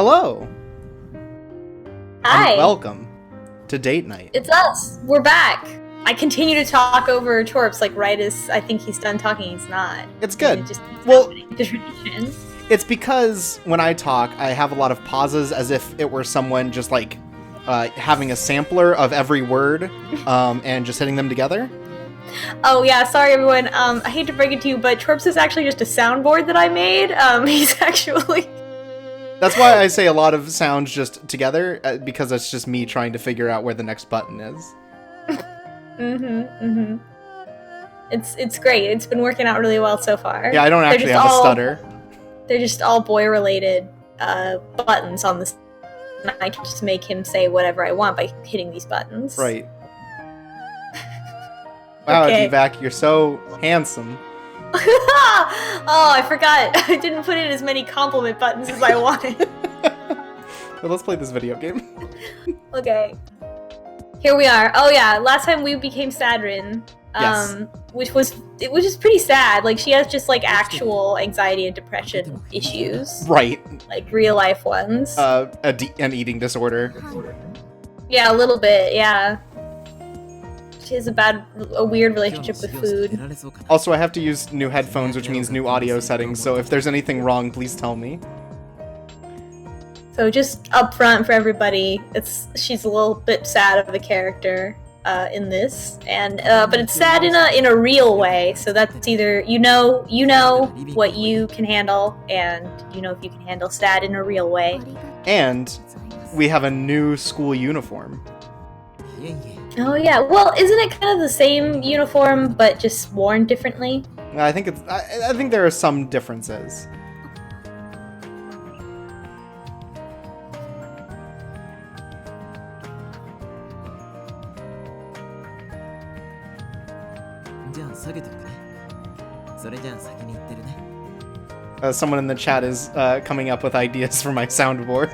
Hello! Hi! And welcome to Date Night. It's us! We're back! I continue to talk over Torps, like, right as I think he's done talking, he's not. It's good. It just keeps Well, happening. The tradition. It's because when I talk, I have a lot of pauses as if it were someone just, like, having a sampler of every word, and just hitting them together. Oh yeah, sorry everyone, I hate to break it to you, but Torps is actually just a soundboard that I made. He's actually... That's why I say a lot of sounds just together, because it's just me trying to figure out where the next button is. It's great. It's been working out really well so far. Yeah, I don't actually have a stutter. They're just all boy-related buttons on this, and I can just make him say whatever I want by hitting these buttons. Right. Wow, Okay. DVac, you're so handsome. Oh, I forgot. I didn't put in as many compliment buttons as I wanted. Well, let's play this video game. Okay. Here we are. Oh yeah, last time we became Sadrin. Yes. Which was pretty sad. Like, she has just, like, actual anxiety and depression issues. Right. Like, real life ones. An eating disorder. Yeah, a little bit, yeah. She has a weird relationship with food. Also, I have to use new headphones, which means new audio settings, so if there's anything wrong, please tell me. So just up front for everybody, she's a little bit sad of a character in this, and but it's sad in a real way. So that's either you know what you can handle, and you know if you can handle sad in a real way. And we have a new school uniform. Oh yeah, well, isn't it kind of the same uniform but just worn differently? I think I think there are some differences. Someone in the chat is coming up with ideas for my soundboard.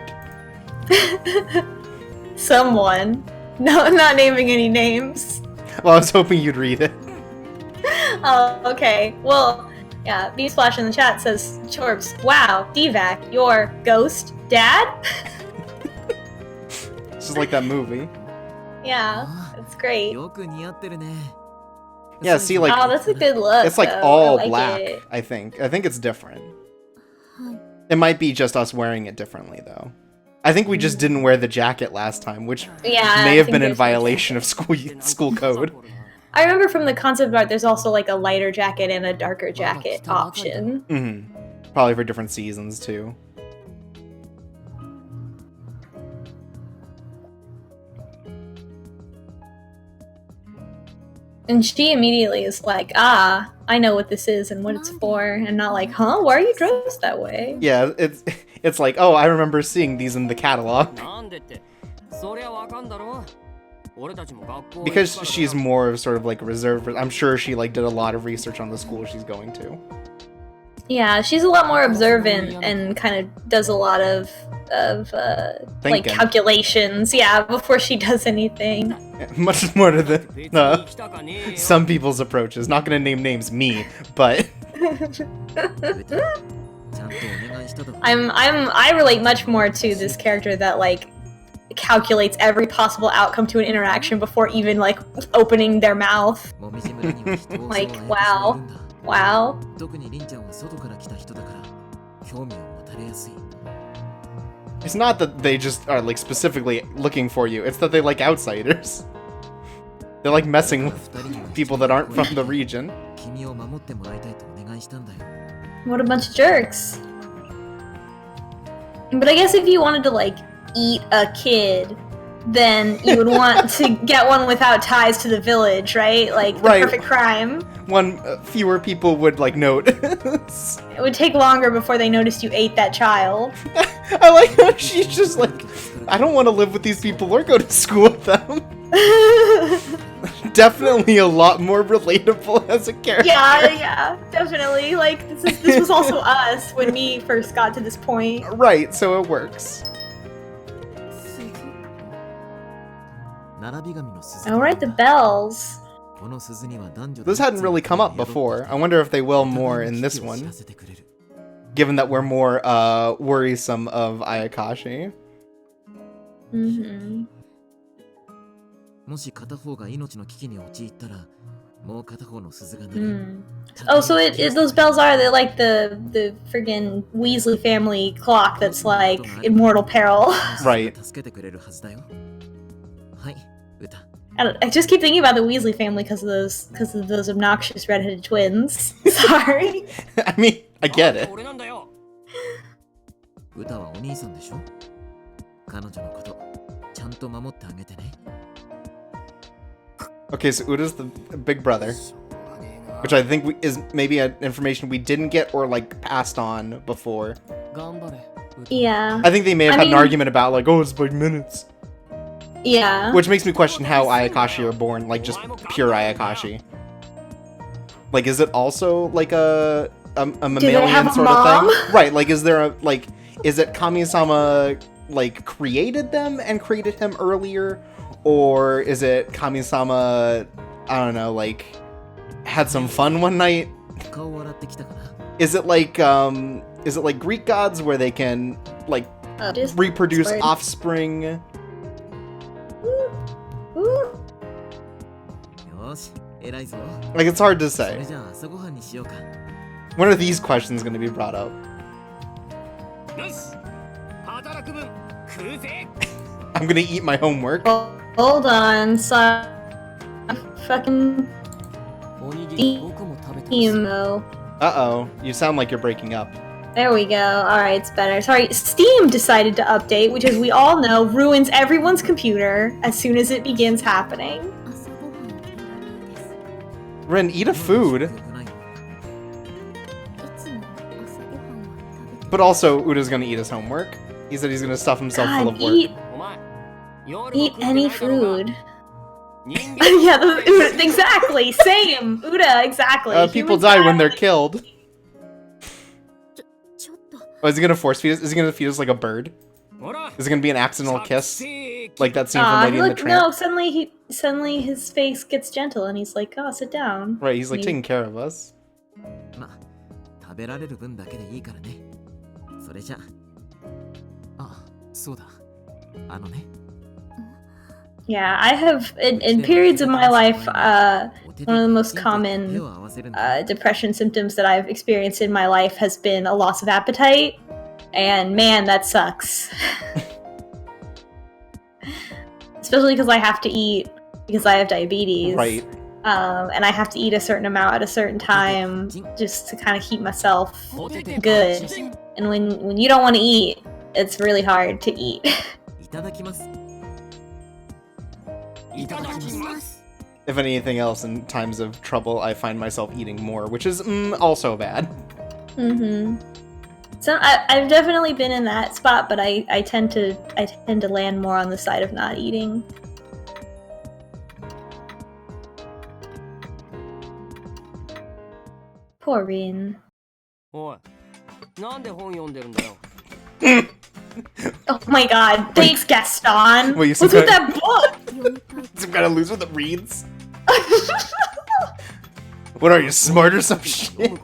Someone. No, not naming any names. Well, I was hoping you'd read it. Oh, okay. Well, yeah, B-Splash in the chat says, Chorps, wow, DVac, your ghost dad? This is like that movie. Yeah, it's great. Yeah, see, like... Oh, that's a good look. It's like though. all I like black, it. I think. I think it's different. It might be just us wearing it differently, though. I think we just didn't wear the jacket last time, which may have been in violation of school code. I remember from the concept art, there's also like a lighter jacket and a darker jacket option. Mm-hmm. Probably for different seasons, too. And she immediately is like, I know what this is and what it's for, and not like, huh, why are you dressed that way? Yeah, it's like, oh, I remember seeing these in the catalog. Because she's more of sort of like reserved, I'm sure she like did a lot of research on the school she's going to. Yeah, she's a lot more observant and kind of does a lot of like calculations, yeah, before she does anything. Much smarter than some people's approaches. Not gonna name names, me, but I relate much more to this character that like calculates every possible outcome to an interaction before even like opening their mouth. Like, wow. It's not that they just are like specifically looking for you, it's that they like outsiders. They're like messing with people that aren't from the region. What a bunch of jerks. But I guess if you wanted to like eat a kid, then you would want to get one without ties to the village, right? Like the perfect crime. Fewer people would like note. It would take longer before they noticed you ate that child. I like how she's just like, I don't want to live with these people or go to school with them. Definitely a lot more relatable as a character. Yeah, definitely. Like, this was also us when we first got to this point. Right, so it works. Alright, the bells. This hadn't really come up before. I wonder if they will more in this one. given that we're more worrisome of Ayakashi. Mm-hmm. Oh, so those bells they're like the friggin' Weasley family clock that's like immortal peril. Right. I just keep thinking about the Weasley family because of those obnoxious redheaded twins. Sorry. I mean, I get it. Okay, so Uta's the big brother, which I think is maybe information we didn't get or like passed on before. Yeah. I think they may have had an argument about like, oh, it's by minutes. Yeah. Which makes me question how Ayakashi are born, like just pure Ayakashi. Like, is it also like a mammalian sort of thing? Right, like is there is it Kami-sama like created them and created him earlier? Or is it Kami-sama, I don't know, like had some fun one night? Is it like Greek gods where they can like reproduce offspring? Like, it's hard to say. When are these questions going to be brought up? I'm going to eat my homework. Hold on, fucking emo. Uh-oh, you sound like you're breaking up. There we go. Alright, it's better. Sorry, Steam decided to update, which, as we all know, ruins everyone's computer as soon as it begins happening. Rin, eat a food. But also, Uta's gonna eat his homework. He said he's gonna stuff himself full of work. Eat any food. Yeah, exactly. Same. Uta, exactly. People die when they're killed. Oh, is he gonna force feed us? Is he gonna feed us like a bird? Is it gonna be an accidental kiss? Like that scene from Lady and the Tramp? No, suddenly his face gets gentle and he's like, oh, sit down. Right, he's like taking care of us. Yeah, I have, in periods of my life, one of the most common depression symptoms that I've experienced in my life has been a loss of appetite, and man, that sucks. Especially because I have to eat, because I have diabetes. Right. And I have to eat a certain amount at a certain time just to kind of keep myself good. And when you don't want to eat, it's really hard to eat. If anything else, in times of trouble, I find myself eating more, which is also bad. Mm-hmm. So I've definitely been in that spot, but I tend to land more on the side of not eating. Poor Rin. Oh my god, thanks Gaston! Wait, what's with that book? Some kind of loser that reads? What are you, smart or some shit?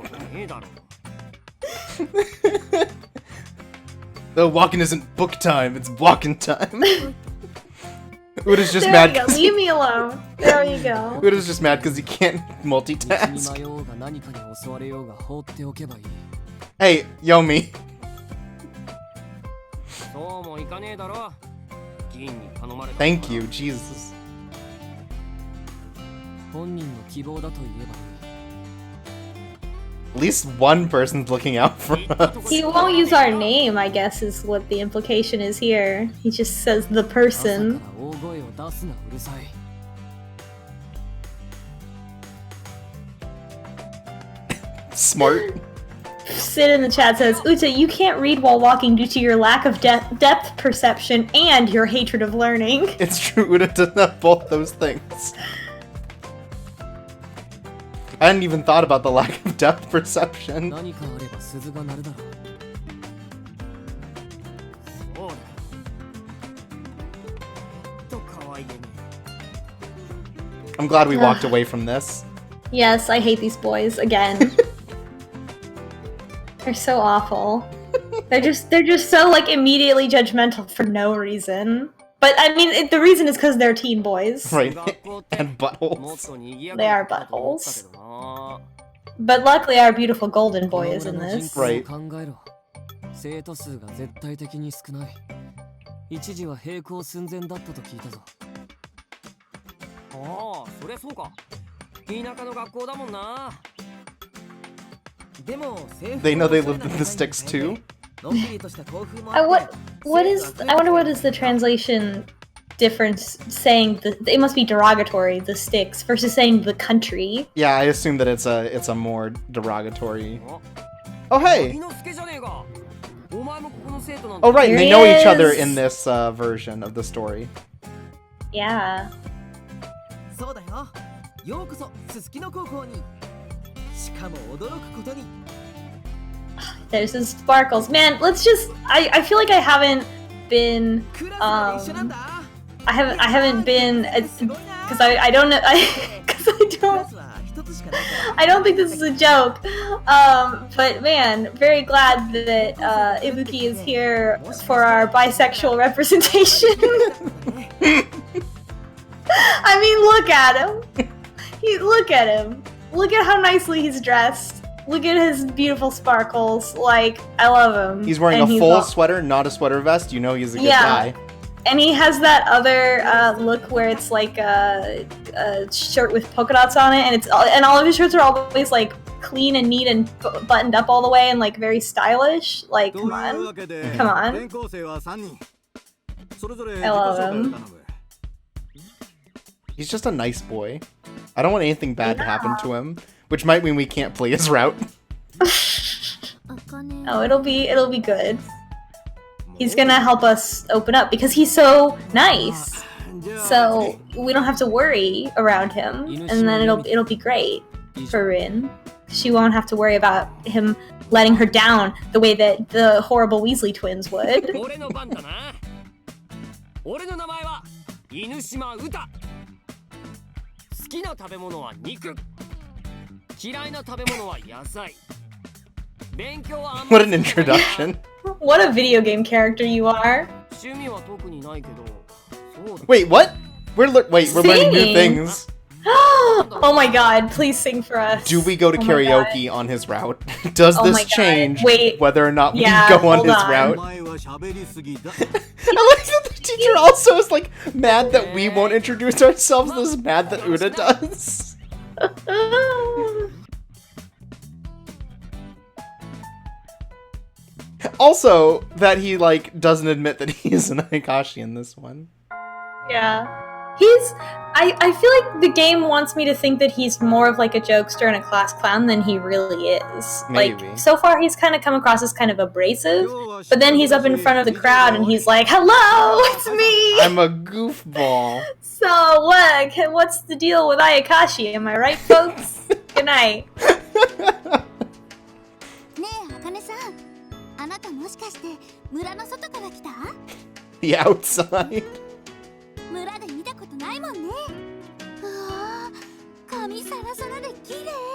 The walking isn't book time, it's walking time. Uta's just mad. There you go, leave me alone. There you go. Uta's just mad because he can't multitask. Hey, Yomi. Thank you, Jesus. At least one person's looking out for us. He won't use our name, I guess, is what the implication is here. He just says the person. Smart. Sid in the chat says, Uta, you can't read while walking due to your lack of depth perception and your hatred of learning. It's true, Uta doesn't have both those things. I hadn't even thought about the lack of depth perception. I'm glad we walked away from this. Yes, I hate these boys again. They're so awful. they're just so like immediately judgmental for no reason. But I mean, the reason is because they're teen boys. Right. And buttholes. They are buttholes. But luckily, our beautiful golden boy is in this. Right. They know they lived in the sticks too? I wonder what is the translation difference saying it must be derogatory, the sticks, versus saying the country. Yeah, I assume that it's a more derogatory. Oh hey! Oh right, and they know each other in this version of the story. Yeah. There's his sparkles. Man, let's just I feel like I haven't been I haven't been because I don't know I don't think this is a joke. But man, very glad that Ibuki is here for our bisexual representation. I mean, look at him. Look at him. Look at how nicely he's dressed. Look at his beautiful sparkles. Like, I love him. He's wearing a full sweater, not a sweater vest. You know he's a good guy. And he has that other look where it's like a shirt with polka dots on it, and all of his shirts are always like clean and neat and buttoned up all the way and like very stylish. Like, come on. Come on. I love him. He's just a nice boy. I don't want anything bad to happen to him, which might mean we can't play his route. Oh, it'll be good. He's gonna help us open up because he's so nice. So we don't have to worry around him, and then it'll be great for Rin. She won't have to worry about him letting her down the way that the horrible Weasley twins would. What an introduction. What a video game character you are. Wait, what? We're learning new things. Oh my god, please sing for us. Do we go to karaoke on his route? Does this change whether or not we go on his route? I like that the teacher also is like mad that we won't introduce ourselves, this mad that Uda does. Also, that he like doesn't admit that he's an Ayakashi in this one. Yeah. I feel like the game wants me to think that he's more of like a jokester and a class clown than he really is. Maybe. Like, so far he's kind of come across as kind of abrasive, but then he's up in front of the crowd and he's like, "Hello, it's me! I'm a goofball." So what's the deal with Ayakashi? Am I right, folks? Good night. The outside.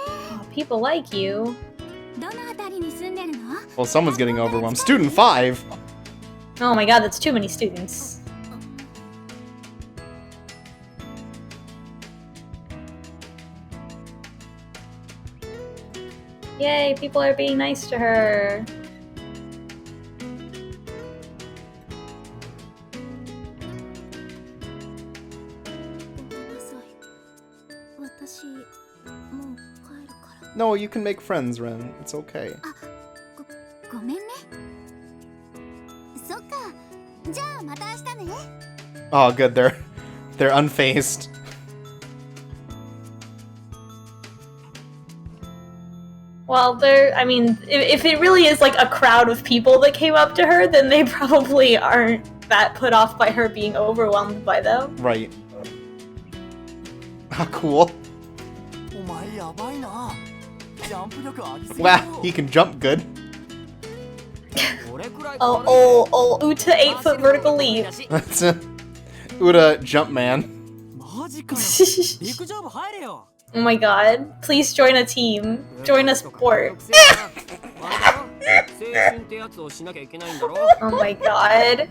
Oh, people like you. Well, someone's getting overwhelmed. Student 5! Oh my god, that's too many students. Yay, people are being nice to her. No, you can make friends, Ren. It's okay. Oh, good. They're unfazed. Well, I mean, if it really is like a crowd of people that came up to her, then they probably aren't that put off by her being overwhelmed by them. Right. Ah, cool. Wow, he can jump good. Oh, Uta 8-foot vertical leap. That's a Uta jump man. Oh my god. Please join a team. Join a sport. Oh my god.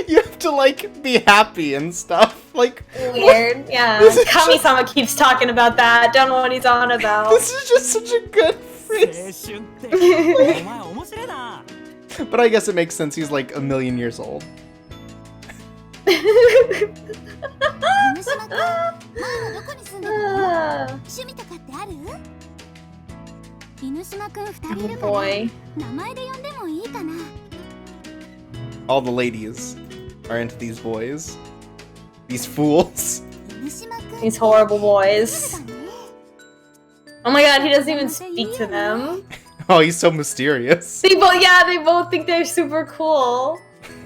You have to, like, be happy and stuff. Like, Weird, yeah. Kami-sama keeps talking about that. Don't know what he's on about. This is just such a good phrase. But I guess it makes sense. He's like 1,000,000 years old. Oh boy. All the ladies are into these boys. These fools. These horrible boys. Oh my god, he doesn't even speak to them. Oh, he's so mysterious. They both think they're super cool.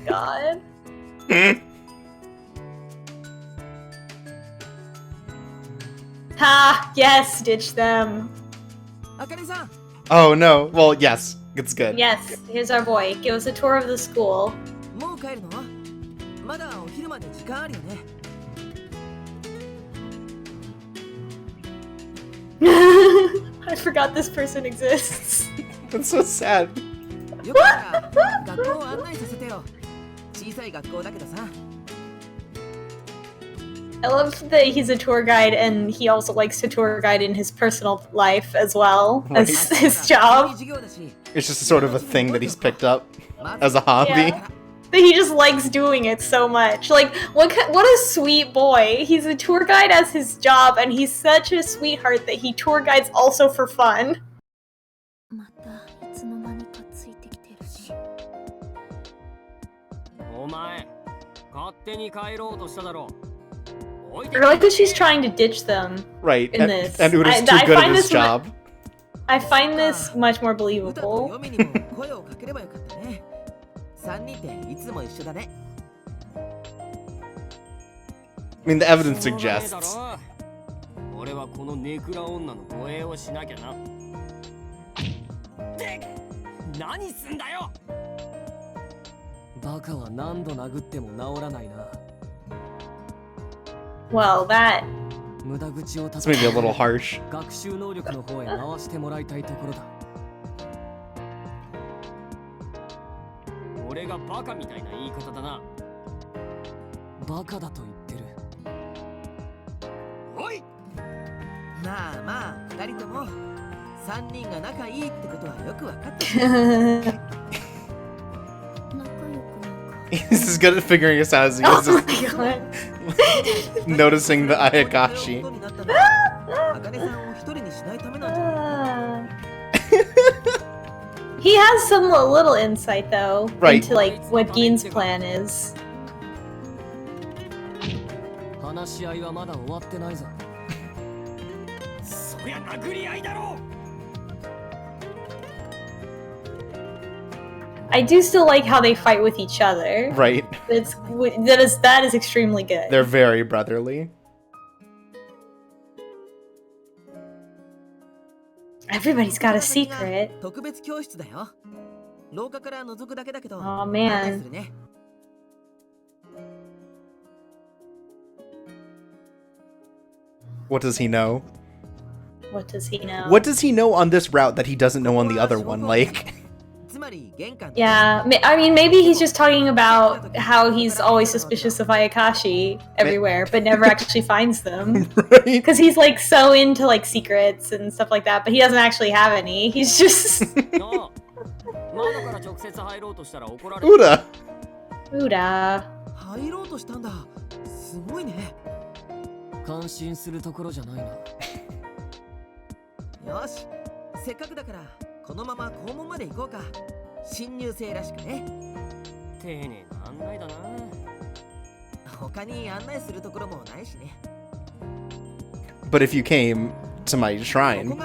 God. Ha! Yes, ditch them. Oh no. Well, yes. It's good. Yes, here's our boy. Give us a tour of the school. I forgot this person exists. That's so sad. I love that he's a tour guide and he also likes to tour guide in his personal life as well as his job. It's just sort of a thing that he's picked up as a hobby. Yeah. That he just likes doing it so much. Like, what a sweet boy. He's a tour guide as his job, and he's such a sweetheart that he tour guides also for fun. I like that she's trying to ditch them. Right. In this. And Uda's too good at his job. I find this much more believable. I mean, the evidence suggests. Well, that's maybe a little harsh. He's as good at figuring us out as he is noticing the Ayakashi. He has some little insight though, right, into like what Gin's plan is. I do still like how they fight with each other. Right. That is extremely good. They're very brotherly. Everybody's got a secret. Oh man. What does he know? What does he know? What does he know on this route that he doesn't know on the other one? Like... Yeah, I mean, maybe he's just talking about how he's always suspicious of Ayakashi everywhere, but never actually finds them. Right? Because he's like so into like secrets and stuff like that, but he doesn't actually have any. He's just... Uda! Uda. But if you came to my shrine...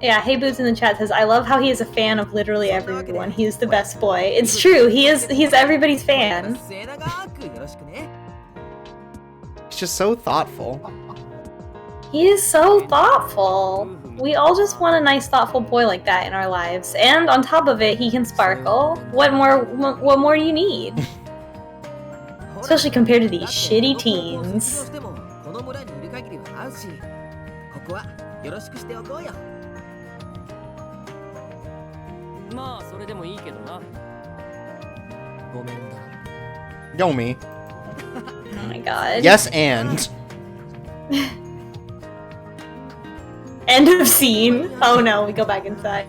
Yeah, Hey Boots in the chat says, I love how he is a fan of literally everyone. He's the best boy. It's true, he's everybody's fan. He's just so thoughtful. He is so thoughtful. We all just want a nice, thoughtful boy like that in our lives. And on top of it, he can sparkle. What more do you need? Especially compared to these shitty teens. Yomi. Oh my god. Yes, and. End of scene. Oh no, we go back inside.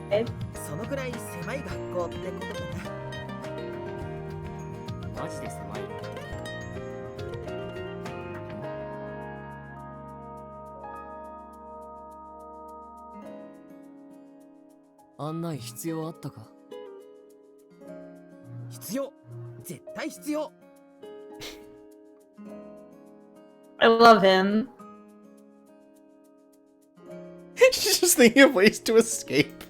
I love him. She's just thinking of ways to escape.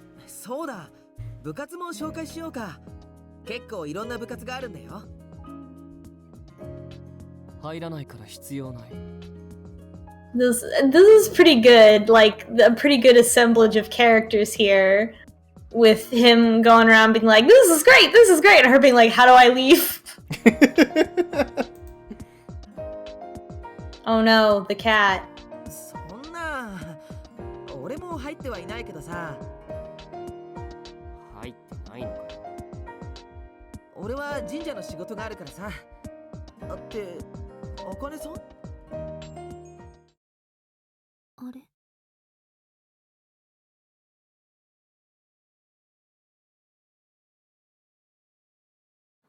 This is pretty good, like a pretty good assemblage of characters here, with him going around being like, this is great, and her being like, how do I leave? Oh no, the cat.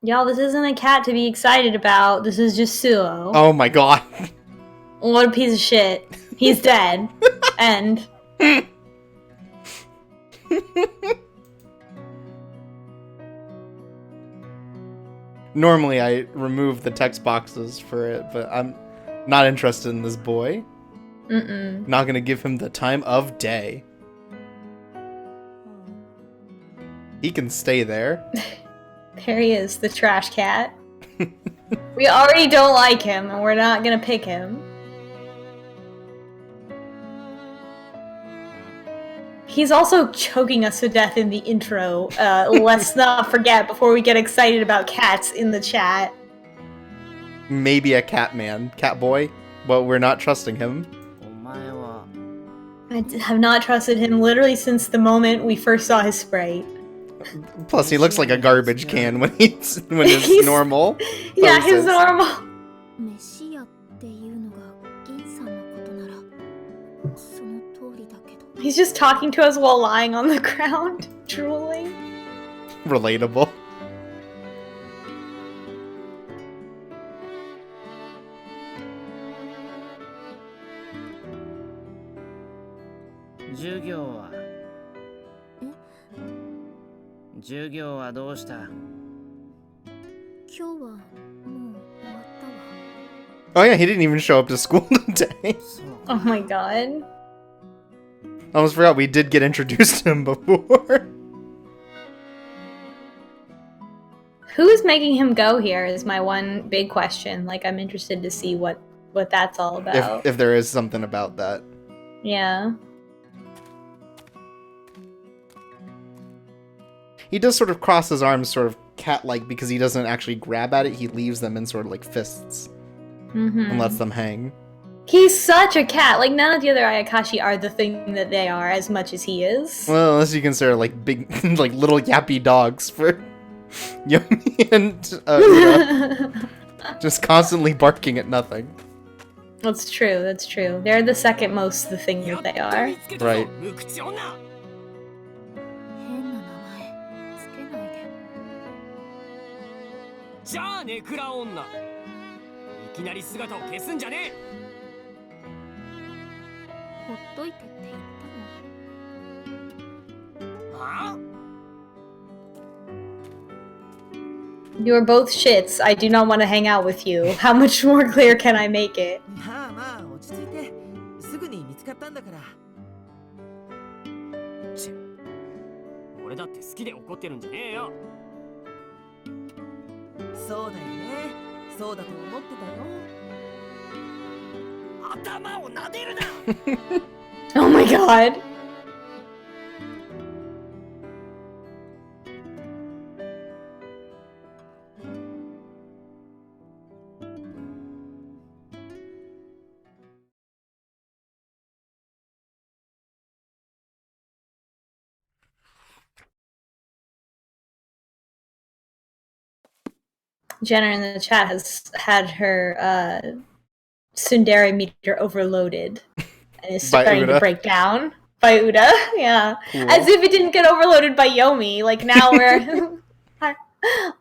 Y'all, this isn't a cat to be excited about. This is just Suo. Oh my god. What a piece of shit. He's dead. End. Normally I remove the text boxes for it, but I'm not interested in this boy. Not gonna give him the time of day. He can stay there. There he is, the trash cat. We already don't like him, and we're not gonna pick him. He's also choking us to death in the intro. Let's not forget before we get excited about cats in the chat. Maybe a cat man, cat boy, but we're not trusting him. I have not trusted him literally since the moment we first saw his sprite. Plus, he looks like a garbage can when he's normal. Yeah, he's normal. He's just talking to us while lying on the ground, drooling. Relatable. Oh yeah, he didn't even show up to school today. Oh my god. I almost forgot we did get introduced to him before. Who is making him go here is my one big question. Like, I'm interested to see what that's all about. If there is something about that. Yeah. He does sort of cross his arms sort of cat-like because he doesn't actually grab at it. He leaves them in sort of like fists. And lets them hang. He's such a cat. Like, none of the other Ayakashi are the thing that they are as much as he is. Well, unless you consider like big, like little yappy dogs for Yomi and just constantly barking at nothing. That's true, that's true. They're the second most the thing that they are. Right. You are both shits. I do not want to hang out with you. How much more clear can I make it? Oh my god. Jenna in the chat has had her tsundere meter overloaded and is starting to break down by Uda. Yeah. Cool. As if it didn't get overloaded by Yomi. Like, now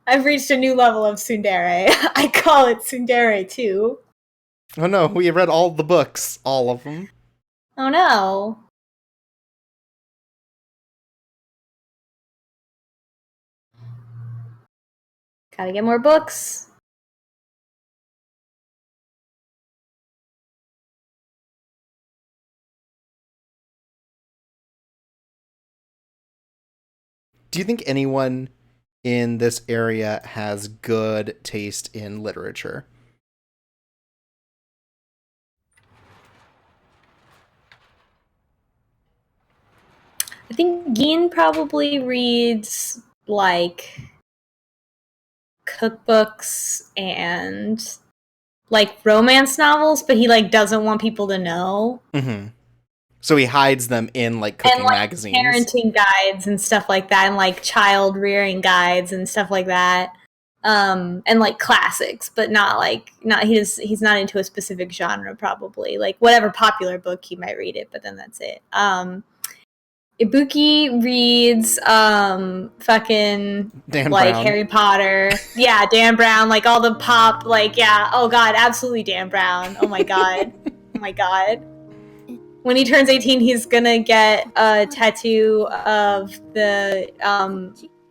I've reached a new level of tsundere. I call it tsundere too. Oh no, we read all the books. All of them. Oh no. Gotta get more books. Do you think anyone in this area has good taste in literature? I think Gin probably reads, like, cookbooks and, like, romance novels, but he, like, doesn't want people to know. Mm-hmm. So he hides them in, like, cooking and, like, magazines. Parenting guides and stuff like that, and, like, child rearing guides and stuff like that. And, like, classics, but not, like, he's not into a specific genre, probably. Like, whatever popular book, he might read it, but then that's it. Ibuki reads fucking Dan like Brown. Harry Potter. Yeah, Dan Brown, like all the pop, like, yeah, oh god, absolutely Dan Brown. Oh my god. Oh my god. When he turns 18, he's gonna get a tattoo of the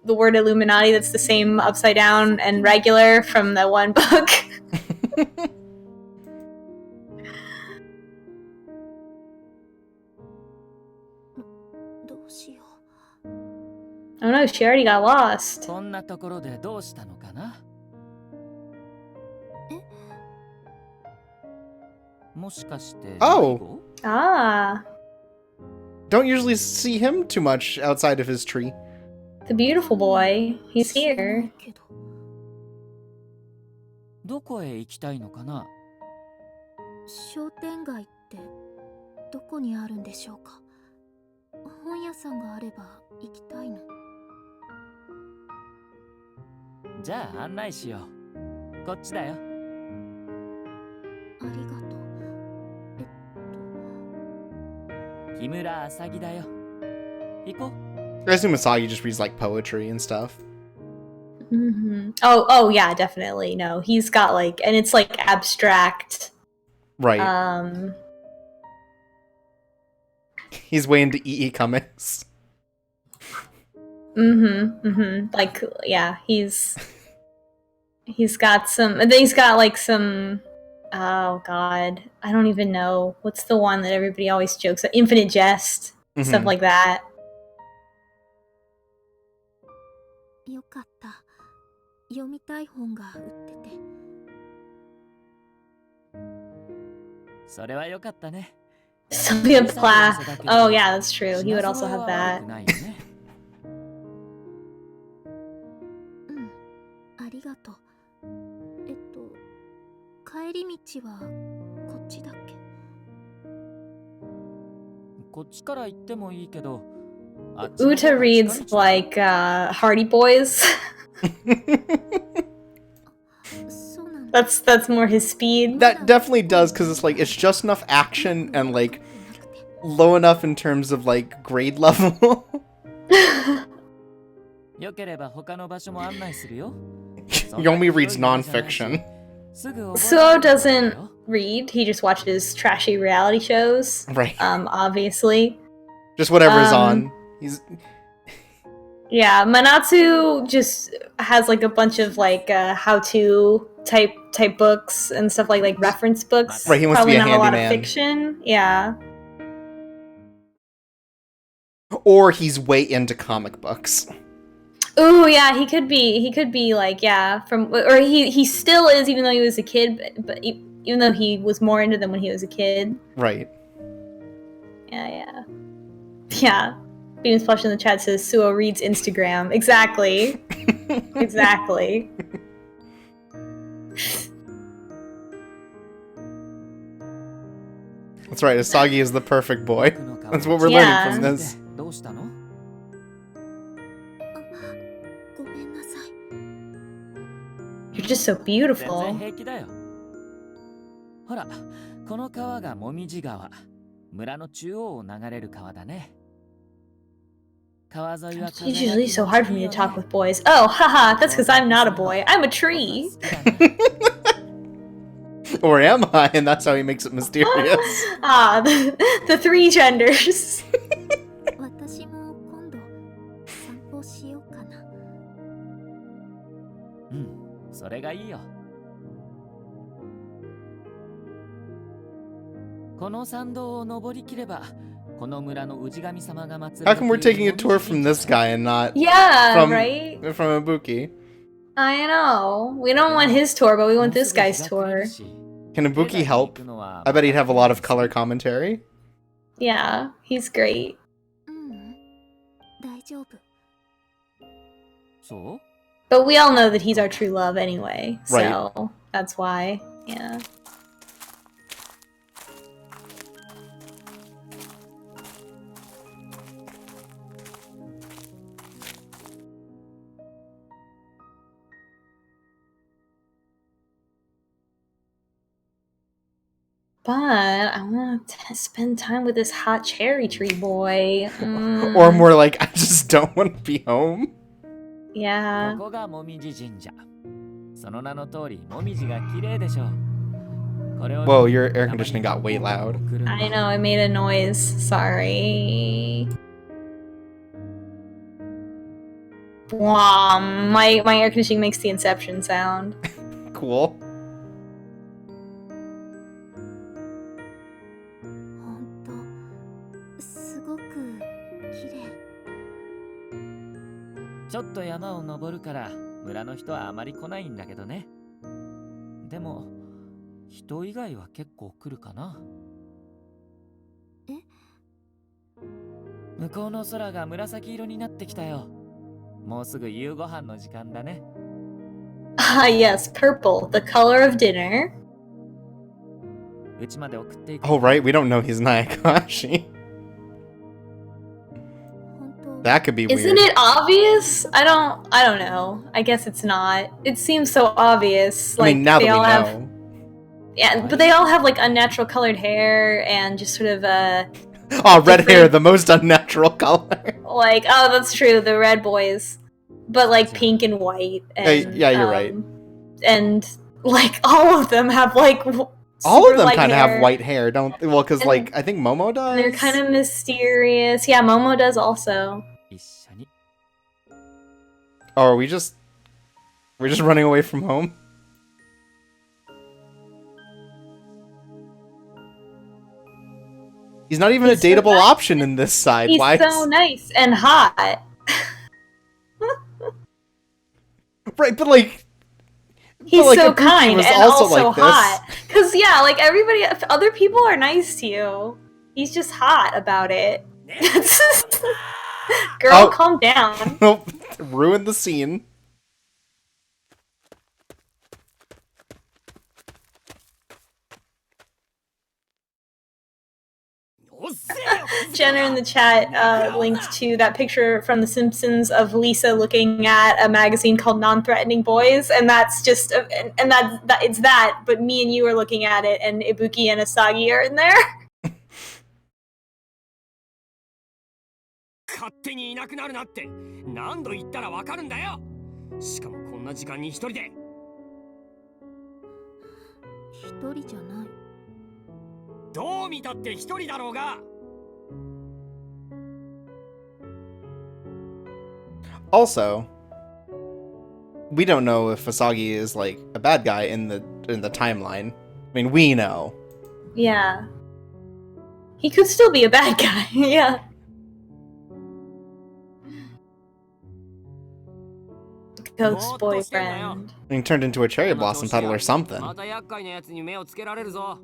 word Illuminati that's the same upside down and regular from the one book. Oh no, she already got lost. Oh! Ah. Don't usually see him too much outside of his tree. The beautiful boy. He's here. どこへ行きたいのかな? 商店街ってどこにあるんでしょうか? 本屋さんがあれば行きたいの。じゃあ案内しよう。こっちだよ。ありがとう。木村あさぎだよ。行こう。I assume Asagi just reads like poetry and stuff. Mm-hmm. Oh yeah, definitely. No, he's got like, and it's like abstract. Right. He's way into EE comics. Like, yeah, he's got some. He's got like some. Oh god, I don't even know. What's the one that everybody always jokes at? Infinite Jest, stuff like that. よかった。読みたい本が売ってて。それはよかったね。Something of class. Oh yeah, that's true. He would also have that. ありがとう。帰り道はこっちだっけ? こっちから行ってもいいけど。Uta reads like Hardy Boys. That's more his speed. That definitely does, because it's like it's just enough action and like low enough in terms of like grade level. Yomi reads nonfiction. Suo doesn't read. He just watches trashy reality shows. Right. Obviously. Just whatever's on. He's. Yeah, Manatsu just has like a bunch of like how-to type books and stuff like reference books. Right, he wants Probably to be a not a lot handyman. of fiction. Yeah. Or he's way into comic books. Ooh, yeah, he could be like, yeah, or he still is, even though he was a kid, but even though he was more into them when he was a kid. Right. Yeah. Venus Plush in the chat says Suo reads Instagram. Exactly. Exactly. That's right, Asagi is the perfect boy. That's what we're learning from this. ごめんなさい。You're just so 全然 beautiful. 平気だよ。ほら、この川がもみじ川。村の中央を流れる川だね。川沿いは It's usually so hard for me to talk with boys. Oh, haha, that's because I'm not a boy. I'm a tree. Or am I? And that's how he makes it mysterious. Ah, the three genders. 私も今度散歩しようかな。うん、それがいいよ。この参道を登りきれば、この村の氏神様が祀る。How come we're taking a tour from this guy and not Yeah, from, right? from Ibuki? I know. We don't want his tour, but we want this guy's tour. Can Ibuki help? I bet he'd have a lot of color commentary. Yeah, he's great. 大丈夫。そう？ But we all know that he's our true love anyway, so Right. that's why. Yeah. But I want to spend time with this hot cherry tree boy. Or more like, I just don't want to be home. Yeah. ここがもみじ神社。その名の通り、もみじが綺麗でしょう。これを Whoa, your air conditioning got way loud. I know, I made a noise. Sorry. Wow, my air conditioning makes the Inception sound. Cool. ほんとすごく綺麗。ちょっと山を登るから村の人はあまり来ないんだけどね。でも人以外は結構来るかな。え？向こうの空が紫色になってきたよ。もうすぐ夕ご飯の時間だね。Ah, yes, purple, the color of dinner. うちまで送っていく。 Oh, right, we don't know he's Ayakashi. 本当 That could be Isn't weird. it obvious? I don't know. I guess it's not. It seems so obvious. I Like mean, now they that all we have, know. yeah, but they all have like unnatural colored hair and just sort of Oh, red hair, the most unnatural color. like, oh, that's true, the red boys, but like pink and white. And, Yeah, you're right. And like all of them have like All super of them light kind of hair. have white hair, don't they? Well, because, And like, I think Momo does. They're kind of mysterious. Yeah, Momo does also. 一緒に。 Oh, are we just... We're just running away from home? He's not even He's a so dateable nice. option in this side. He's Why? so nice and hot. Right, but like... He's like, so Ibuki kind was and also also like this. hot. Cause yeah, like everybody, if other people are nice to you, he's just hot about it. Girl, Oh. calm down. Nope. Ruined the scene. Jenner in the chat linked to that picture from The Simpsons of Lisa looking at a magazine called Non-Threatening Boys, and that's just and that it's that, but me and you are looking at it, and Ibuki and Asagi are in there. 勝手にいなくなるなって何度言ったらわかるんだよ。しかもこんな時間に一人で。一人じゃない。どう見たって一人だろうが。Also, we don't know if Asagi is like a bad guy in the timeline. I mean, we know. Yeah. He could still be a bad guy, yeah. Ghost boyfriend. I mean, turned into a cherry blossom petal or something. また厄介なやつに目をつけられるぞ。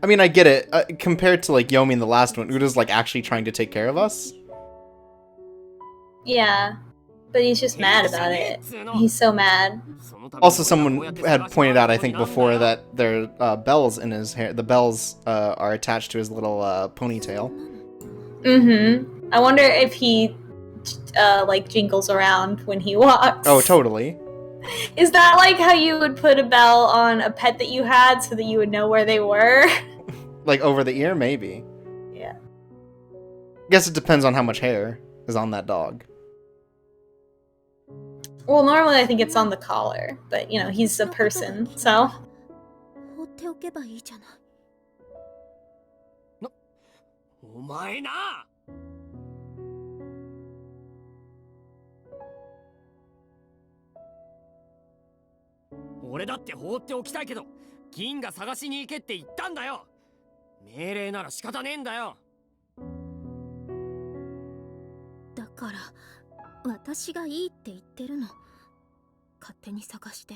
I mean, I get it. Compared to like Yomi in the last one, Uda's like actually trying to take care of us. Yeah. But he's just mad about it. He's so mad. Also, someone had pointed out, I think, before that there are bells in his hair. The bells are attached to his little ponytail. Mm-hmm. I wonder if he like jingles around when he walks. Oh, totally. Is that like how you would put a bell on a pet that you had so that you would know where they were? Like over the ear, maybe. Yeah. Guess it depends on how much hair is on that dog. Well, normally I think it's on the collar, but you know, he's a person, so. 放っておけばいいじゃない。お前な。俺だって放っておきたいけど、銀が探しに行けって言ったんだよ。命令なら仕方ねえんだよ。だから私がいいって言ってるの。勝手に探して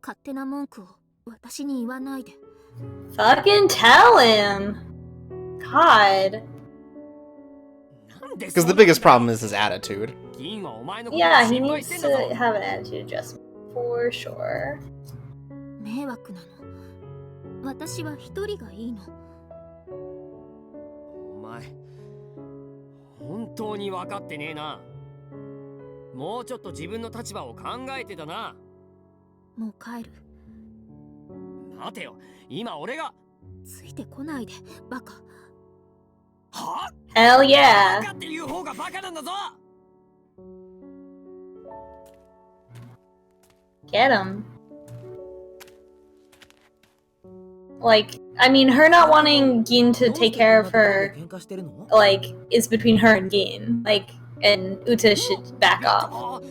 勝手な文句を私に言わないで。Fucking tell him! God. Because the biggest problem is his attitude. Yeah, he needs to have an attitude adjustment. For sure. 迷惑なの。私は一人がいいの。お前、本当に分かってねえな。もうちょっと自分の立場を考えてたな。もう帰る。待てよ、今俺が。ついてこないで、バカ。はぁ Hell yeah! バカっていう方がバカなんだぞ。Get him. Like, I mean, her not wanting Gin to take care of her, like, is between her and Gin. Like, and Uta should back off.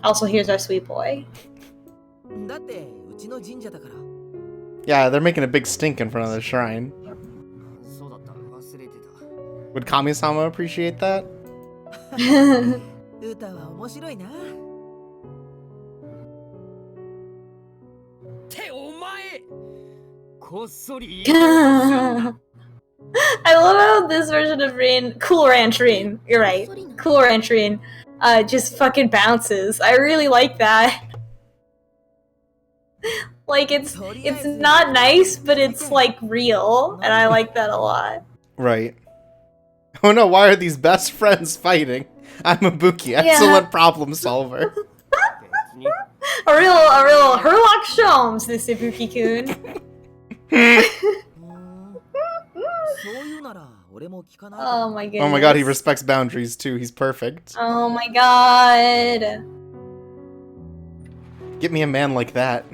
Also, here's our sweet boy. Yeah, they're making a big stink in front of the shrine. Would Kami-sama appreciate that? 歌は面白いな。ってお前こっそり I love how this version of Rin, Cool Ranch Rin, you're right, Cool Ranch Rin, just fucking bounces. I really like that. Like, it's not nice, but it's, like, real, and I like that a lot. Right. Oh no, why are these best friends fighting? I'm Ibuki, excellent problem solver. a real Herlock Sholmes, this Ibuki-kun. Oh my goodness. Oh my god, he respects boundaries too, he's perfect. Oh my god. Get me a man like that.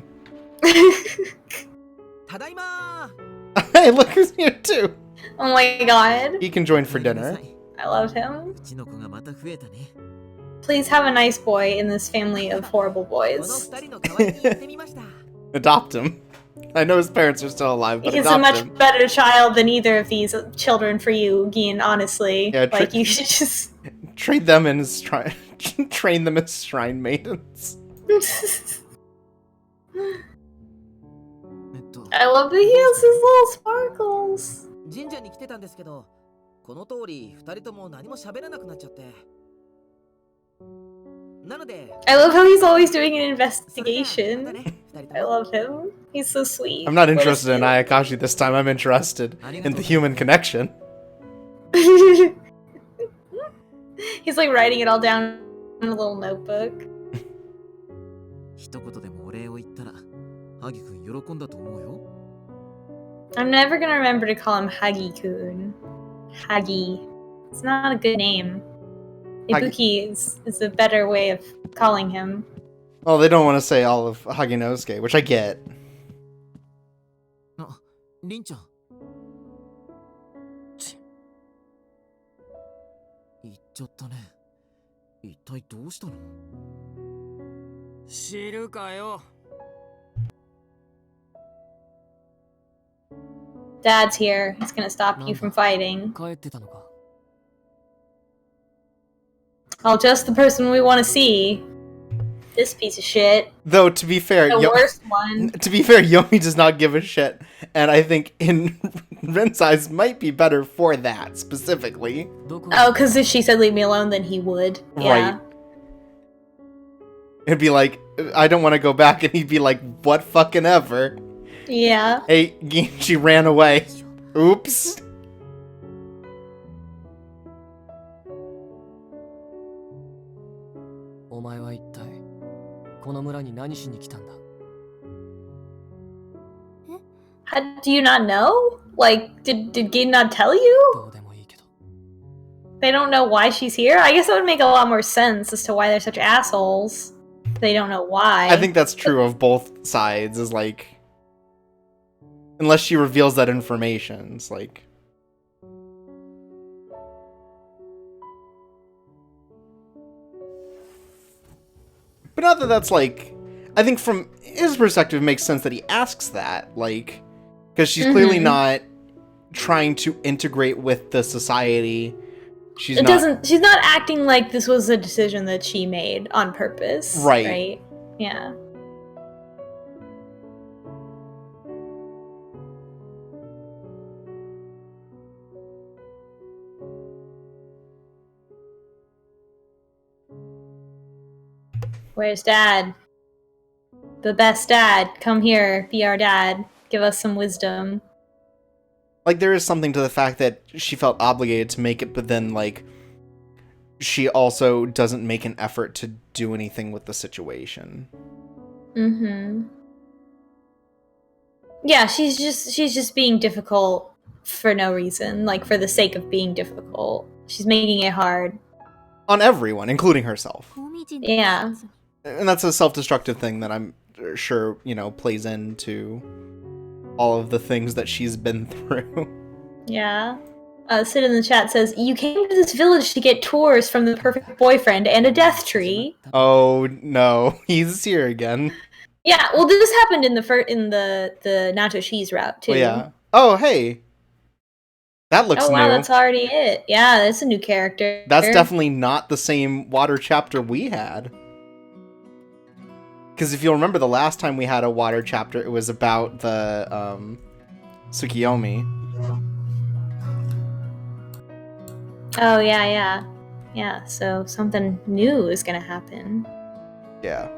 Hey, look who's here too! Oh my god. He can join for dinner. I love him. Please have a nice boy in this family of horrible boys. Adopt him. I know his parents are still alive, but He's adopt a much him. better child than either of these children for you, Gin, honestly. Yeah, like, you should just... Train them as shrine maidens. I love that he has his little sparkles. 神社に来てたんですけど、この通り二人とも何も喋らなくなっちゃって。なので、 I love how he's always doing an investigation. I love him. He's so sweet. I'm not interested in Ayakashi this time, I'm interested in the human connection. He's like writing it all down in a little notebook. 一言でもお礼を言ったら、ハギ君喜んだと思うよ。 I'm never gonna remember to call him Hagi-kun. Hagi. It's not a good name. Ibuki is a better way of calling him. Well, they don't want to say all of Haginosuke, which I get. あ、りんちゃん。言っちゃったね。一体どうしたの？知るかよ。 Dad's here. He's gonna stop you from fighting. 帰ってたのか。 Oh, just the person we want to see. This piece of shit. Though, to be fair, The worst one. To be fair, Yomi does not give a shit, and I think in Ren's eyes might be better for that, specifically. Oh, because if she said leave me alone, then he would. Yeah. Right. It'd be like, I don't want to go back, and he'd be like, what fucking ever. Yeah. Hey, she ran away. Oops. お前は一体この村に何しに来たんだ? How do you not know? Like, did Gin not tell you? どうでもいいけど。 They don't know why she's here? I guess that would make a lot more sense as to why they're such assholes. They don't know why. I think that's true of both sides, is like... Unless she reveals that information, it's like... But not that that's like... I think from his perspective, it makes sense that he asks that, like... Because she's clearly not trying to integrate with the society. She's not acting like this was a decision that she made on purpose. Right? Yeah. Where's Dad? The best dad. Come here, be our dad. Give us some wisdom. Like, there is something to the fact that she felt obligated to make it, but then, like, she also doesn't make an effort to do anything with the situation. Yeah, she's just being difficult for no reason, like, for the sake of being difficult. She's making it hard. On everyone, including herself. Yeah. And that's a self-destructive thing that I'm sure, you know, plays into all of the things that she's been through. Yeah. Sid in the chat says, you came to this village to get tours from the perfect boyfriend and a death tree. Oh, no. He's here again. Yeah, well, this happened in the nacho cheese route, too. Oh, yeah. Oh, hey. That looks new. Oh, wow, that's already it. Yeah, that's a new character. That's definitely not the same water chapter we had. Because if you'll remember the last time we had a water chapter, it was about the, Tsukiyomi. Oh, yeah. Yeah, so something new is gonna happen. Yeah.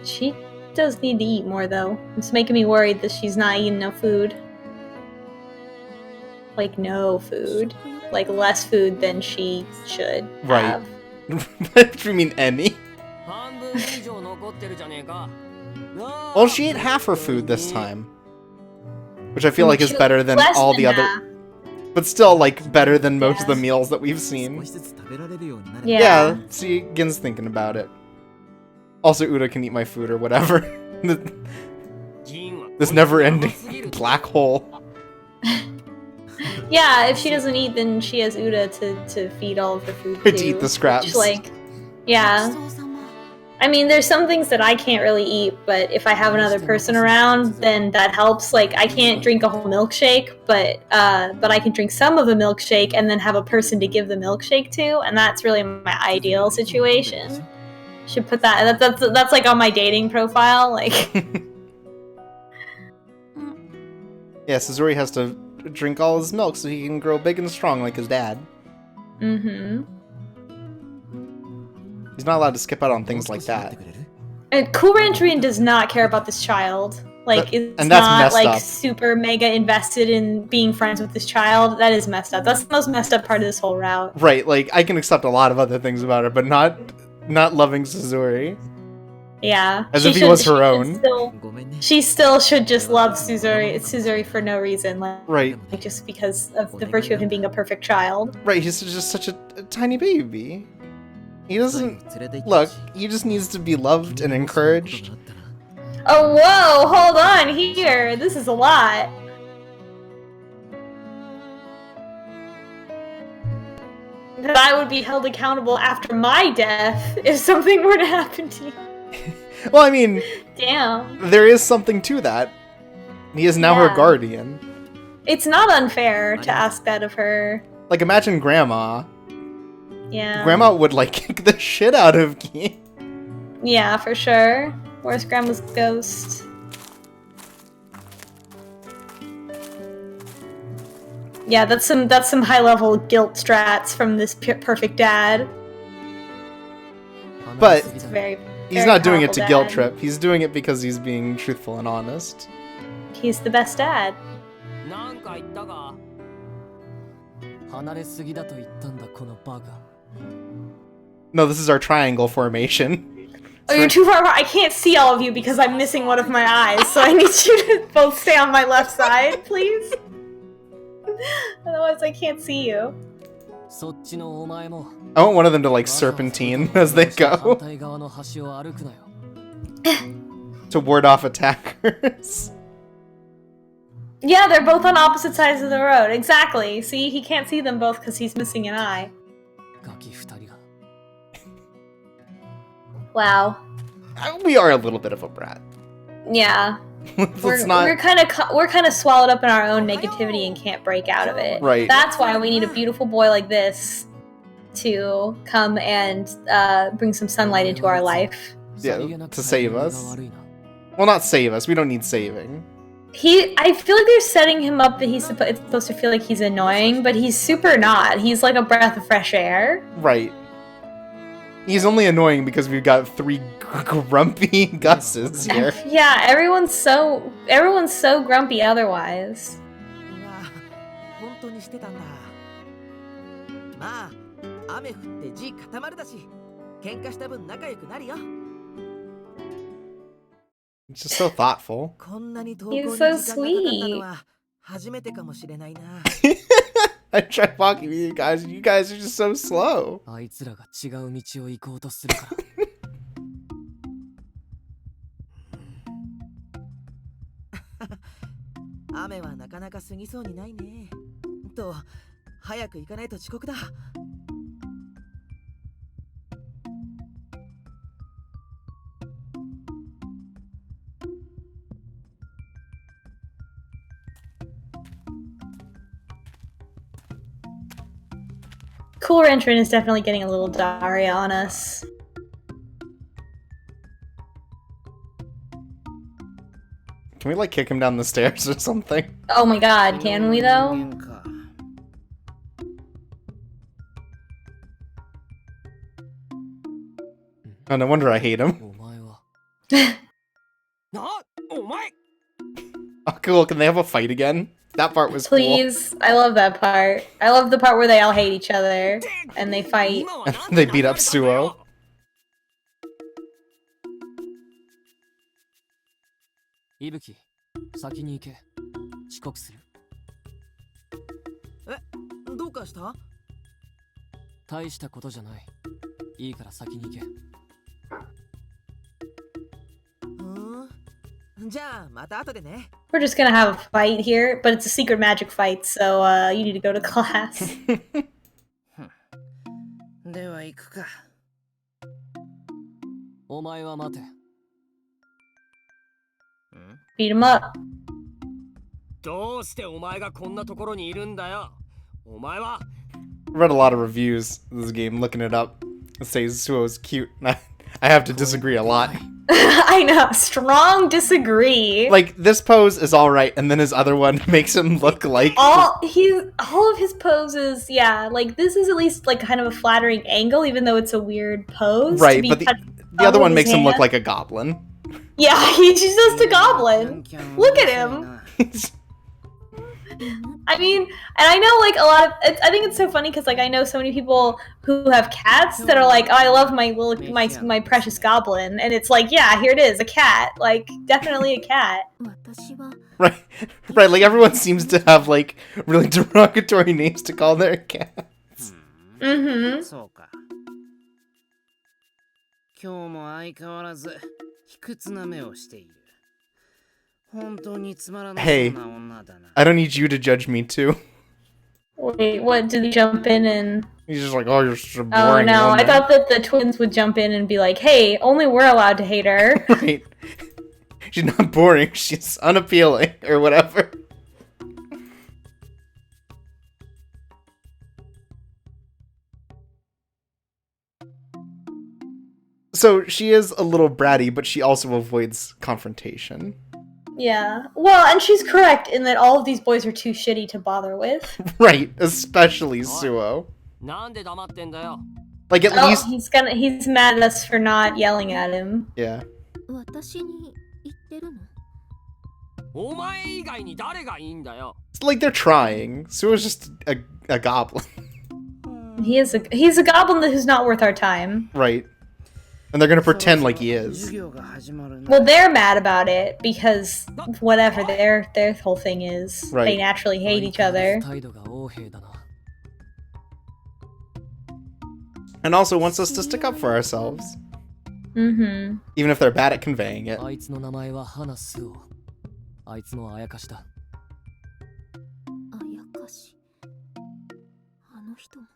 She does need to eat more, though. It's making me worried that she's not eating no food. Like, no food. Like, less food than she should have. Right. You mean any? Well, she ate half her food this time. Which I feel like is better than all the other... But still, like, better than most of the meals that we've seen. Yeah, see, Gin's thinking about it. Also, Uda can eat my food or whatever. This never-ending black hole. Yeah, if she doesn't eat, then she has Uda to feed all of the food To eat the scraps. Which, like, yeah. I mean, there's some things that I can't really eat, but if I have another person around, then that helps. Like, I can't drink a whole milkshake, but I can drink some of a milkshake and then have a person to give the milkshake to, and that's really my ideal situation. Should put that's like on my dating profile, like. Yeah, Suzuri has to drink all his milk so he can grow big and strong like his dad. Mm-hmm. He's not allowed to skip out on things like that. And Cool Ranch Rin does not care about this child. Like, it's and that's not, like, up. super mega invested in being friends with this child. That is messed up. That's the most messed up part of this whole route. Right, like, I can accept a lot of other things about her, but not loving Suzuri. Yeah. As if he was her own. She still should just love Suzuri for no reason. Right. Like, just because of the virtue of him being a perfect child. Right, he's just such a tiny baby. He doesn't... Look, he just needs to be loved and encouraged. Oh, whoa! Hold on here! This is a lot. That I would be held accountable after my death if something were to happen to you. Well, I mean... Damn. There is something to that. He is now her guardian. It's not unfair to ask that of her. Like, imagine Grandma. Yeah. Grandma would, like, kick the shit out of Gi. Yeah, for sure. Where's Grandma's ghost? Yeah, that's some high-level guilt strats from this perfect dad. But Very, he's very not doing it to powerful guilt dad. trip. He's doing it because he's being truthful and honest. He's the best dad. なんか言ったか？離れすぎだと言ったんだこのバカ。 No, this is our triangle formation. Oh, you're too far apart. I can't see all of you because I'm missing one of my eyes, so I need you to both stay on my left side, please. Otherwise, I can't see you. そっちのお前も I want one of them to like serpentine as they 反 go 対側の端を歩くなよ。 to ward off attackers. Yeah, they're both on opposite sides of the road. Exactly. See, he can't see them both because he's missing an eye. ガキ二人が Wow. We are a little bit of a brat. Yeah. Let's We're not. kind of swallowed up in our own negativity and can't break out of it. Right. That's why we need a beautiful boy like this to come and bring some sunlight into our life. Yeah, to save us. Well, not save us. We don't need saving. I feel like they're setting him up that he's supposed to feel like he's annoying, but he's super not. He's like a breath of fresh air. Right. He's only annoying because we've got 3 grumpy Gus's here. Yeah, everyone's so grumpy otherwise. うわ本当にしてたんだ。まあ雨降って地固まるだし喧嘩した分仲良くなるよ。 It's just so thoughtful. こんなに投稿に He's 時間 so がかかったの sweet. は初めてかもしれないな。 I tried walking with you guys, and you guys are just so slow. あいつらが違う道を行こうとするから。雨はなかなか過ぎそうにないね。と、早く行かないと遅刻だ。Cooler entrant is definitely getting a little Daria on us. Can we like kick him down the stairs or something? Oh my god, can we though? Oh, no wonder I hate him. お前は な、お前。 Oh, cool. Can they have a fight again? That part was cool. Please, I love that part. I love the part where they all hate each other and they fight. They beat up Suo. 伊吹、先に行け。遅刻する。え、どうかした？大したことじゃない。いいから先に行け。じゃあまた後でね。 We're just gonna have a fight here, but it's a secret magic fight, so you need to go to class. では行くか。お前は待て。 Beat him up. どうしてお前がこんなところにいるんだよ。お前は。 I read a lot of reviews of this game, looking it up. It says Suo's cute. I have to disagree a lot. I know, strong disagree. Like, this pose is alright, and then his other one makes him look like... all of his poses, yeah, like this is at least like kind of a flattering angle, even though it's a weird pose. to Right, be but the touched other with one his makes him look hand. like a goblin. Yeah, he's just a goblin. Look at him. I mean, and I know like a lot of. I think it's so funny because like I know so many people who have cats that are like, oh, I love my precious goblin, and it's like, yeah, here it is, a cat, like definitely a cat. 私は Right, right. Like, everyone seems to have, like, really derogatory names to call their cats. Mm-hmm. そうか。今日も相変わらず卑屈な目をしている。本当につまらなそうな女だな。I don't need you to judge me, too. Wait, what? Did he jump in and? He's just like, oh, you're such a Oh boring no! woman. I thought that the twins would jump in and be like, "Hey, only we're allowed to hate her." Right. She's not boring, she's unappealing, or whatever. So, she is a little bratty, but she also avoids confrontation. Yeah. Well, and she's correct in that all of these boys are too shitty to bother with. Right, especially Suo. なんで黙ってんだよ。Like, at least... he's mad at us for not yelling at him. Yeah. 私に言ってるの？お前以外に誰がいいんだよ。 It's like they're trying. Suo's just a goblin. He's a goblin who's not worth our time. Right. And they're gonna pretend like he is. Well, they're mad about it because whatever their whole thing is, Right. they naturally hate each other. And also wants us to stick up for ourselves. Mm-hmm. Even if they're bad at conveying it. あいつの名前は花スオ。あいつもあやかしだ。あやかし。あの人も。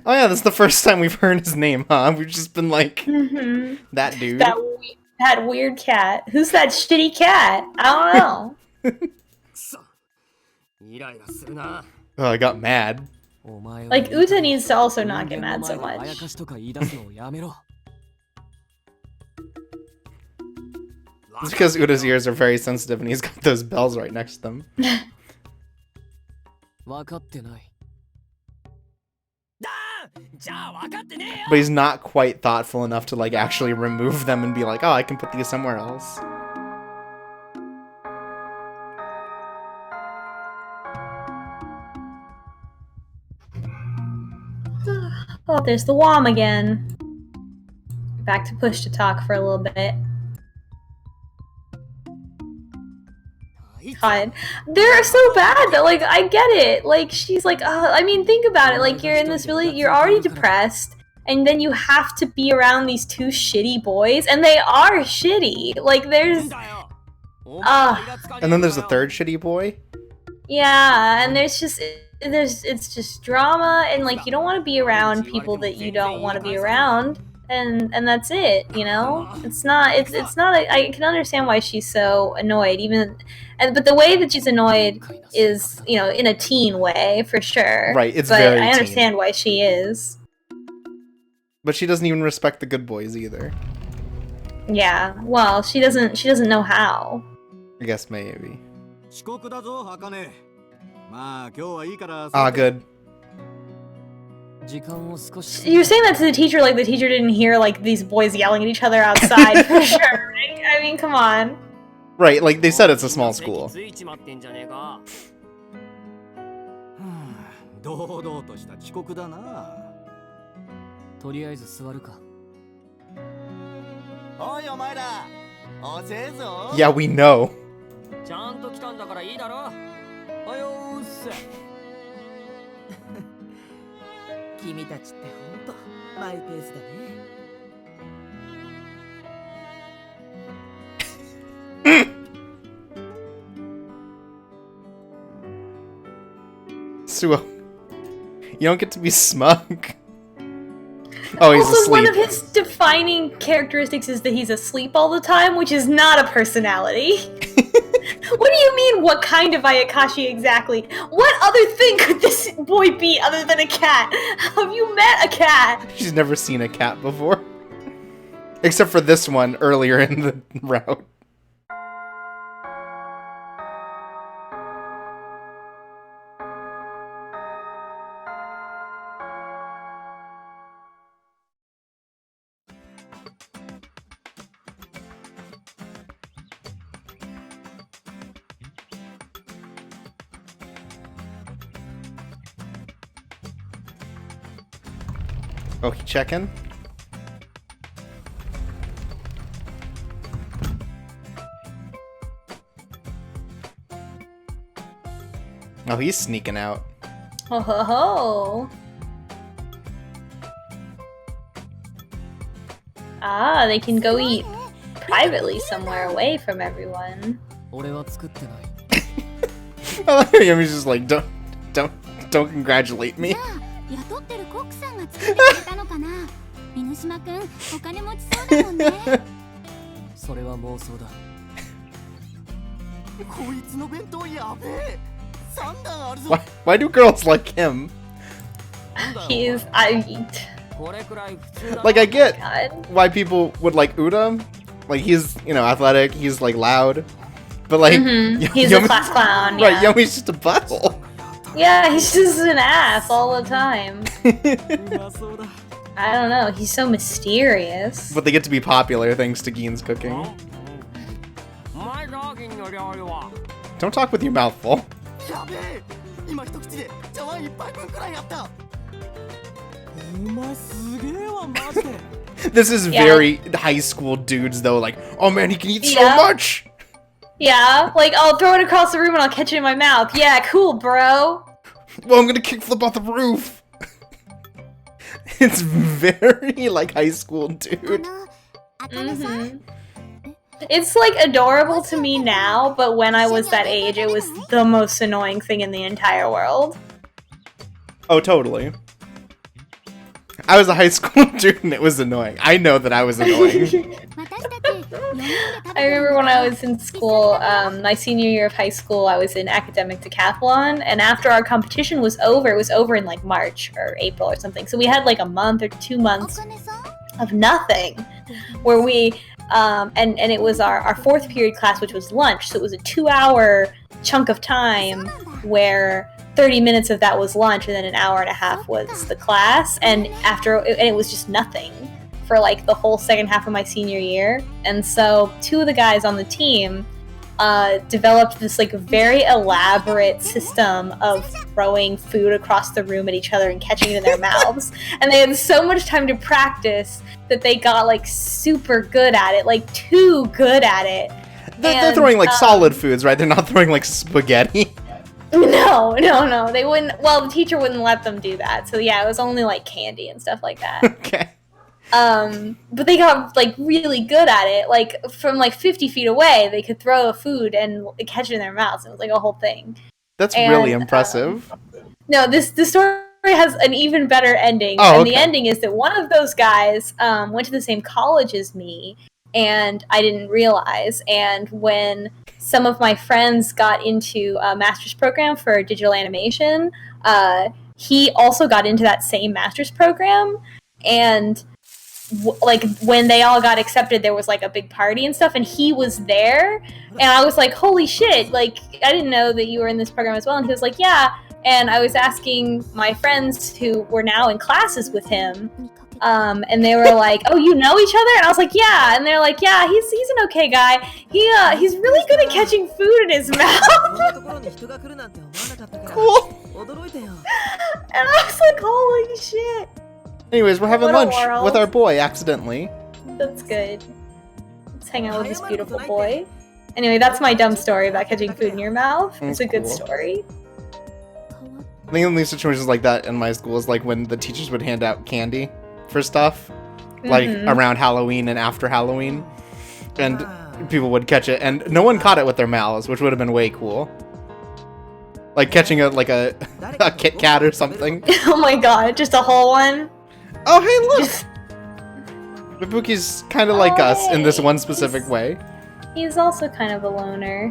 Oh yeah, that's the first time we've heard his name, huh? We've just been like, that dude. That weird cat. Who's that shitty cat? I don't know. くそ。イライラするな。 Oh, I got mad. Like, Uta needs to also not get mad so あや much. かしとか言い出すのをやめろ。 It's because Uta's ears are very sensitive and he's got those bells right next to them. 分かってない。 じゃあ分かってねえよ。 But he's not quite thoughtful enough to like actually remove them and be like, oh, I can put these somewhere else. Oh, there's the Wom again. Back to Push to talk for a little bit. God, they're so bad that, like, I get it. Like, she's like, I mean, think about it. Like, you're in this you're already depressed, and then you have to be around these two shitty boys, and they are shitty. Like, there's, And then there's a third shitty boy. yeah, and it's just drama, and like, you don't want to be around people that you don't want to be around. And that's it, you know? It's not I can understand why she's so annoyed, but the way that she's annoyed is, you know, in a teen way, for sure. Right, it's but very I understand teen. why she is. But she doesn't even respect the good boys either. Yeah, well, she doesn't know how. I guess maybe. 遅刻だぞ、茜。まあ、今日はいいから。 Ah, good. 時間を少し。 You're saying that to the teacher like the teacher didn't hear, like, these boys yelling at each other outside, for sure, right? I mean, come on. Right, like they said it's a small school. ついちまってんじゃねえか。堂々とした遅刻だな。とりあえず座るか。おいお前ら、遅えぞ。 Yeah, we know. ちゃんと来たんだからいいだろ。およーっす。君たちってほんとマイペースだね。Suo, you don't get to be smug. Oh, he's Also, asleep. one of his defining characteristics is that he's asleep all the time, which is not a personality. What do you mean, what kind of Ayakashi exactly? What other thing could this boy be other than a cat? Have you met a cat? She's never seen a cat before. Except for this one earlier in the route. Oh, he checking? Oh, he's sneaking out. Ho ho ho. Ah, they can go eat privately somewhere away from everyone. 俺は作ってない。 He's just like, don't congratulate me. 雇ってるコックさんが作ってくれたのかな。犬島くん、お金持ちそうだもんね。それは妄想だ。こいつの弁当やべえ。3段あるぞ。 Why do girls like him? He's Like, I get God. why people would like Uta. Like, he's, you know, athletic, he's like loud. But like, he's a class clown. Right, Yeah. Yomi's just a butthole. Yeah, he's just an ass all the time. I don't know. He's so mysterious. But they get to be popular thanks to Gein's cooking. Don't talk with your mouth full. This is very high school dudes though, like, oh man, he can eat so much! Yeah, like, I'll throw it across the room and I'll catch it in my mouth. Yeah, cool, bro. Well, I'm gonna kickflip off the roof! It's very, like, high school dude. It's, like, adorable to me now, but when I was that age, it was the most annoying thing in the entire world. Oh, totally. I was a high school dude and it was annoying. I know that I was annoying. I remember when I was in school, my senior year of high school, I was in academic decathlon, and after our competition was over, it was over in like March or April or something, so we had like a month or 2 months of nothing, where we, and it was our fourth period class, which was lunch, so it was a 2-hour chunk of time where 30 minutes of that was lunch, and then an hour and a half was the class, and it was just nothing for like the whole second half of my senior year. And so 2 of the guys on the team developed this like very elaborate system of throwing food across the room at each other and catching it in their mouths. And they had so much time to practice that they got like super good at it, like too good at it. They're throwing like solid foods, right? They're not throwing like spaghetti. No, they wouldn't. Well, the teacher wouldn't let them do that. So yeah, it was only like candy and stuff like that. Okay. But they got like really good at it. Like from like 50 feet away, they could throw a food and catch it in their mouths. It was like a whole thing. That's really impressive. No, the story has an even better ending. Oh, and the ending is that one of those guys went to the same college as me, and I didn't realize. And when some of my friends got into a master's program for digital animation, he also got into that same master's program. And like when they all got accepted, there was like a big party and stuff, and he was there, and I was like, holy shit, like I didn't know that you were in this program as well. And he was like, yeah. And I was asking my friends who were now in classes with him, and they were like, oh, you know each other? And I was like, yeah. And they're like, yeah, he's an okay guy. He's really good at catching food in his mouth. Cool. And I was like, holy shit. Anyways, we're having What a lunch world. with our boy accidentally. That's good. Let's hang out with this beautiful boy. Anyway, that's my dumb story about catching food in your mouth. It's a good Cool. story. The only situations like that in my school is like when the teachers would hand out candy for stuff, like around Halloween and after Halloween, and people would catch it, and no one caught it with their mouths, which would have been way cool. Like catching a Kit Kat or something. Oh my god, just a whole one? Oh hey, look! Ibuki's kind of like us in this one specific way. He's also kind of a loner.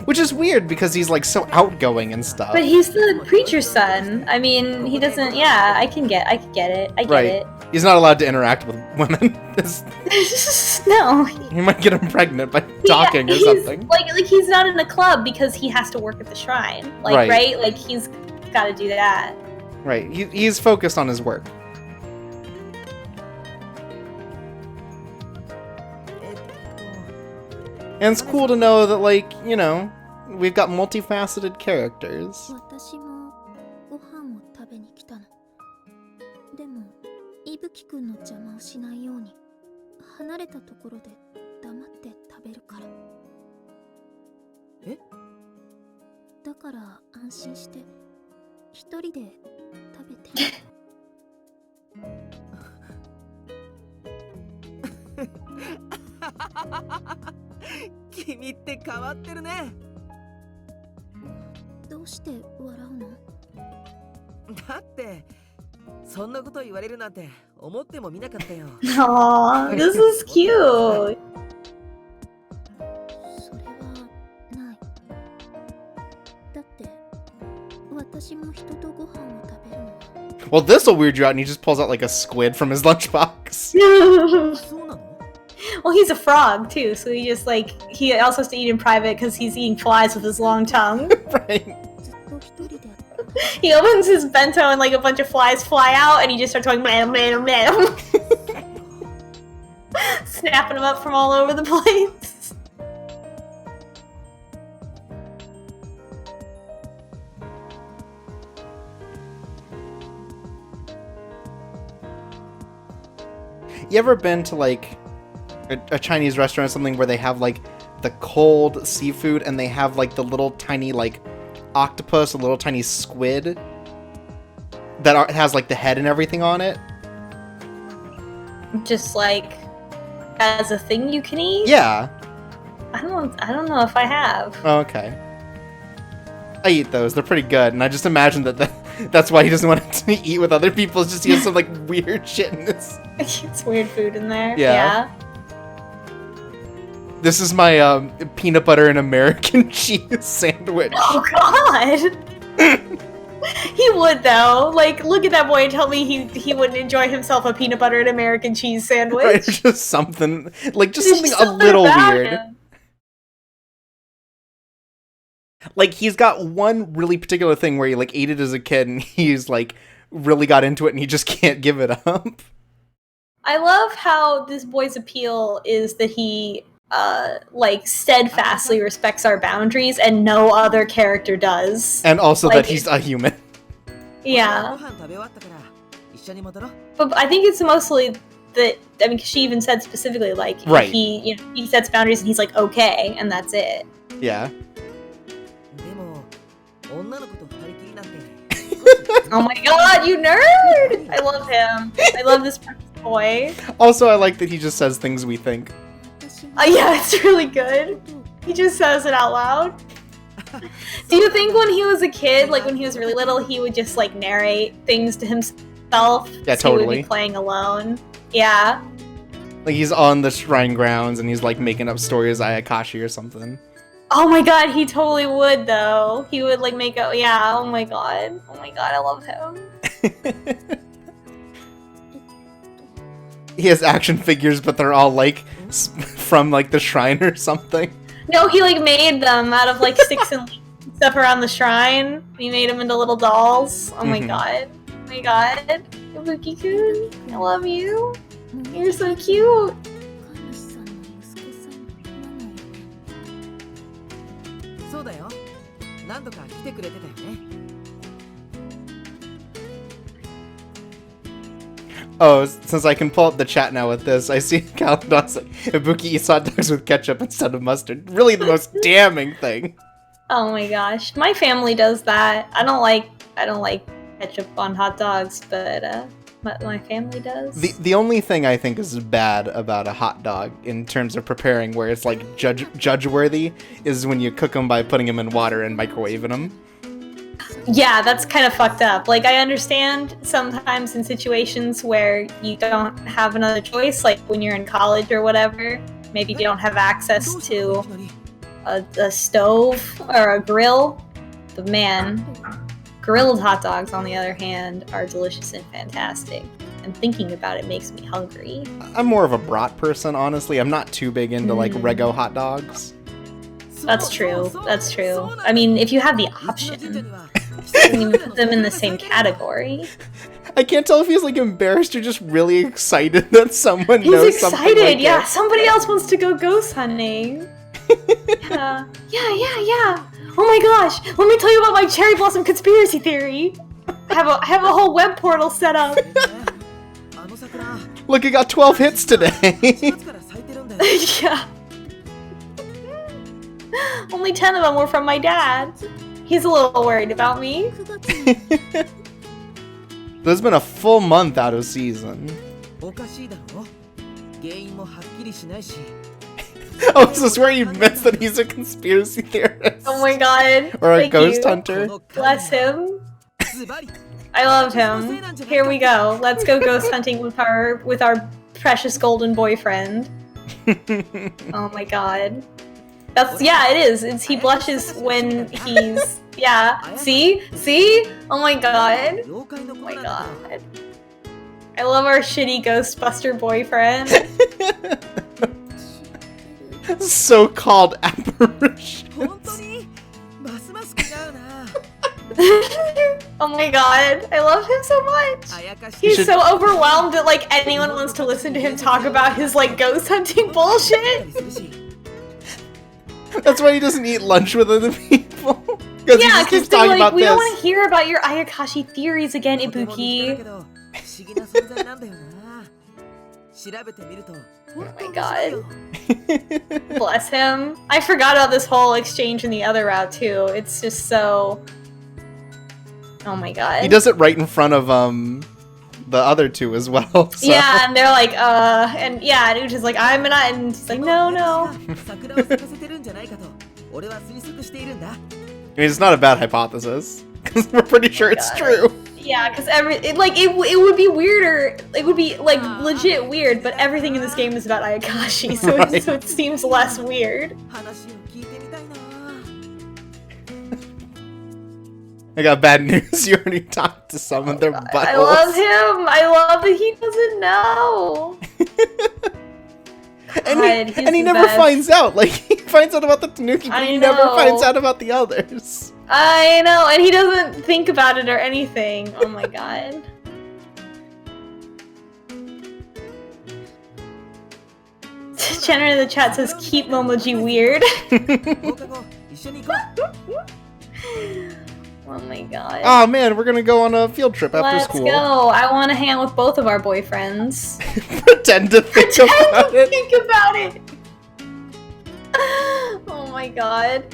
Which is weird because he's like so outgoing and stuff. But he's the preacher's son. I mean, he doesn't. Yeah, I can get it. I get it. He's not allowed to interact with women. No. He might get him pregnant by talking or something. Like he's not in a club because he has to work at the shrine. Like right? Like he's got to do that. Right. He's focused on his work. And it's cool to know that, like, you know, we've got multifaceted characters. 私もご飯を食べに来たの。でも、伊吹くんの邪魔をしないように、離れたところで黙って食べるから。え？だから安心して一人で食べて。君って変わってるね。どうして笑うの？だってそんなこと言われるなんて思ってもみなかったよ。Aww, this is cute. それはない。だって私も人とご飯を食べるのは。Well, this'll weird you out, and he just pulls out like a squid from his lunchbox. そうなの？ Well, he's a frog too, so he just like he also has to eat in private because he's eating flies with his long tongue. Right. He opens his bento and like a bunch of flies fly out, and he just starts going blam blam blam, snapping them up from all over the place. You ever been to like a Chinese restaurant or something where they have like the cold seafood and they have like the little tiny like octopus, a little tiny squid that has like the head and everything on it? Just like as a thing you can eat? Yeah. I don't know if I have. Oh, okay. I eat those. They're pretty good, and I just imagine that's why he doesn't want to eat with other people. It's just he has some like weird shit in this. It's weird food in there. Yeah. This is my peanut butter and American cheese sandwich. Oh God. He would though. Like, look at that boy and tell me he wouldn't enjoy himself a peanut butter and American cheese sandwich. Right, just something like There's something a little weird. him. Like he's got one really particular thing where he like ate it as a kid and he's like really got into it and he just can't give it up. I love how this boy's appeal is that he like steadfastly respects our boundaries and no other character does. And also like, that he's a human. Yeah. But I think it's mostly that, I mean, 'cause she even said specifically like right. he sets boundaries and he's like okay and that's it. Yeah. Oh my god, you nerd! I love him. I love this boy. Also, I like that he just says things we think. Yeah, it's really good. He just says it out loud. Do you think when he was a kid, like when he was really little, he would just like narrate things to himself? Yeah, so totally. He would be playing alone. Yeah. Like he's on the shrine grounds and he's like making up stories Ayakashi or something. Oh my god, he totally would though. He would like make a oh my god. Oh my god, I love him. He has action figures, but they're all like from like the shrine or something. No, he like made them out of like sticks and stuff around the shrine. He made them into little dolls. Oh my god. Oh my god. Ibuki-kun, I love you. You're so cute. Oh, since I can pull up the chat now with this, I see Caledon's like, Ibuki eats hot dogs with ketchup instead of mustard. Really the most damning thing. Oh my gosh. My family does that. I don't like ketchup on hot dogs, but my family does. The only thing I think is bad about a hot dog in terms of preparing where it's like judge-worthy is when you cook them by putting them in water and microwaving them. Yeah, that's kind of fucked up. Like, I understand sometimes in situations where you don't have another choice, like when you're in college or whatever, maybe you don't have access to a stove or a grill. But man, grilled hot dogs, on the other hand, are delicious and fantastic. And thinking about it makes me hungry. I'm more of a brat person, honestly. I'm not too big into like Rego hot dogs. That's true. That's true. I mean, if you have the option, you can put them in the same category. I can't tell if he's like embarrassed or just really excited that someone knows He's excited, something like yeah. it. Somebody else wants to go ghost hunting. Yeah. Oh my gosh! Let me tell you about my cherry blossom conspiracy theory. I have a whole web portal set up. Look, it got 12 hits today. Yeah. Only 10 of them were from my dad. He's a little worried about me. There's been a full month out of season. Oh, is this where you missed that he's a conspiracy theorist? Oh my god. Or a Thank ghost you. hunter? Bless him. I love him. Here we go. Let's go ghost hunting with our precious golden boyfriend. Oh my god. Yeah, it is. He blushes when he's See? Oh my god. Oh my god. I love our shitty Ghostbuster boyfriend. So-called apparition. 本当にますます気が合うな。 Oh my god, I love him so much. あやかし He's should- so overwhelmed that like anyone wants to listen to him talk about his like ghost hunting bullshit. するし That's why he doesn't eat lunch with other people. Because he Yeah, just keeps because they're talking like, about we don't want this. to hear about your Ayakashi theories again, とても身近だけ Ibuki. ど不思議な存在なんだよな。調べてみると本当に面白いよ。 Bless him. I forgot about this whole exchange in the other route too. It's just so. Oh my god. He does it right in front of the other two as well. So. Yeah, and they're like, and yeah, and Uchi's like, I'm an, and he's like, no, no. 桜を咲かせてるんじゃないかと俺は推測しているんだ。 I mean, it's not a bad hypothesis. Because we're pretty sure it's true. Yeah, because it would be weirder. It would be like legit weird, but everything in this game is about Ayakashi, so, Right. so it seems less weird. 話を聞いてみたいな。 I got bad news. You already talked to some of their I buttholes. love him. I love that he doesn't know. And God, he, he's and he the never best. finds out. Like, he finds out about the Tanuki, but I he never know. finds out about the others. I know, and he doesn't think about it or anything. Oh my god. Chandra in the chat says, keep Momoji weird. 放課後一緒に行こう。 Oh my god. Oh man, we're gonna go on a field trip after Let's school. go. I want to hang out with both of our boyfriends. Pretend to think about it. Think about it. Oh my god.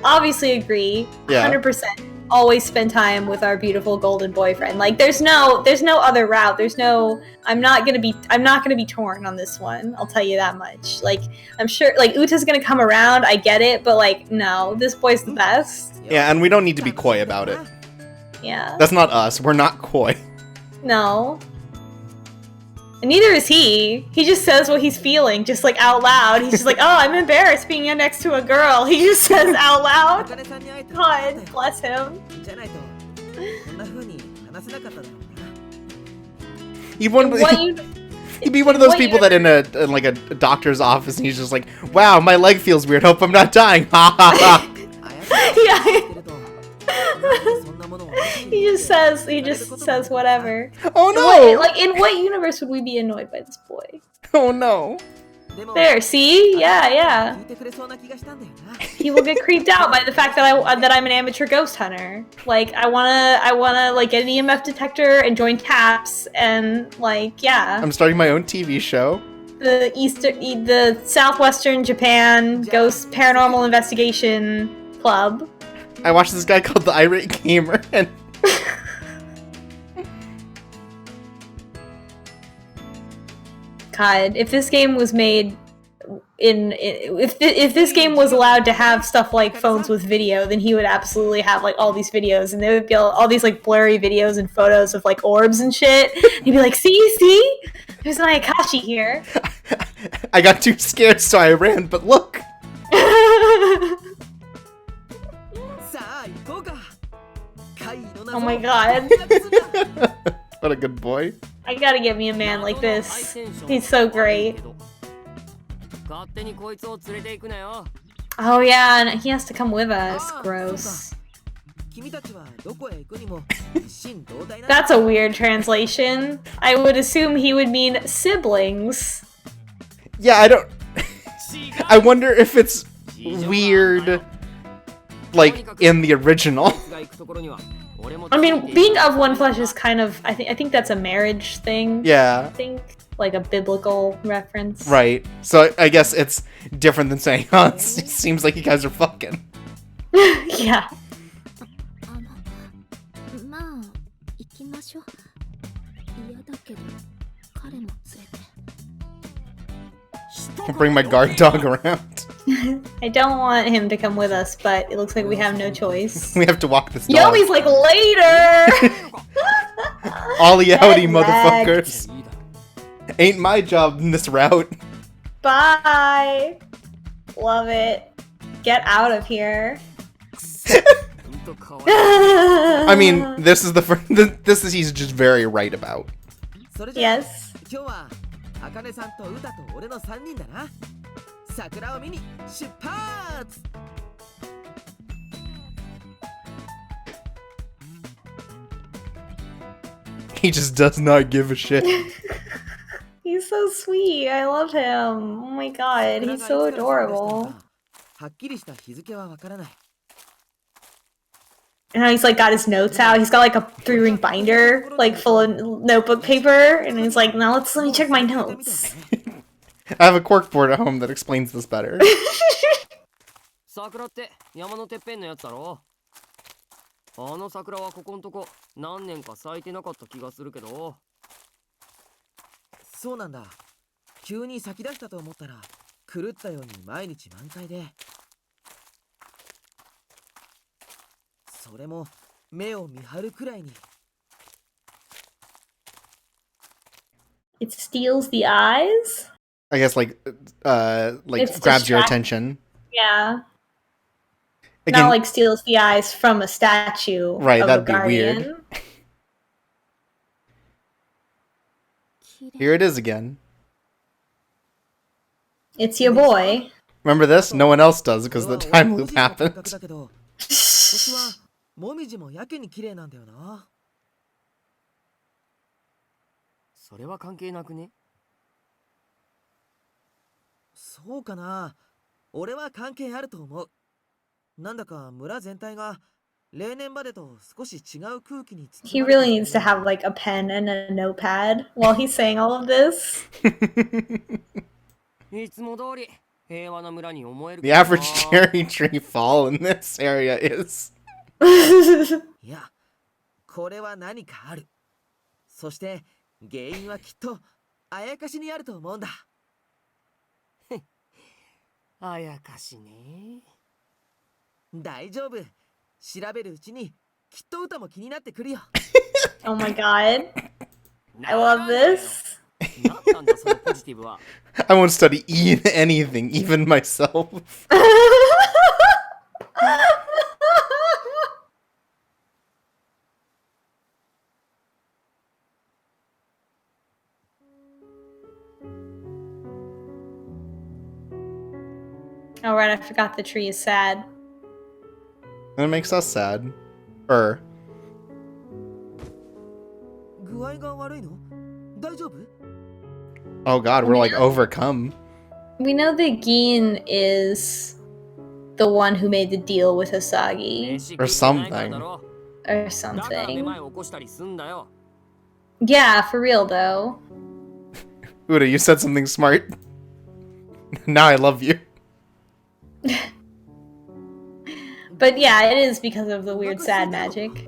Obviously agree. Yeah. 100%. Always spend time with our beautiful golden boyfriend. Like there's no other route. There's no I'm not gonna be torn on this one. I'll tell you that much. Like I'm sure like Uta's gonna come around, I get it, but like no, this boy's the best. Yeah, and we don't need to be coy about it. Yeah. That's not us. We're not coy. No. And neither is he. He just says what he's feeling, just like out loud. He's just like, oh, I'm embarrassed being next to a girl. He just says out loud. 茜さんに会えてよかった God よ bless him. じゃないとこんな風に話せなかっただろうな。 He'd, one, What you he'd be one of those what people you- that in like a doctor's office and he's just like, wow, my leg feels weird. Hope I'm not dying. Ha ha ha. あやかしを知ってるとなんでそんなものを he just says whatever. Oh What, no. like in what universe would we be annoyed by this boy? Oh no. でも There, see? Yeah. 聞いてくれそうな気がしたんだよな。 He will get creeped out by the fact that I'm an amateur ghost hunter. Like I wanna like get an EMF detector and join TAPS and like yeah. I'm starting my own TV show. The Southwestern Japan Ghost Paranormal Investigation Club. I watched this guy called the Irate Gamer and God, if this game was made if this game was allowed to have stuff like phones with video, then he would absolutely have like all these videos, and there would be all these like blurry videos and photos of like orbs and shit. And he'd be like, see, there's an Ayakashi here. I got too scared so I ran, but look. さあ行こうか。怪異の Oh 謎 my を god. 解決するんだ。 What a good boy. I gotta get me a man like this. He's so great. 勝手にこいつを連れて行くなよ。 Oh yeah, and he has to come with us. Gross. 君たちはどこへ行くにも一心同体なんだ。 That's a weird translation. I would assume he would mean siblings. Yeah, I don't... I wonder if it's weird, like, in the original. が行くところには俺も I mean, being of one flesh is kind of I think that's a marriage thing. Yeah, I think like a biblical reference. right. So I guess it's different than saying, oh, it seems like you guys are fucking. Yeah. まあ行きましょう。嫌だけど彼も連れて。 I'll bring my guard dog around. I don't want him to come with us, but it looks like we have no choice. We have to walk this dog. Yomi's like later. Ollie outy, Head motherfuckers. Ain't my job in this route. Bye. Love it. Get out of here. I mean, this is the first. This is he's just very right about. それじゃあ Yes. 今日は茜さんと歌と俺の3人だな。桜を見に出発。 He just does not give a shit. He's so sweet. I love him. Oh my god, he's so adorable. はっきりした日付はわからない。 And he's like got his notes out. He's got like a 3-ring binder, like full of notebook paper, and he's like, "Now let me check my notes." I have a corkboard at home that explains this better. 桜って山のてっぺんのやつだろ。あの桜はここんとこ何年か咲いてなかった気がするけど。そうなんだ。急に咲き出したと思ったら狂ったように毎日満開で。それも目を見張るくらいに。 It steals the eyes. I guess like It's grabs your distract- attention. Yeah. Again, Not like steals the eyes from a statue. Right, of that'd a be guardian. weird. Here it is again. It's your boy. Remember this? No one else does because the time loop happened. 今年はもみじもやけに綺麗なんだよな。それは関係なくね。そうかな。俺は関係あると思う。なんだか村全体が例年までと少し違う空気に包まれてい He る。 really needs to have like a pen and a notepad while he's saying all of this. いつも通り平和な村に思える The average cherry tree fall in this area is. いや、これは何かある。そして原因はきっとあやかしにあると思うんだ。あやかしね。大丈夫。調べるうちにきっと歌も気になってくるよ。 Oh my god. I love this. なんなんだそのポジティブは。 I won't study anything, even myself. Oh right, I forgot the tree is sad. And it makes us sad. 具合が悪いの？大丈夫？ Oh god, we're like overcome. We know that Gin is the one who made the deal with Asagi Or something. or だからめ something. まい起こしたりすんだよ。 Yeah, for real though. Uda, you said something smart. Now I love you. But yeah, it is because of the weird sad magic.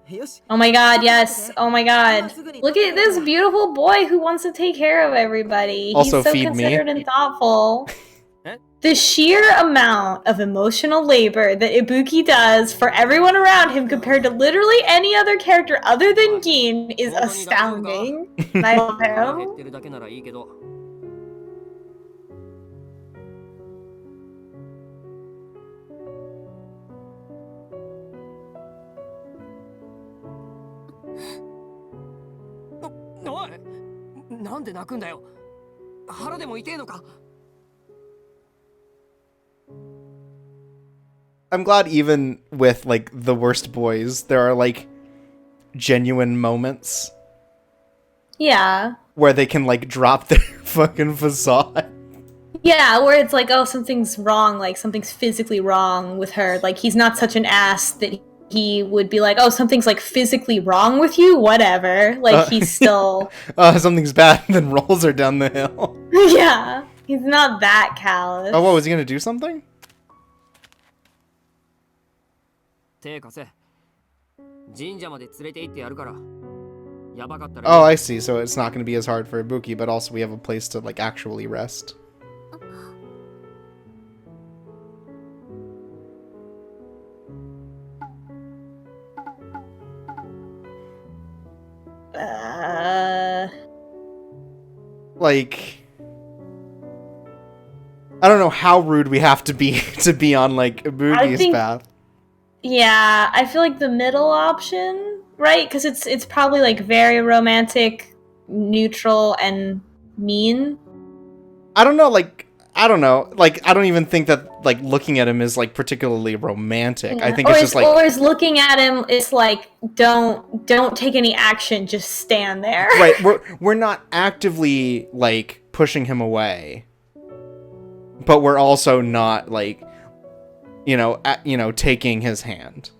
よし。 Oh my god, yes. Oh my god. Look at this beautiful boy who wants to take care of everybody. Also He's so feed me. considerate and thoughtful. Eh? The sheer amount of emotional labor that Ibuki does for everyone around him compared to literally any other character other than Gin is astounding. And I love 減 him. ってるだけならいいけど。おい、なんで泣くんだよ。腹でも痛えのか。 I'm glad even with like the worst boys, there are like genuine moments Yeah. where they can like drop their fucking facade. Yeah, where it's like, oh, something's wrong, like something's physically wrong with her. Like he's not such an ass that he would be like, oh, something's like physically wrong with you, whatever. Like he's still Something's bad, then rolls her down the hill. yeah. He's not that callous. Oh, what, was he gonna do something? 手貸せ。神社まで連れて行ってやるから。やばかったら。 Oh, I see. So it's not gonna be as hard for Ibuki, but also we have a place to like actually rest. Like, I don't know how rude we have to be to be on like Ibuki's think- path. Yeah, I feel like the middle option, right? Because it's probably like very romantic, neutral, and mean. I don't know, like, I don't know. Like, I don't even think that, like, looking at him is, like, particularly romantic. Yeah. I think it's just, like... Or is looking at him, it's like, don't take any action, just stand there. Right, we're not actively, like, pushing him away. But we're also not, like, taking his hand.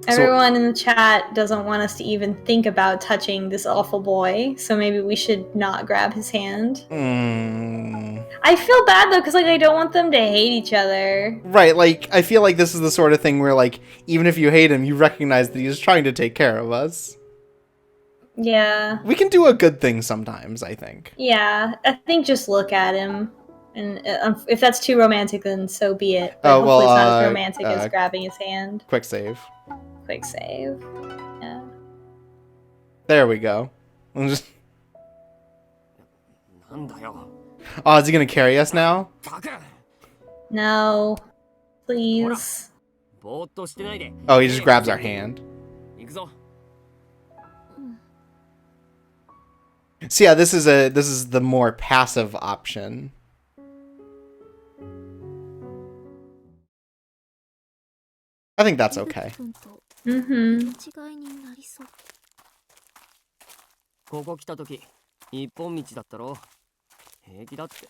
Everyone in the chat doesn't want us to even think about touching this awful boy, so maybe we should not grab his hand. I feel bad though, because like I don't want them to hate each other. Right, like I feel like this is the sort of thing where like even if you hate him, you recognize that he's trying to take care of us. Yeah. We can do a good thing sometimes, I think. Yeah, I think just look at him. And if that's too romantic, then so be it. But hopefully it's not as romantic as grabbing his hand. Quick save. Quick save. Yeah. There we go. I'm just... Oh, is he gonna carry us now? No. Please. Oh, he just grabs our hand. So yeah, this is the more passive option. I think that's okay. Mm-hmm. ここ来た時一本道だったろ平気だって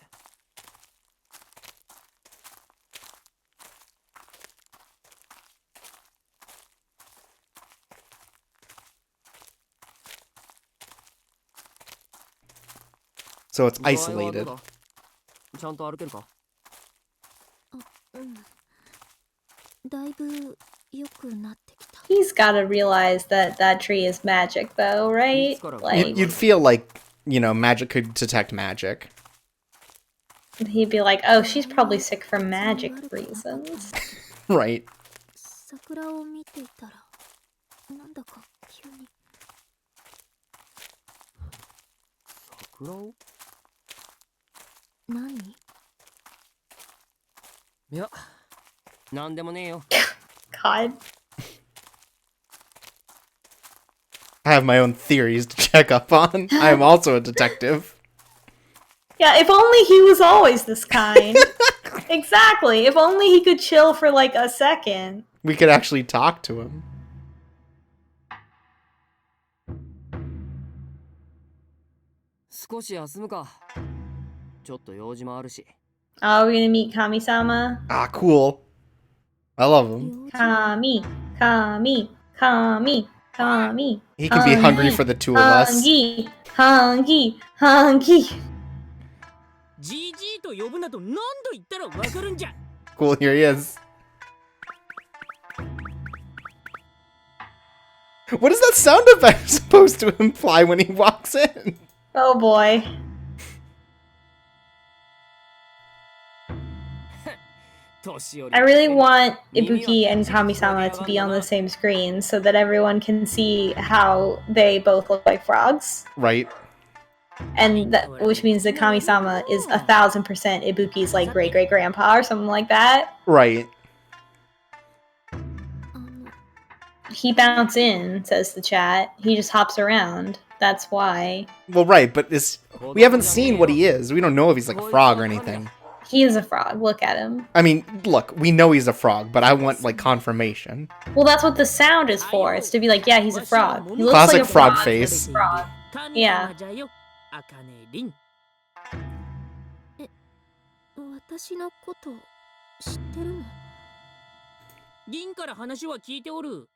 So it's isolated. ちゃんと歩けるかだいぶ良くなってきた He's gotta realize that that tree is magic, though, right? Like, You'd feel like, magic could detect magic. he'd be like, oh, she's probably sick for magic reasons. Right. 桜を見ていたらなんだか急に桜を何いやなんでもねえよ God. I have my own theories to check up on. I am also a detective. Yeah, if only he was always this kind. Exactly. If only he could chill for like a second. We could actually talk to him. Oh, we're gonna meet Kami-sama? Ah, cool. I love him. Kami. Kami. He can be hungry for the two of us. Hungry. Cool, here he is. What is that sound effect supposed to imply when he walks in? Oh boy. I really want Ibuki and Kami-sama to be on the same screen so that everyone can see how they both look like frogs. Right. And which means that Kami-sama is 1000% Ibuki's like great-great-grandpa or something like that. Right. He bounce in, says the chat. He just hops around. That's why. Well, right, but we haven't seen what he is. We don't know if he's like a frog or anything. He is a frog. Look at him. I mean, look, we know he's a frog, but I want, like, confirmation. Well, that's what the sound is for. It's to be like, yeah, he's a frog. He looks Classic like a frog face. Frog. Yeah. 私のこと知ってるの銀から話は聞いておる。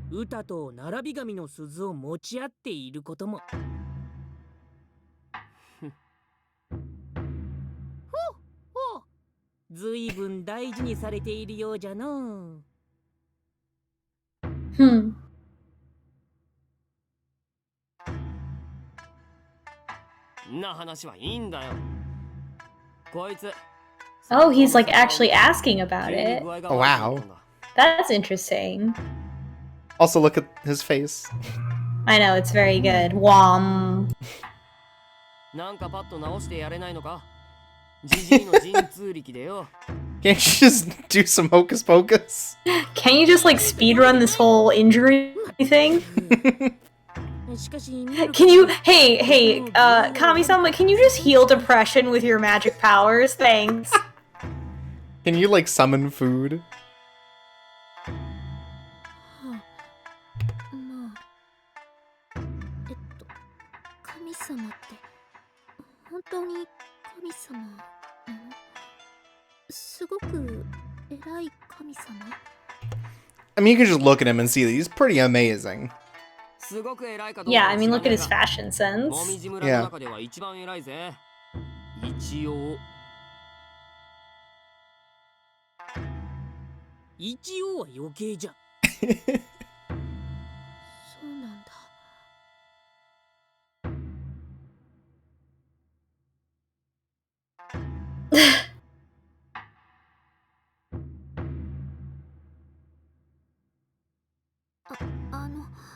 歌と並び紙の鈴を持ち合っていることも。ずいぶん大事にされているようじゃの。な話はいいんだよ。こいつ。Oh, he's like actually asking about it. Oh, wow. That's interesting. Also, look at his face. I know, it's very good. Wom. なんかパッと直してやれないのか Can't you just do some hocus pocus? Can you just like speedrun this whole injury thing? Can you, hey, Kami-sama, can you just heal depression with your magic powers? Thanks. Can you, like, summon food? まあ神様って本当に神様なの？すごく偉い神様？ I mean, you can just look at him and see that he's pretty amazing. Yeah, I mean, look at his fashion sense. Yeah. 一応は余計じゃん。そうなんだ。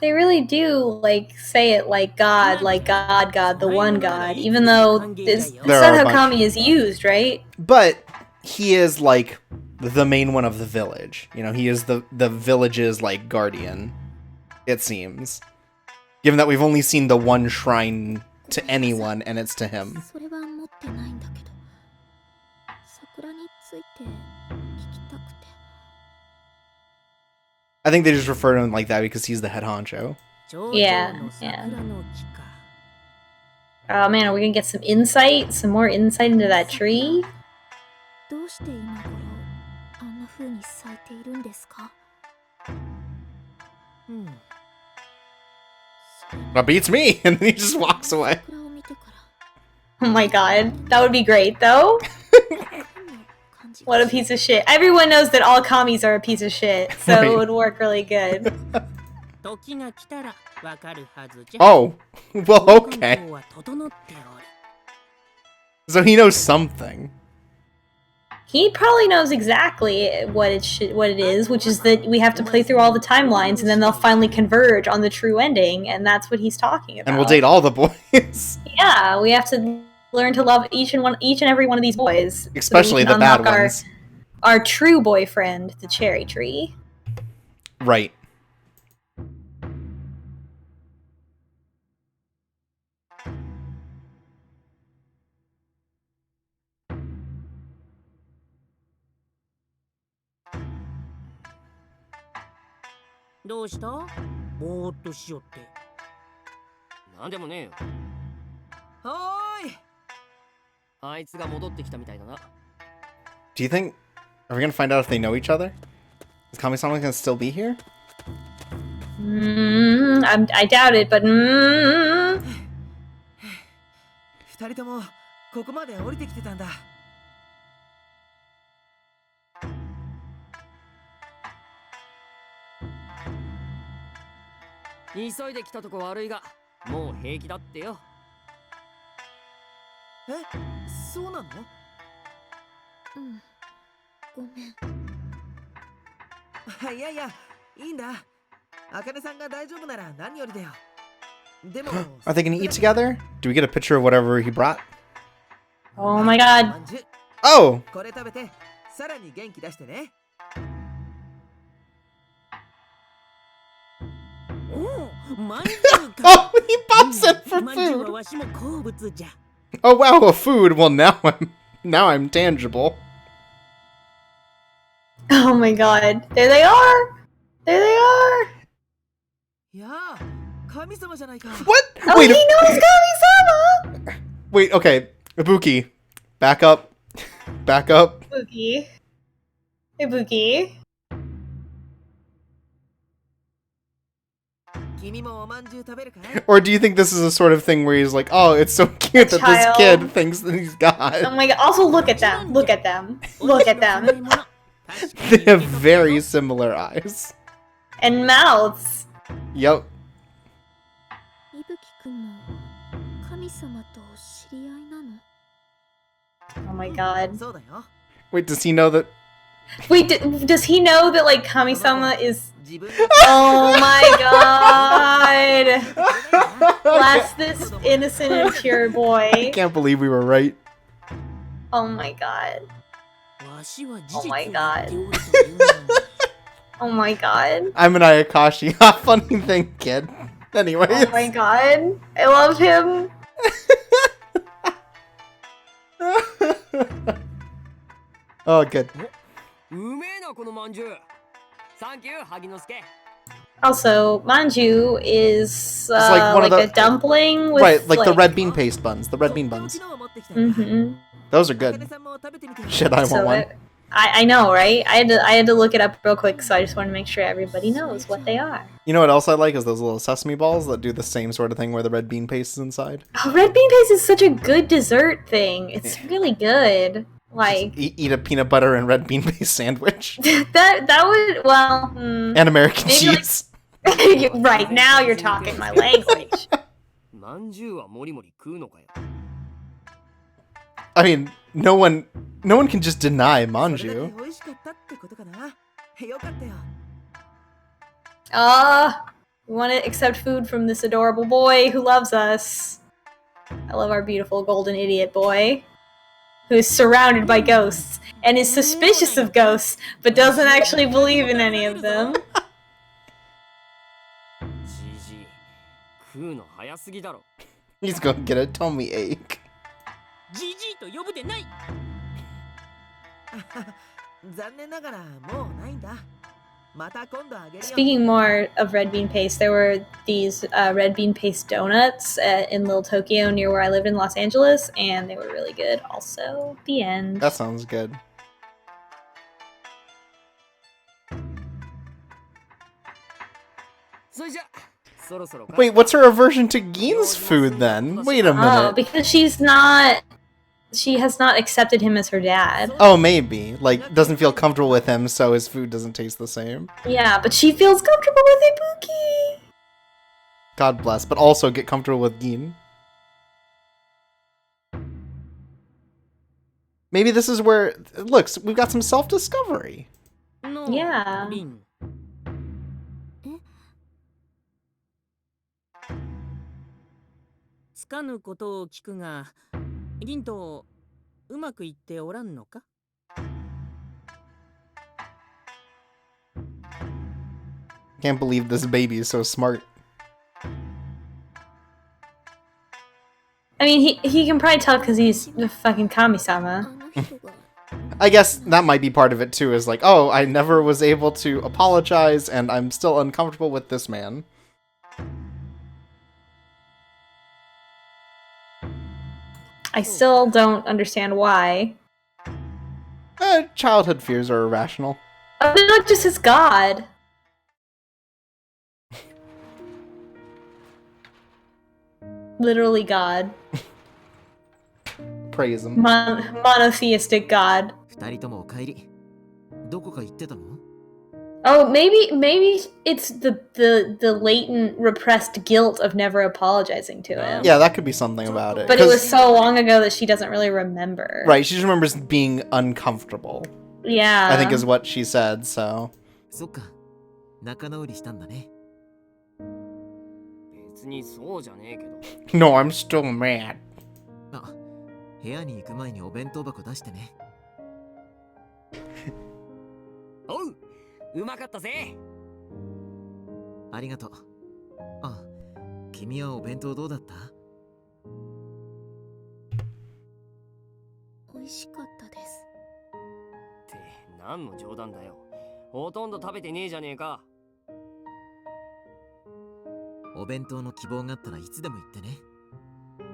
They really do, like, say it like God, the one God, even though that's not how Kami is used, right? But he is, like, the main one of the village. You know, he is the village's, like, guardian, it seems. Given that we've only seen the one shrine to anyone, and it's to him. それは持ってないんだけど、桜について聞きたくて。 I think they just refer to him like that because he's the head honcho. Yeah. Oh man, are we gonna get some insight? Some more insight into that tree? どうして今頃あんな風に咲いているんですか? That beats me! And then he just walks away. Oh my god, that would be great though. What a piece of shit. Everyone knows that all Kamis are a piece of shit, so Right. it would work really good. Oh, well, okay. So he knows something. He probably knows exactly what it is, which is that we have to play through all the timelines and then they'll finally converge on the true ending, and that's what he's talking about. And we'll date all the boys. Yeah, we have to learn to love each and every one of these boys. Especially the bad ones. Our true boyfriend, the cherry tree. Right. Do you think... Are we gonna find out if they know each other? Is Kami-sama gonna still be here? I doubt it, but 二人ともここまで降りてきてたんだ。急いで来たとこ悪いが、もう平気だってよ。え、そうなの？うん、ごめん。いやいや、いいんだ。茜さんが大丈夫なら何よりだよ。でも、 Are they gonna eat together? Do we get a picture of whatever he brought? oh my god. Oh! これ食べて、さらに元気出してね。 Oh, he pops in for food! Oh wow, a food! Well, now I'm tangible. Oh my god. There they are! There they are! いや、神様じゃないか。 What? Oh, Wait, he knows Kami-sama! wait, okay. Ibuki, back up. Back up. Ibuki. Ibuki. 君もおまんじゅう食べるかい? Or do you think this is a sort of thing where he's like, oh, it's so cute that this kid thinks that he's Oh God. my god. Also, look at them. Look at them. Look at them. They have very similar eyes. And mouths. Yep. 伊吹くんも神様と知り合いなの? Oh my god. そうだよ。 Wait, does he know that? Wait, does he know that, like, Kami-sama is... Oh my god! Blast this innocent and pure I boy. can't believe we were right. Oh my god. Oh my god. Oh my god. I'm an Ayakashi. Funny thing, kid. Anyways. Oh my god. I love him. Oh, good. うめえなこのまんじゅう。サンキュー萩之助。 Also, manju is It's like one of like the- a dumpling with Right, like the red bean paste buns. The red bean とっておき buns. のを持ってきたんだ Mhm. Those are 茜 good. さんも食べてみてよ Shit, I want So one. I know, right? I had to look it up real quick, so I just want to make sure everybody knows what they are. You know what else I like is those little sesame balls that do the same sort of thing where the red bean paste is inside. Oh, red bean paste is such a good dessert thing. It's really good. Like Eat a peanut butter and red bean paste sandwich. that would And American Maybe, like- cheese. right now you're talking my language. まんじゅうはもりもり食うのかよ。 I mean, no one can just deny それだけ manju. 美味しかったってことかなよかったよ We want to accept food from this adorable boy who loves us. I love our beautiful golden idiot boy, who is surrounded by ghosts and is suspicious of ghosts, but doesn't actually believe in any of them. じじい食うの早すぎだろ。 He's gonna get a tummy ache. じじいと呼ぶでない。残念ながらもうないんだまた今度あげるよ Speaking more of red bean paste, there were these red bean paste donuts in Little Tokyo near where I lived in Los Angeles, and they were really good. Also, the end. That sounds good. それじゃそろそろか。 Wait, what's her aversion to Gein's food then? Wait a Oh, minute. because she has not accepted him as her dad. Oh, maybe. Like, doesn't feel comfortable with him, so his food doesn't taste the same. Yeah, but she feels comfortable with Ibuki. God bless, but also get comfortable with Gein. Maybe this is where... Look, we've got some self-discovery. の Yeah. リン。つかぬことを聞くが、リンとうまくいっておらんのか? Can't believe this baby is so smart. I mean, he can probably tell because he's the fucking Kami-sama. あの人が I guess that might be part of it too, is like, oh, I never was able to apologize, and I'm still uncomfortable with this man. I still don't understand why. Childhood fears are irrational. Oh, they're not just his god. Literally God. Praise him. Monotheistic God. 二人ともお帰りどこか行ってたの Oh, maybe it's the latent repressed guilt of never apologizing to him. Yeah, that could be something about it. But it 'cause- was so long ago that she doesn't really remember. Right, she just remembers being uncomfortable, Yeah. I think is what she said, so... そっか仲直りしたんだね別にそうじゃねえけど。 No, I'm still mad. あ部屋に行く前にお弁当箱出してねおううまかったぜ。ありがとうあ君はお弁当どうだった美味しかったです。って何の冗談だよ。ほとんど食べてねえじゃねえか。お弁当の希望があったらいつでも言ってね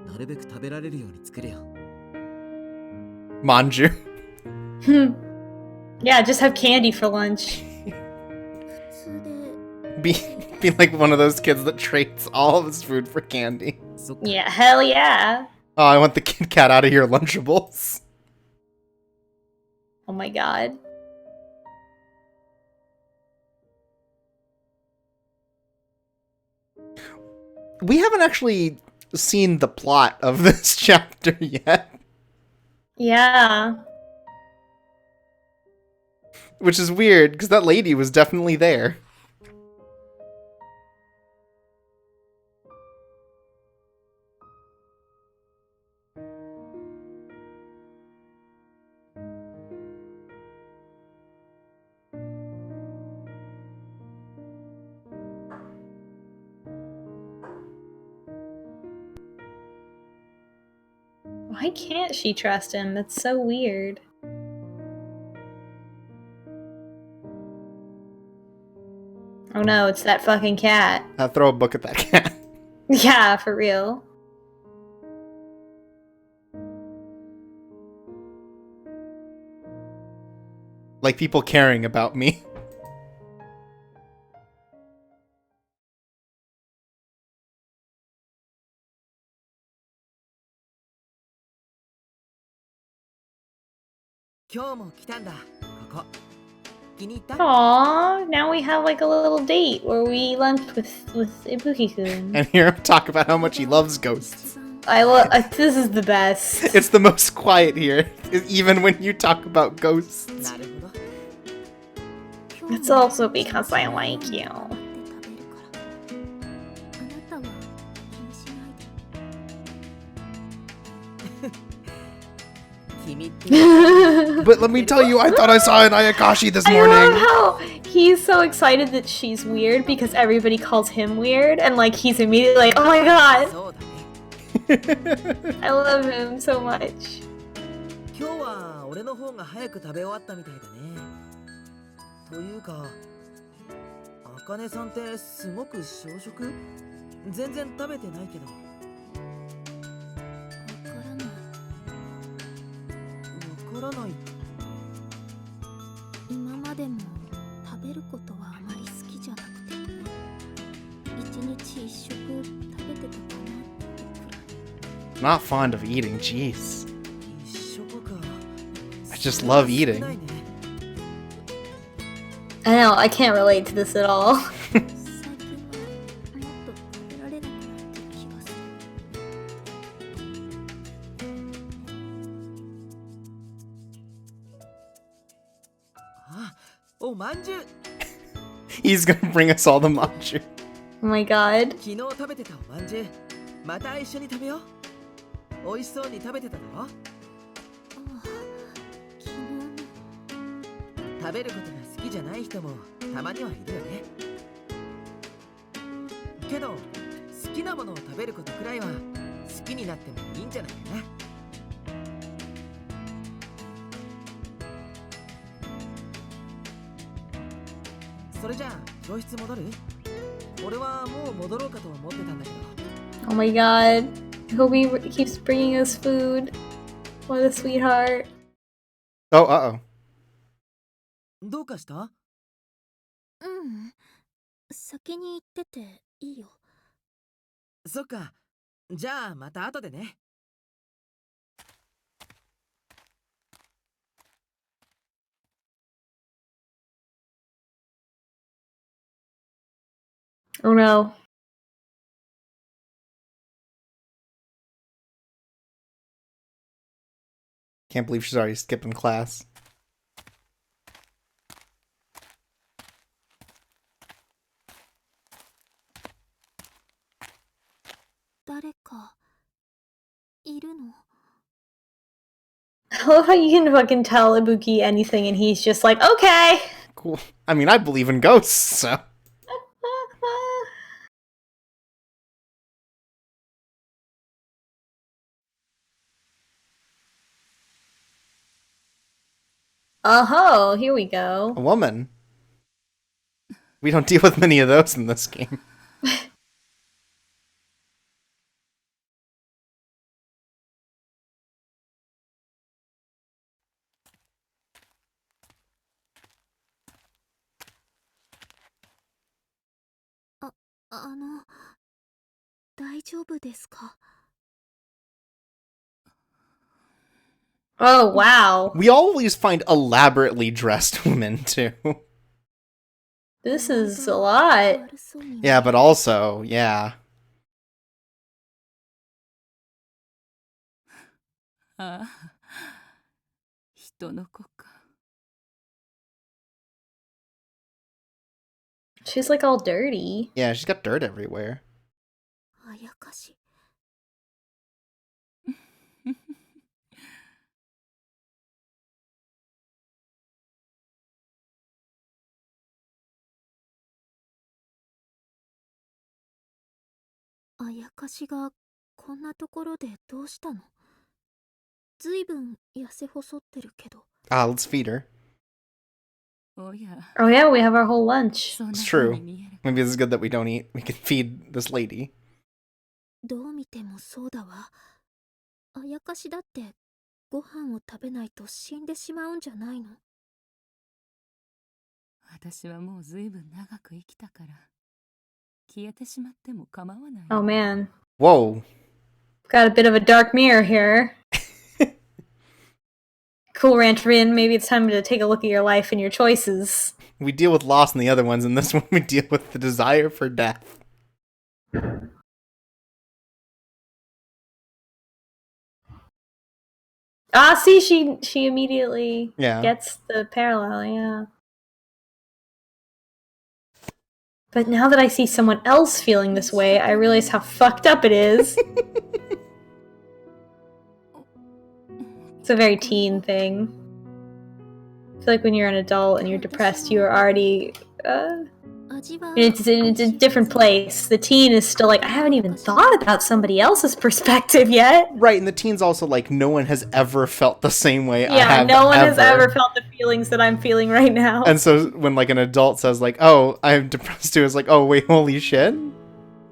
なるべく食べられるように作れよ Manju. Yeah, just have candy for lunch. 普通で Be like one of those kids that trades all of his food for candy. そっか Yeah, hell yeah. Oh, I want the Kit Kat out of your Lunchables. Oh my god. We haven't actually seen the plot of this chapter yet, Yeah. which is weird because that lady was definitely there. Why can't she trust him? That's so weird. Oh no, it's that fucking cat. Throw a book at that cat. Yeah, for real. Like people caring about me. Aww, now we have like a little date where we lunch with Ibuki-kun. And hear him talk about how much he loves ghosts. This is the best. It's the most quiet here, even when you talk about ghosts. It's also because I like you. But let me tell you, I thought I saw an Ayakashi this morning. I love how he's so excited that she's weird because everybody calls him weird, and like he's immediately like, oh my god. I love him so much. 今日は俺の方が早く食べ終わったみたいだね。というか、茜さんってすごく小食？全然食べてないけど。わからない。今までも食べることはあまり好きじゃなくて、一日一食食べてたかなってくらい。 Not fond of eating, jeez. 一食か。 I just love eating. I know, I can't relate to this at all. 最近はもっと食べられなくなってる気がする。あ、おまんじゅう。 He's gonna bring us all the manju. Oh my god. 昨日食べてたおまんじゅう。また一緒に食べよう。美味しそうに食べてただろ。昨日の。食べることが好きじゃない人もたまにはいるよね。けど好きなものを食べることくらいは好きになってもいいんじゃないかな。それじゃあ教室戻る？俺はもう戻ろうかと思ってたんだけど。 Oh my god. I hope he keeps bringing us food. What a sweetheart. Oh, uh-oh. どうかした？うん。先に行ってていいよ。そっか。じゃあまた後でね。 Oh no. Can't believe she's already skipping class. 誰かいるの？ I love how you can fucking tell Ibuki anything and he's just like, okay! Cool. I mean, I believe in ghosts, so... Oh, here we go. A woman. We don't deal with many of those in this game. Ah, 大丈夫ですか？ Oh, wow. We always find elaborately dressed women, too. This is a lot. Yeah, but also, yeah. She's like all dirty. Yeah, she's got dirt everywhere. Ayakashi. Ayakashi がこんなところでどうしたの？ずいぶん痩せ細ってるけど。 let's feed her. Oh yeah, we have our whole lunch. It's true. Maybe it's good that we don't eat. We can feed this lady. どう見てもそうだわ。あやかしだってご飯を食べないと死んでしまうんじゃないの？私はもうずいぶん長く生きたから消えてしまっても構わない。 Oh man. Whoa. Got a bit of a dark mirror here. Cool Ranch Rin, maybe it's time to take a look at your life and your choices. We deal with loss in the other ones, and this one we deal with the desire for death. Ah, see, she immediately Yeah. gets the parallel, yeah. But now that I see someone else feeling this way, I realize how fucked up it is. It's a very teen thing. I feel like when you're an adult and you're depressed, you are already, it's a different place. The teen is still like, I haven't even thought about somebody else's perspective yet. Right, and the teen's also like, no one has ever felt the same way I have. Yeah, no one has ever felt the feelings that I'm feeling right now. And so when like an adult says like, oh, I'm depressed too, it's like, oh wait, holy shit.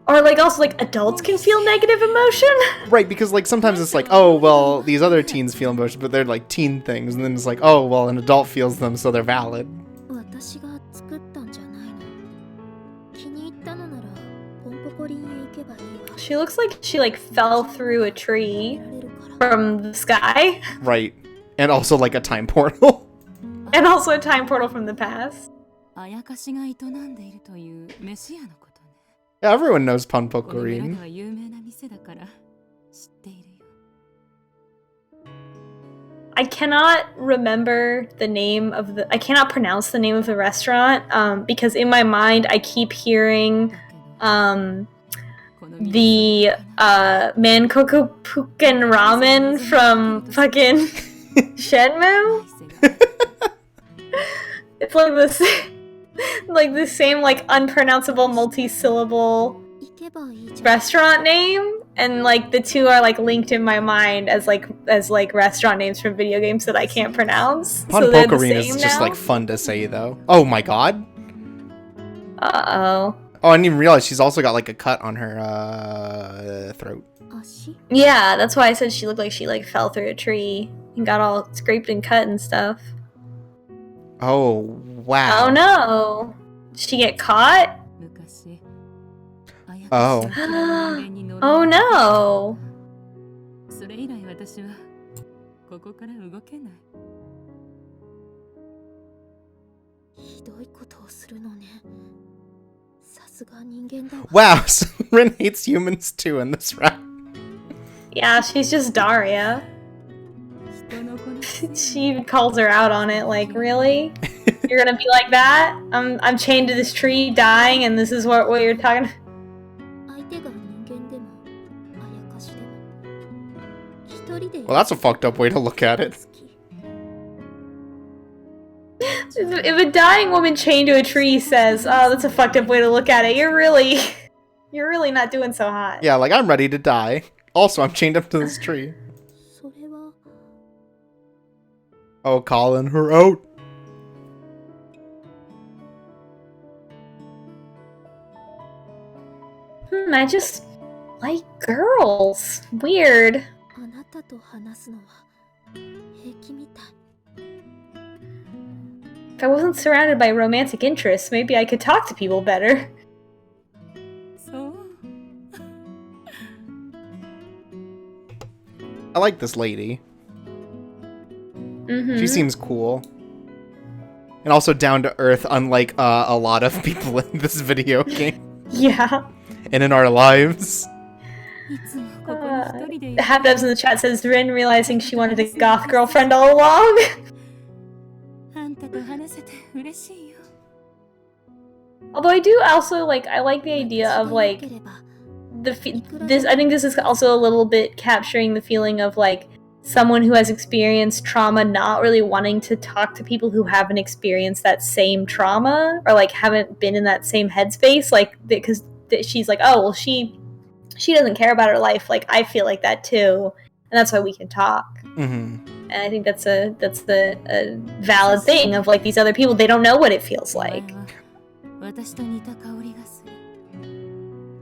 Or like also like adults can feel negative emotion. Right, because like sometimes it's like, oh well, these other teens feel emotion, but they're like teen things, and then it's like, oh well, an adult feels them, so they're valid. She looks like she like fell through a tree from the sky. Right, and also like a time portal. And also a time portal from the past. Yeah, everyone knows Prologue. I cannot remember the name of the... I cannot pronounce the name of the restaurant because in my mind I keep hearing the Mankoku Puken Ramen from fucking Shenmue. It's like this... like the same like unpronounceable multi-syllable restaurant name, and like the two are like linked in my mind as like restaurant names from video games that I can't pronounce. Prologue is just like fun to say though. Oh my god. Uh-oh. Oh, I didn't even realize she's also got like a cut on her throat. Yeah, that's why I said she looked like she like fell through a tree and got all scraped and cut and stuff. Oh, wow. Oh no! Did she get caught? Oh. Oh no! Wow, so Rin hates humans too in this round. Yeah, she's just Daria. She calls her out on it, like, really? You're gonna be like that? I'm chained to this tree, dying, and this is what you're talking about? Well, that's a fucked up way to look at it. If a dying woman chained to a tree says, oh, that's a fucked up way to look at it, you're really not doing so hot. Yeah, like, I'm ready to die. Also, I'm chained up to this tree. Oh, calling her out. I just like girls. Weird. If I wasn't surrounded by romantic interests, maybe I could talk to people better. I like this lady. Mm-hmm. She seems cool. And also down to earth, unlike a lot of people in this video game. Yeah. And in our lives. Half-Devs in the chat says, Rin realizing she wanted a goth girlfriend all along. Although I do also, like, I like the idea of, like, I think this is also a little bit capturing the feeling of, like, someone who has experienced trauma not really wanting to talk to people who haven't experienced that same trauma, or, like, haven't been in that same headspace, like, because she's like, oh, well, she doesn't care about her life, like, I feel like that too, and that's why we can talk. And I think that's a valid thing of like these other people, they don't know what it feels like.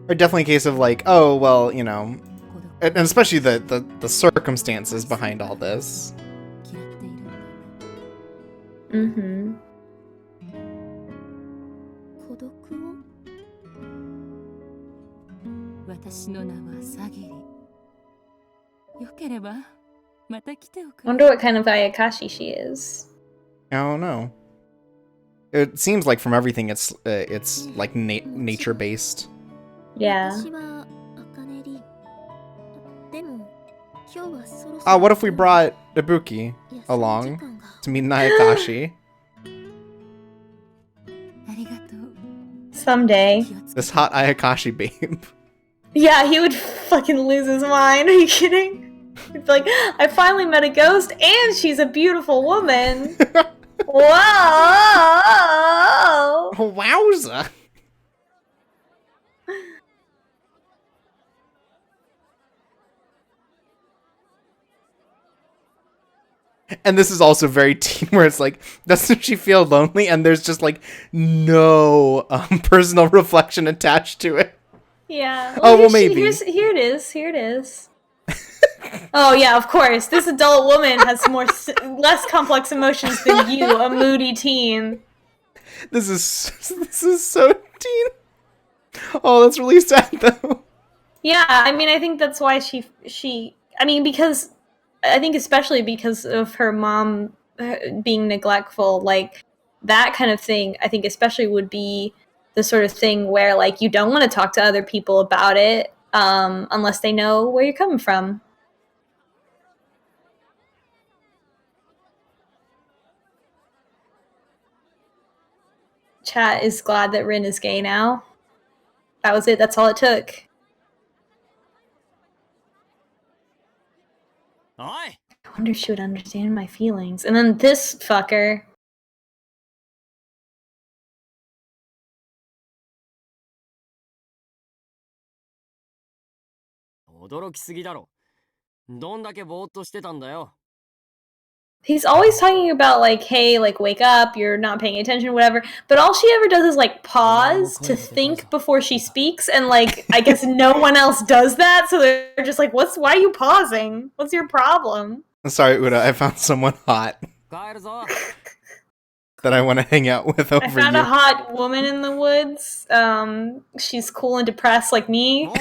Or definitely a case of like, oh well, you know, and especially the circumstances behind all this. Mm-hmm. Wonder what kind of Ayakashi she is. I don't know. It seems like from everything it's like nature based. Yeah. What if we brought Ibuki along to meet Ayakashi? Someday. This hot Ayakashi babe. Yeah, he would fucking lose his mind. Are you kidding? He'd be like, I finally met a ghost and she's a beautiful woman. Whoa! Wowza! And this is also very teen, where it's like, doesn't she feel lonely? And there's just like no personal reflection attached to it. Yeah. Well, maybe. Here it is. Oh yeah, of course. This adult woman has less complex emotions than you, a moody teen. This is so teen. Oh, that's really sad though. Yeah, I mean, I think that's why because I think especially because of her mom being neglectful, like that kind of thing, I think especially would be the sort of thing where like you don't want to talk to other people about it unless they know where you're coming from. Chat is glad that Rin is gay now. That was it. That's all it took. I wonder if she would understand my feelings. And then this fucker. He's always talking about like, hey, like wake up, you're not paying attention, whatever. But all she ever does is like pause to think before she speaks, and like I guess no one else does that, so they're just like, why are you pausing? What's your problem? I'm sorry, Uda, I found someone hot that I want to hang out with over I found you. a hot woman in the woods. She's cool and depressed like me.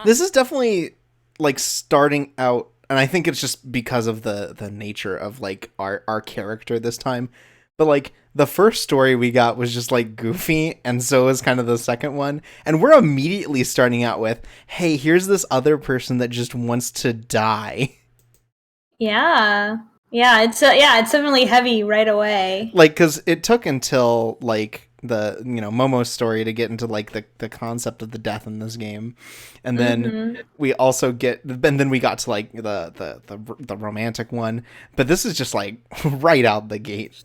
This is definitely like starting out, and I think it's just because of the nature of like our character this time. But like the first story we got was just like goofy, and so is kind of the second one. And we're immediately starting out with, hey, here's this other person that just wants to die. Yeah. It's definitely heavy right away. Like, because it took until like the Momo's story to get into like the concept of the death in this game, and then we also then we got to like the romantic one, but this is just like right out the gate.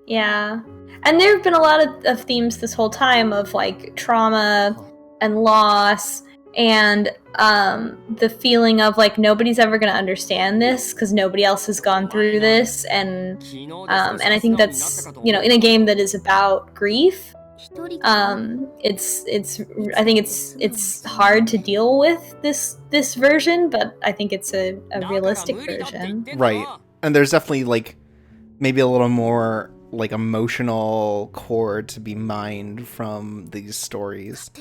Yeah, and there have been a lot of themes this whole time of like trauma and loss and the feeling of like nobody's ever going to understand this because nobody else has gone through this, and I think that's in a game that is about grief, I think it's hard to deal with this version, but I think it's a realistic version, right? And there's definitely like maybe a little more like emotional core to be mined from these stories.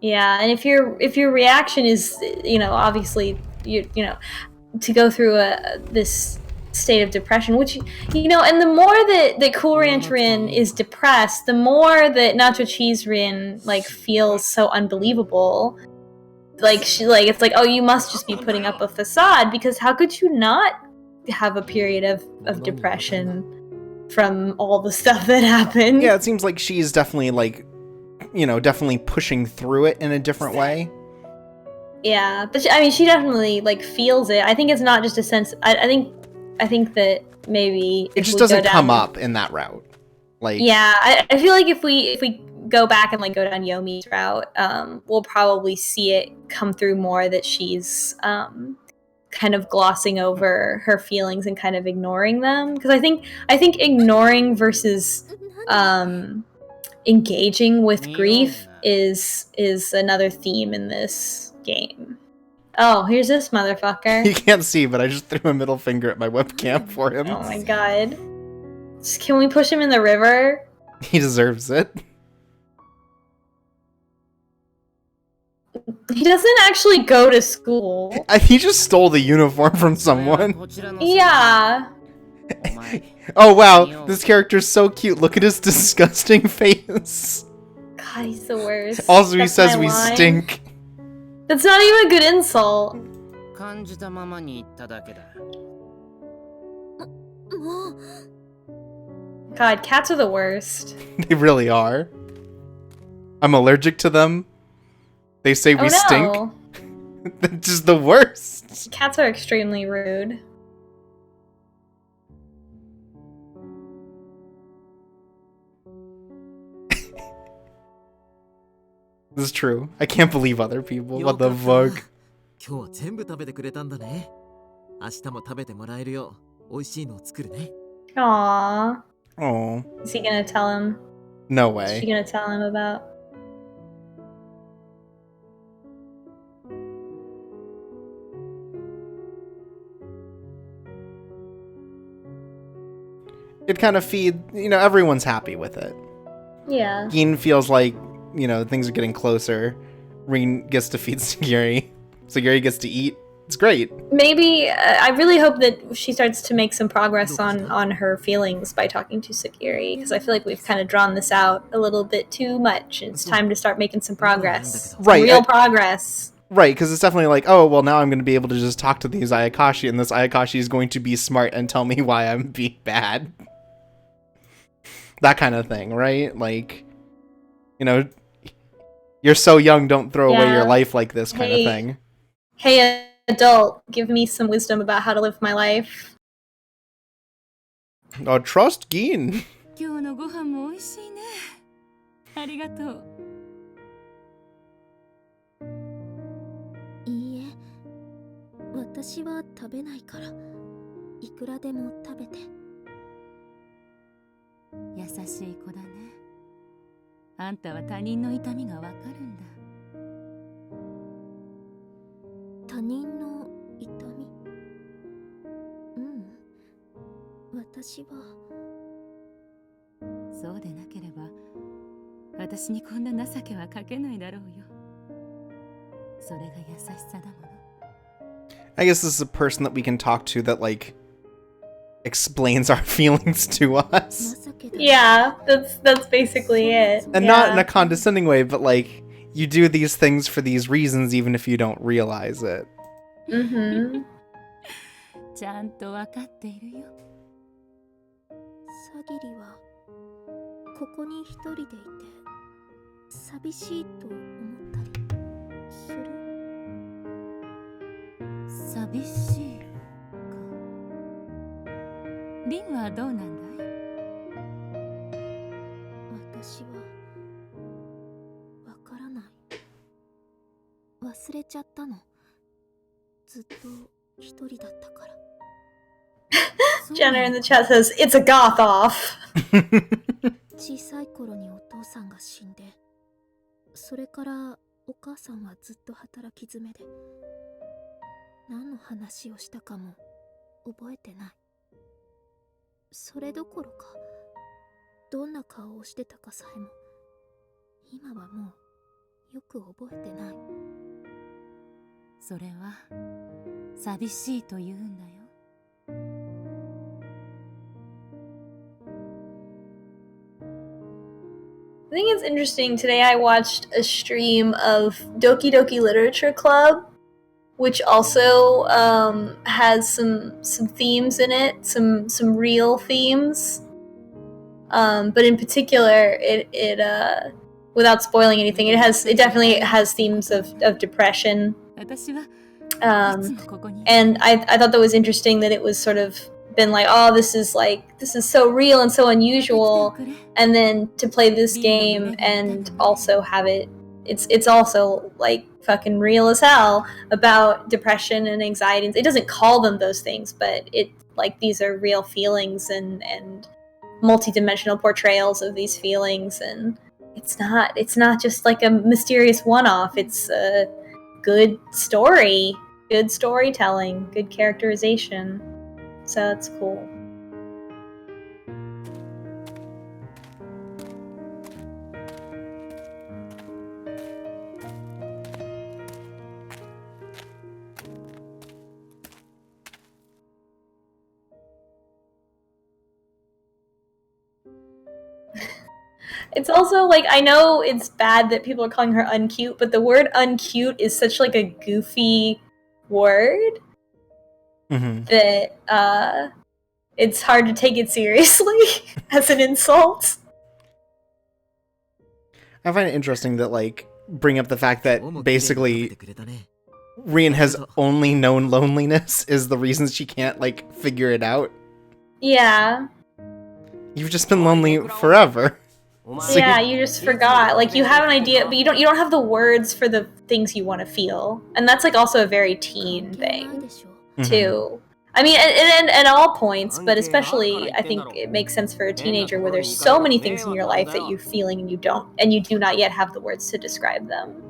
Yeah, and if your reaction is, obviously you to go through this state of depression, which and the more that Cool Ranch Rin is depressed, the more that Nacho Cheese Rin like feels so unbelievable. Like it's like, oh, you must just be putting up a facade, because how could you not have a period of depression from all the stuff that happened? Yeah, it seems like she's definitely like definitely pushing through it in a different way. Yeah, but she definitely like feels it. I think it's not just a sense. I think that maybe it just doesn't come up in that route. Like, yeah, I feel like if we go back and like go down Yomi's route, we'll probably see it come through more that she's kind of glossing over her feelings and kind of ignoring them. Because I think ignoring versus engaging with grief is another theme in this game. Oh, here's this motherfucker. You can't see, but I just threw a middle finger at my webcam for him. Oh my god. Can we push him in the river? He deserves it. He doesn't actually go to school. He just stole the uniform from someone. Yeah. Oh wow, this character's so cute. Look at his disgusting face. God, he's the worst. Also, he That's says my we line. stink. That's not even a good insult. 感じたままに言っただけだ。もう God, cats are the worst. They really are. I'm allergic to them. They say we stink. No. They're just the worst. Cats are extremely rude. This is true. I can't believe other people. What the fuck? 今日は全部食べてくれたんだね。明日も食べてもらえるよう美味しいのを作るね。 Aww. Oh, Is he gonna tell him? no What's she way. gonna tell him about? It kind of everyone's happy with it. Yeah. Gin feels like, things are getting closer. Rin gets to feed Sagiri. Sagiri gets to eat. It's great. Maybe, I really hope that she starts to make some progress on her feelings by talking to Sagiri, because I feel like we've kind of drawn this out a little bit too much. It's time to start making some progress. Right, Real progress. Right, because it's definitely like, oh, well, now I'm going to be able to just talk to these Ayakashi, and this Ayakashi is going to be smart and tell me why I'm being bad. That kind of thing, right? Like, you're so young, don't throw away your life like this kind of thing. Hey, adult, give me some wisdom about how to live my life. Oh, trust Gin. 今日のご飯も美味しいね。ありがとう。いいえ、私は食べないから、いくらでも食べて。優しい子だね。あんたは他人の痛みがわかるんだ。他人の痛み。うん。私は。そうでなければ、私にこんな情けはかけないだろうよ。それが優しさだもの。I guess this is a person that we can talk to that, like, explains our feelings to us. Yeah, that's basically it. And not in a condescending way, but like, you do these things for these reasons even if you don't realize it. Mm-hmm. ちゃんとわかっているよ。サギリはここに一人でいて寂しいと思ったりする。寂しいか。リンはどうなんだい？私はわからない。忘れちゃったの。ずっと一人だったから。Jenner in the chat says, it's a goth off. 小さい頃にお父さんが死んで、それからお母さんはずっと働き詰めで、何の話をしたかも覚えてない。それどころか、どんな顔をしてたかさえも、今はもうよく覚えてない。それは寂しいと言うんだよ。I think it's interesting. Today I watched a stream of Doki Doki Literature Club, which also has some themes in it, some real themes. But in particular, it without spoiling anything, it definitely has themes of depression. And I thought that was interesting that it was sort of been like, oh, this is so real and so unusual, and then to play this game and also have it's also like fucking real as hell about depression and anxiety. It doesn't call them those things, but it like these are real feelings and multi-dimensional portrayals of these feelings, and it's not just like a mysterious one-off. It's a good story, good storytelling, good characterization. So that's cool. It's also like, I know it's bad that people are calling her uncute, but the word uncute is such like a goofy word that it's hard to take it seriously as an insult. I find it interesting that like bring up the fact that basically Rin has only known loneliness is the reason she can't like figure it out. Yeah. You've just been lonely forever. So yeah, you just forgot. Like, you have an idea, but you don't have the words for the things you want to feel. And that's like also a very teen thing too. I mean, and at all points, but especially I think it makes sense for a teenager where there's so many things in your life that you're feeling and you do not yet have the words to describe them.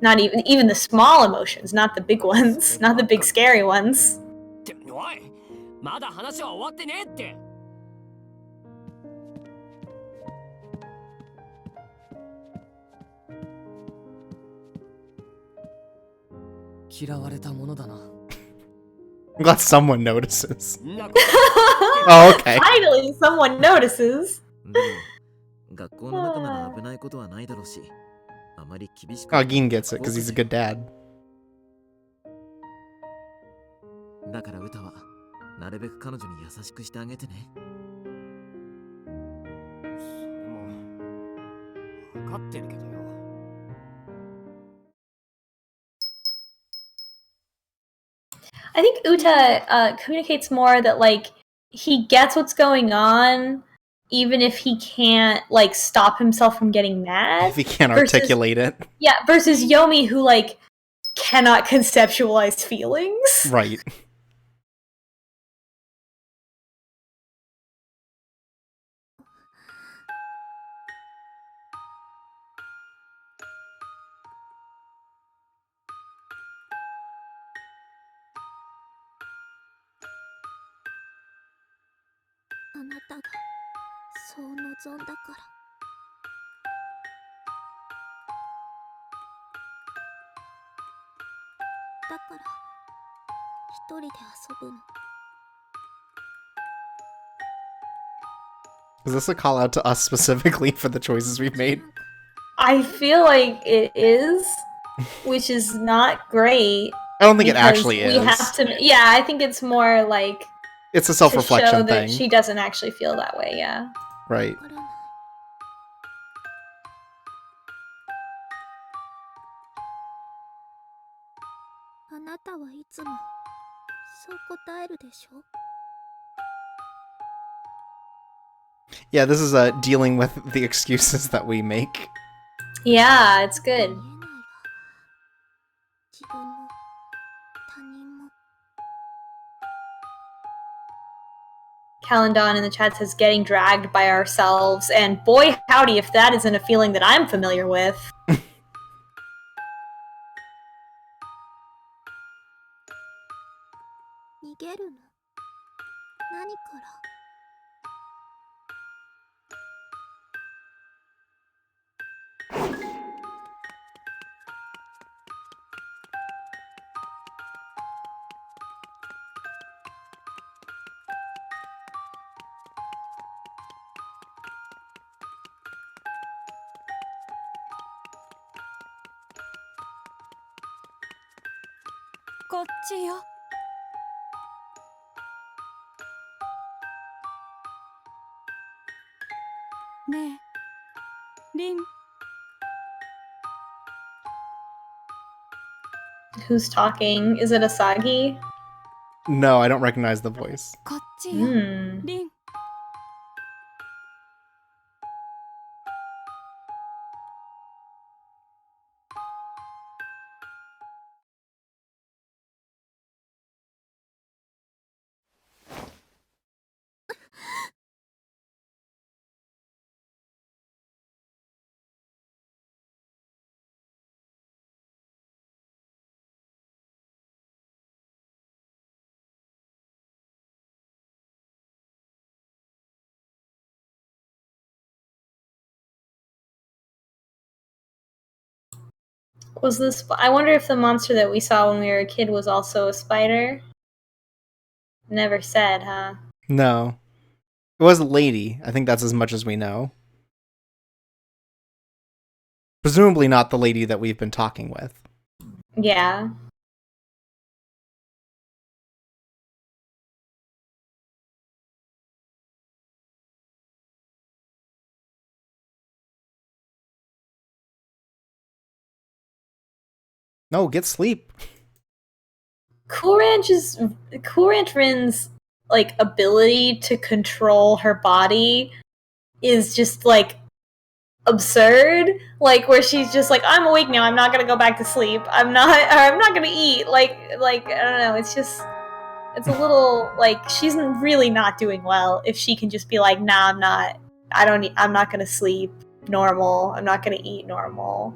Not even the small emotions, not the big ones, not the big scary ones. I'm glad someone notices. Oh, okay. Finally, someone notices. Oh, Gin gets it because he's a good dad. I think Uta communicates more that like he gets what's going on, even if he can't like stop himself from getting mad. If he can't articulate it. Yeah, versus Yomi, who like cannot conceptualize feelings. Right. Is this a call out to us specifically for the choices we've made? I feel like it is, which is not great. I don't think it actually is. We have to, yeah, I think it's more like it's a self-reflection to show thing. That she doesn't actually feel that way, yeah. Right. Yeah, this is dealing with the excuses that we make. Yeah, it's good. Calendon in the chat says getting dragged by ourselves, and boy howdy if that isn't a feeling that I'm familiar with. Who's talking? Is it Asagi? No, I don't recognize the voice. こっちよ、 Hmm. リン。 Was this? I wonder if the monster that we saw when we were a kid was also a spider. Never said, huh? No. It was a lady. I think that's as much as we know. Presumably not the lady that we've been talking with. Yeah. No, get sleep. Cool Ranch Rin's like ability to control her body is just like absurd. Like where she's just like, I'm awake now, I'm not gonna go back to sleep. I'm not gonna eat. Like I don't know, it's a little like she's really not doing well if she can just be like, nah, I'm not gonna sleep normal. I'm not gonna eat normal.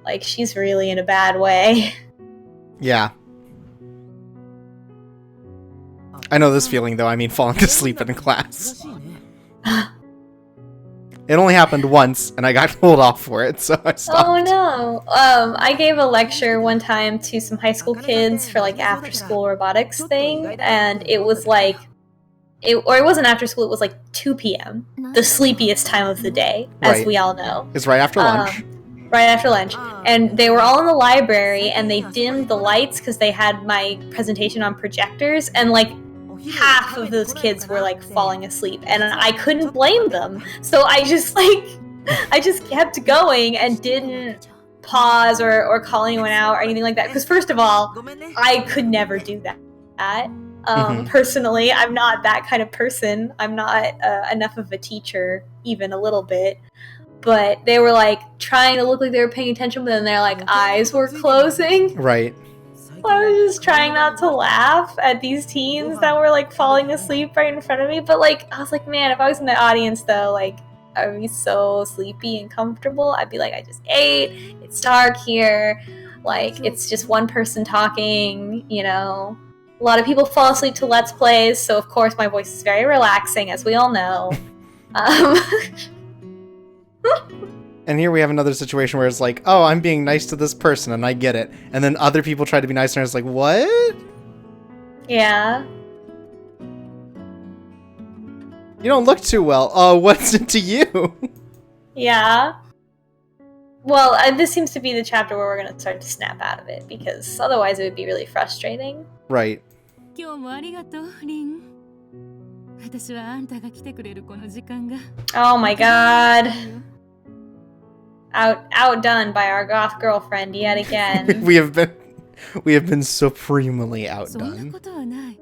Like she's really in a bad way. Yeah. I know this feeling, though. I mean, falling asleep in class. It only happened once, and I got told off for it, so I stopped. Oh no! I gave a lecture one time to some high school kids for like after school robotics thing, and it was like, it wasn't after school. It was like 2 p.m. the sleepiest time of the day, as Right. we all know. It's right after lunch. Right after lunch, and they were all in the library, and they dimmed the lights because they had my presentation on projectors, and like half of those kids were like falling asleep, and I couldn't blame them. So I just kept going and didn't pause or call anyone out or anything like that. Because first of all, I could never do that. Personally, I'm not that kind of person. I'm not enough of a teacher, even a little bit. But they were like trying to look like they were paying attention, but then their like eyes were closing. Right. I was just trying not to laugh at these teens that were like falling asleep right in front of me. But like, I was like, man, if I was in the audience though, like, I would be so sleepy and comfortable. I'd be like, I just ate. It's dark here. Like, it's just one person talking, you know. A lot of people fall asleep to Let's Plays, so of course my voice is very relaxing, as we all know. And here we have another situation where it's like, oh, I'm being nice to this person, and I get it. And then other people try to be nicer, and it's like, what? Yeah. You don't look too well. Oh, what's it to you? Yeah. Well, this seems to be the chapter where we're going to start to snap out of it, because otherwise it would be really frustrating. Right. 今日もありがとう、リン。私はあんたが来てくれるこの時間が。Oh my god. Outdone by our goth girlfriend yet again. we have been supremely そんな outdone. ことはない。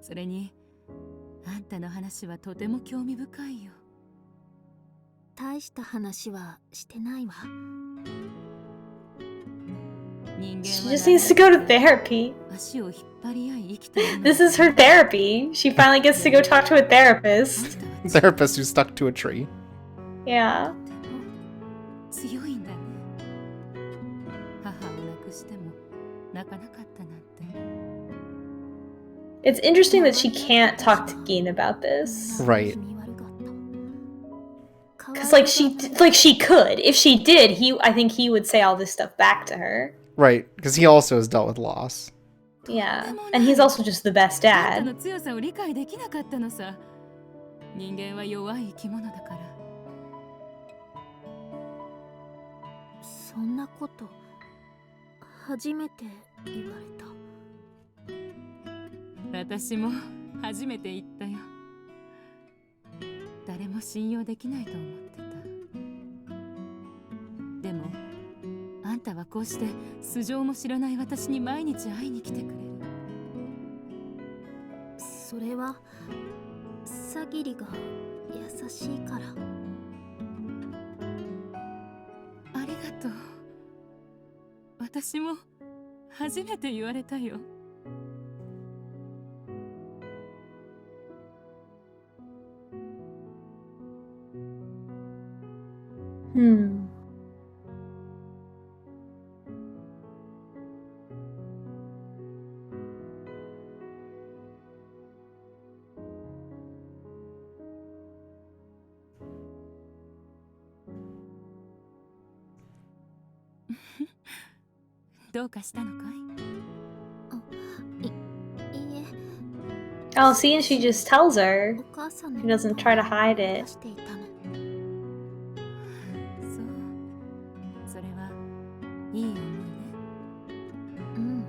それに、あんたの話はとても興味深いよ。大した話はしてないわ。人間 She は just needs to go to therapy. 足を引っ張り合い生きているの。 This is her therapy. She finally gets to go talk to a therapist. Therapist who's stuck to a tree. Yeah. 強いんだね。母を亡くしても泣かなかったなんて。 It's interesting that she can't talk to Gin about this. Right. Because she could. If she did, I think he would say all this stuff back to her. Right, because he also has dealt with loss. Yeah. And he's also just the best あんた dad. の強さを理解できなかったのさ。人間は弱い生き物だから。そんなこと初めて言われた。私も初めて言ったよ。誰も信用できないと思ってた。でもあんたはこうして素性も知らない私に毎日会いに来てくれる。それはさぎりが優しいから。ありがとう。私も初めて言われたよ。Hmm. Oh, see, and she just tells her. She doesn't try to hide it. それはいい思いね。うん。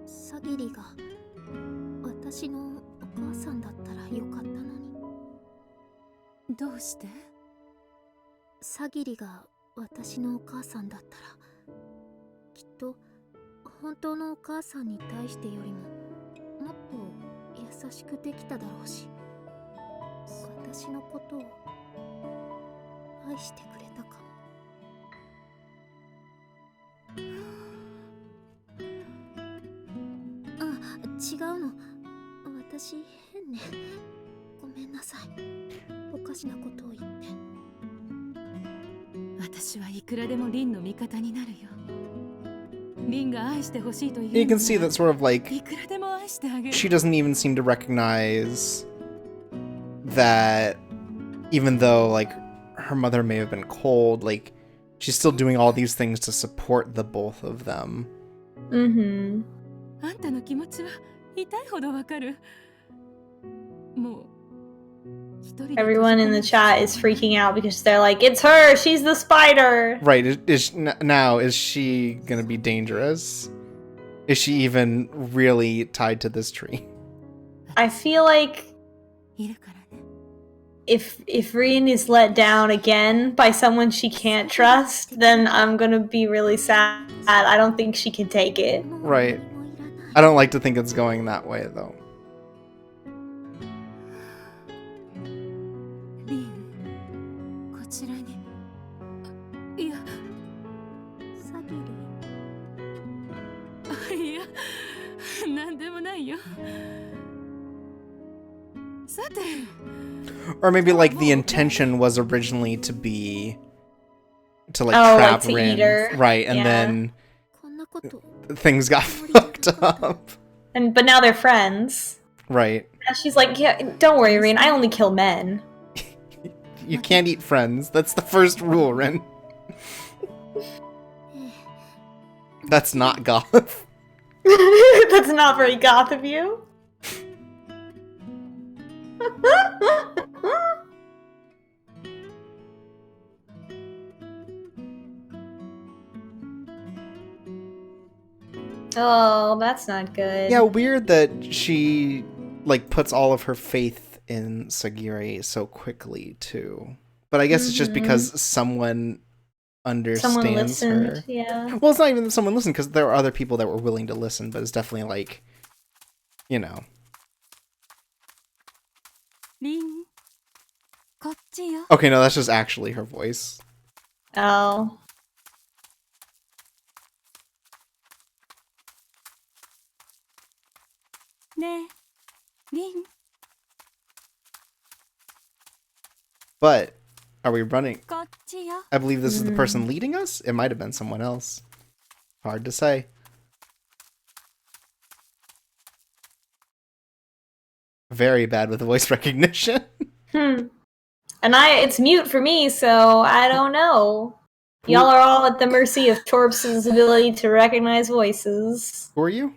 さぎりが私のお母さんだったらよかったのに。どうして？さぎりが私のお母さんだったら、きっと本当のお母さんに対してよりももっと優しくできただろうし、私のことを愛してくれたかも。あ、違うの。私変ね。ごめんなさい。おかしなことを言って。私はいくらでもリンの味方になるよ。リンが愛してほしいと言う。You can see that sort of like いくらでも愛してあげる。 she doesn't even seem to recognize that even though like her mother may have been cold, like she's still doing all these things to support the both of them. Mm-hmm. あんたの気持ちは痛いほどわかる。もう Everyone in the chat is freaking out because they're like, it's her! She's the spider! Right, now, is she gonna be dangerous? Is she even really tied to this tree? I feel like if Rin is let down again by someone she can't trust, then I'm gonna be really sad. I don't think she can take it. Right. I don't like to think it's going that way, though. Or maybe like the intention was originally to be to like trap to Rin, eat her. right? And Yeah. then things got fucked up. But now they're friends. Right. And she's like, yeah, don't worry, Rin. I only kill men. You can't eat friends. That's the first rule, Rin. That's not goth. That's not very goth of you. Oh, that's not good. Yeah, weird that she like puts all of her faith in Sagiri so quickly too. But I guess it's just because someone understands her. Yeah. Well, it's not even that someone listened, because there were other people that were willing to listen, but it's definitely like, you know. Okay, no, that's just actually her voice. Oh. But are we running? I believe this is the person leading us? It might have been someone else. Hard to say. Very bad with voice recognition. And it's mute for me, so I don't know. Y'all are all at the mercy of Torps's ability to recognize voices. Who are you?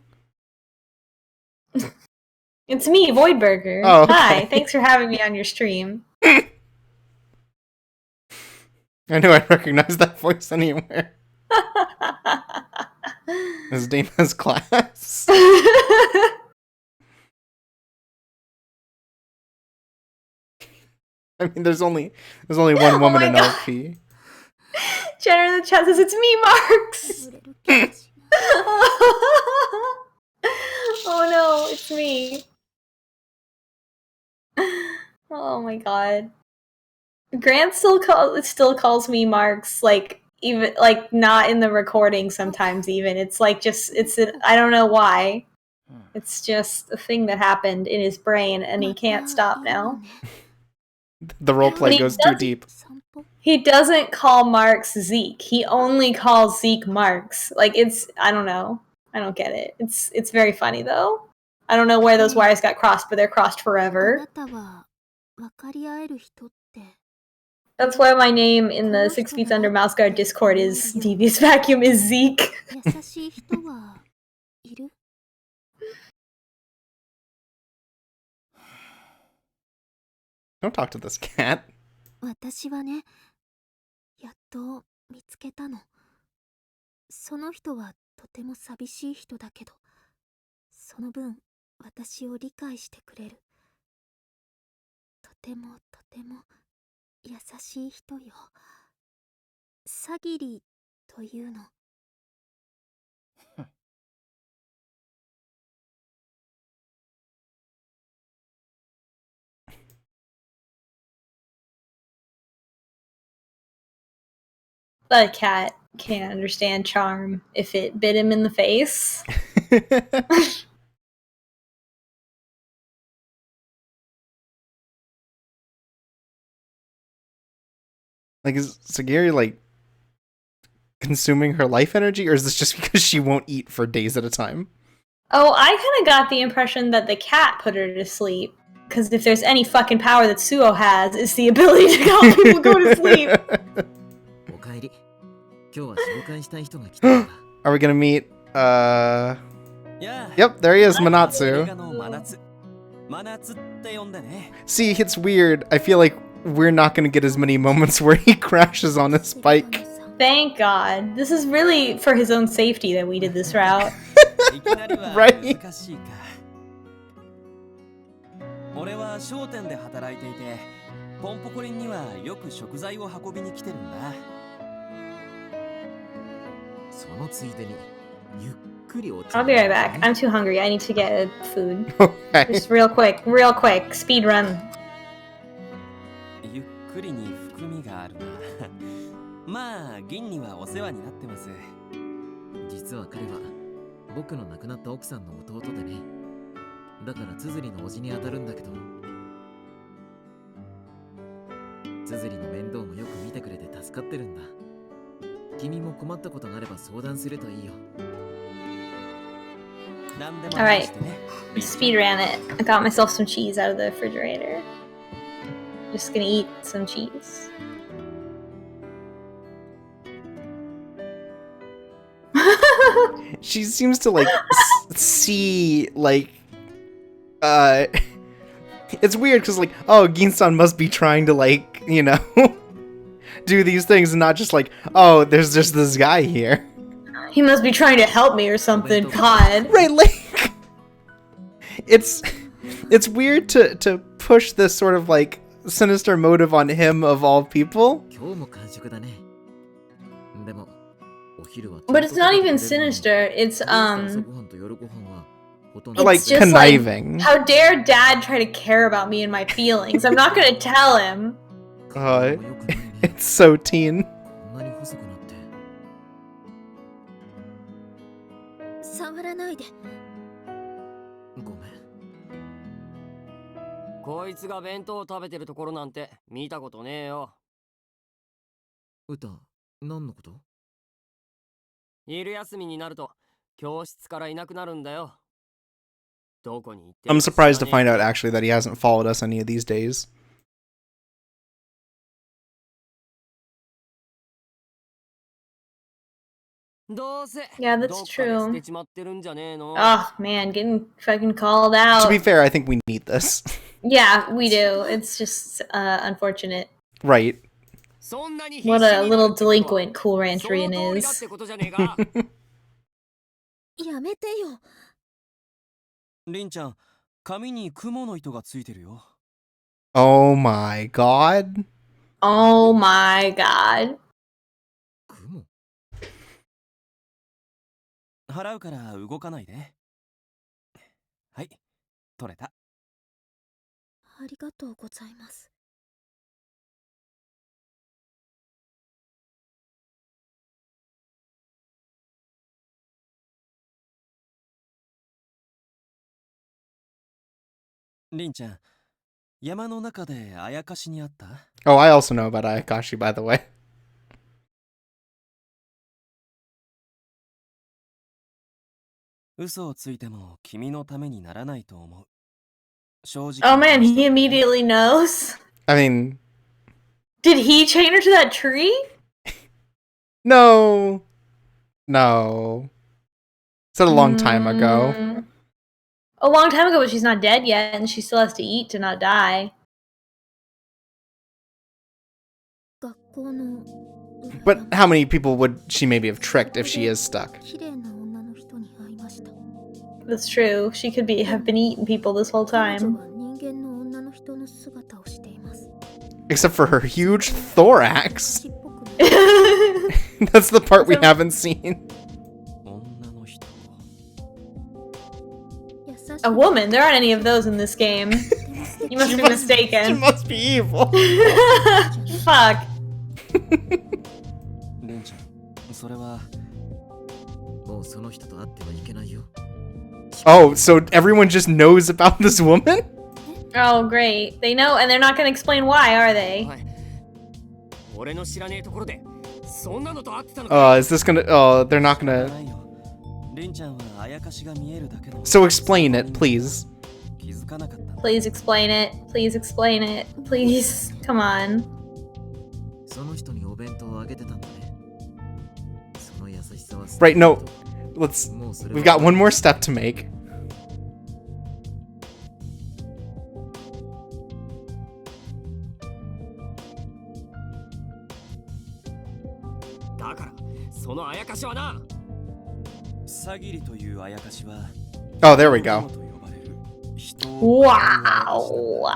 It's me, Voidburger. Oh, okay. Hi, thanks for having me on your stream. I knew I'd recognize that voice anywhere. His name has class. I mean, there's only one woman in LP. Jenner in the chat says, it's me, Marks! Oh no, it's me. Oh my god. Grant still calls me Marks, like, even, like, not in the recording sometimes even. It's like just, I don't know why. It's just a thing that happened in his brain and he can't stop now. The roleplay goes too deep. He doesn't call Marks Zeke. He only calls Zeke Marks. Like, it's, I don't know. I don't get it. It's very funny though. I don't know where those wires got crossed, but they're crossed forever. That's why my name in the 6 Feet Under Mouse Guard Discord is Devious Vacuum is Zeke. Don't talk to this cat. 私はね、やっと見つけたの。その人はとても寂しい人だけど、その分私を理解してくれる。とてもとても優しい人よ。さぎりというの。The cat can't understand charm if it bit him in the face. Like, is Sagiri, like, consuming her life energy, or is this just because she won't eat for days at a time? Oh, I kind of got the impression that the cat put her to sleep. Because if there's any fucking power that Suo has, it's the ability to help people go to sleep. Are we gonna meet, Yep, there he is, Manatsu. See, it's weird. I feel like we're not gonna get as many moments where he crashes on his bike. Thank God. This is really for his own safety that we did this route. Right? 俺は商店で働いていて、ポンポコリンにはよく食材を運びに来てるんだ。そのついでにゆっくりお茶。 I'll be right back. I'm too hungry. I need to get food. Okay. Just real quick, speed run. ゆっくりに含みがあるな。まあ銀にはお世話になってます。実は彼は僕の亡くなった奥さんの弟でね。だからつづりのおじに当たるんだけど、つづりの面倒もよく見てくれて助かってるんだ。君も困ったことがあれば相談するといいよ。 Alright, speed ran it. I got myself some cheese out of the refrigerator. Just gonna eat some cheese. She seems to, like, see, like, it's weird because, like, oh, Ginsan must be trying to, like, you know, do these things and not just like, oh, there's just this guy here. He must be trying to help me or something. God. Right, like, it's weird to push this sort of, like, sinister motive on him of all people. But it's not even sinister. It's like just conniving. Like, how dare Dad try to care about me and my feelings? I'm not gonna tell him. It's so teen. 触らないで。ごめん。こいつが弁当を食べてるところなんて見たことねえよ。歌、何のこと？昼休みになると教室からいなくなるんだよ。どこに行って？ I'm surprised to find out actually that he hasn't followed us any of these days. Yeah, that's true. Oh man, getting fucking called out. To be fair, I think we need this. Yeah, we do. It's just unfortunate. Right. What a little delinquent Cool Rancherian is. やめてよ。りんちゃん、髪に雲の糸がついてるよ。Oh my god. Oh my god. 払うから動かないで。はい、取れた。ありがとうございます。りんちゃん、山の中であやかしに会った？ Oh, I also know about Ayakashi, by the way. 嘘をついても君のためにならないと思う。正直。 Oh man, he immediately knows. I mean, Did he chain her to that tree? no. No. Said a long time ago. A long time ago, but she's not dead yet, and she still has to eat to not die. But how many people would she maybe have tricked if she is stuck? That's true. She could have been eating people this whole time. Except for her huge thorax. That's the part we haven't seen. A woman? There aren't any of those in this game. You must be mistaken. She must be evil. Fuck. Oh, so everyone just knows about this woman? Oh, great. They know, and they're not going to explain why, are they? Is this gonna... Oh, they're not gonna... So explain it, please. Please explain it. Please explain it. Please. Come on. Right, no. We've got one more step to make. Oh, there we go. Wow.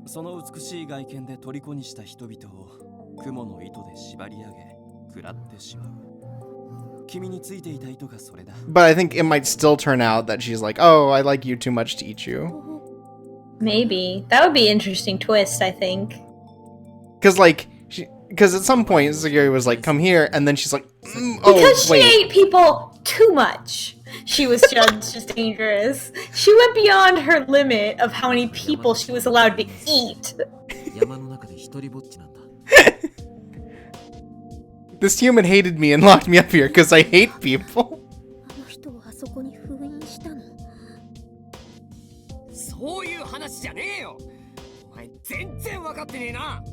その美しい外見で虜にした人々を雲の糸で縛り上げ食らってしまう。君についていた糸がそれだ。 But I think it might still turn out that she's like, oh, I like you too much to eat you. Maybe. That would be an interesting twist, I think. Because at some point, Sagiri was like, come here, and then she's like, oh, because she wait. ate people too much. She was judged as dangerous. She went beyond her limit of how many people she was allowed to eat. This human hated me and locked me up here because I hate people. そういう話じゃねえよ。お前全然分かってねえな。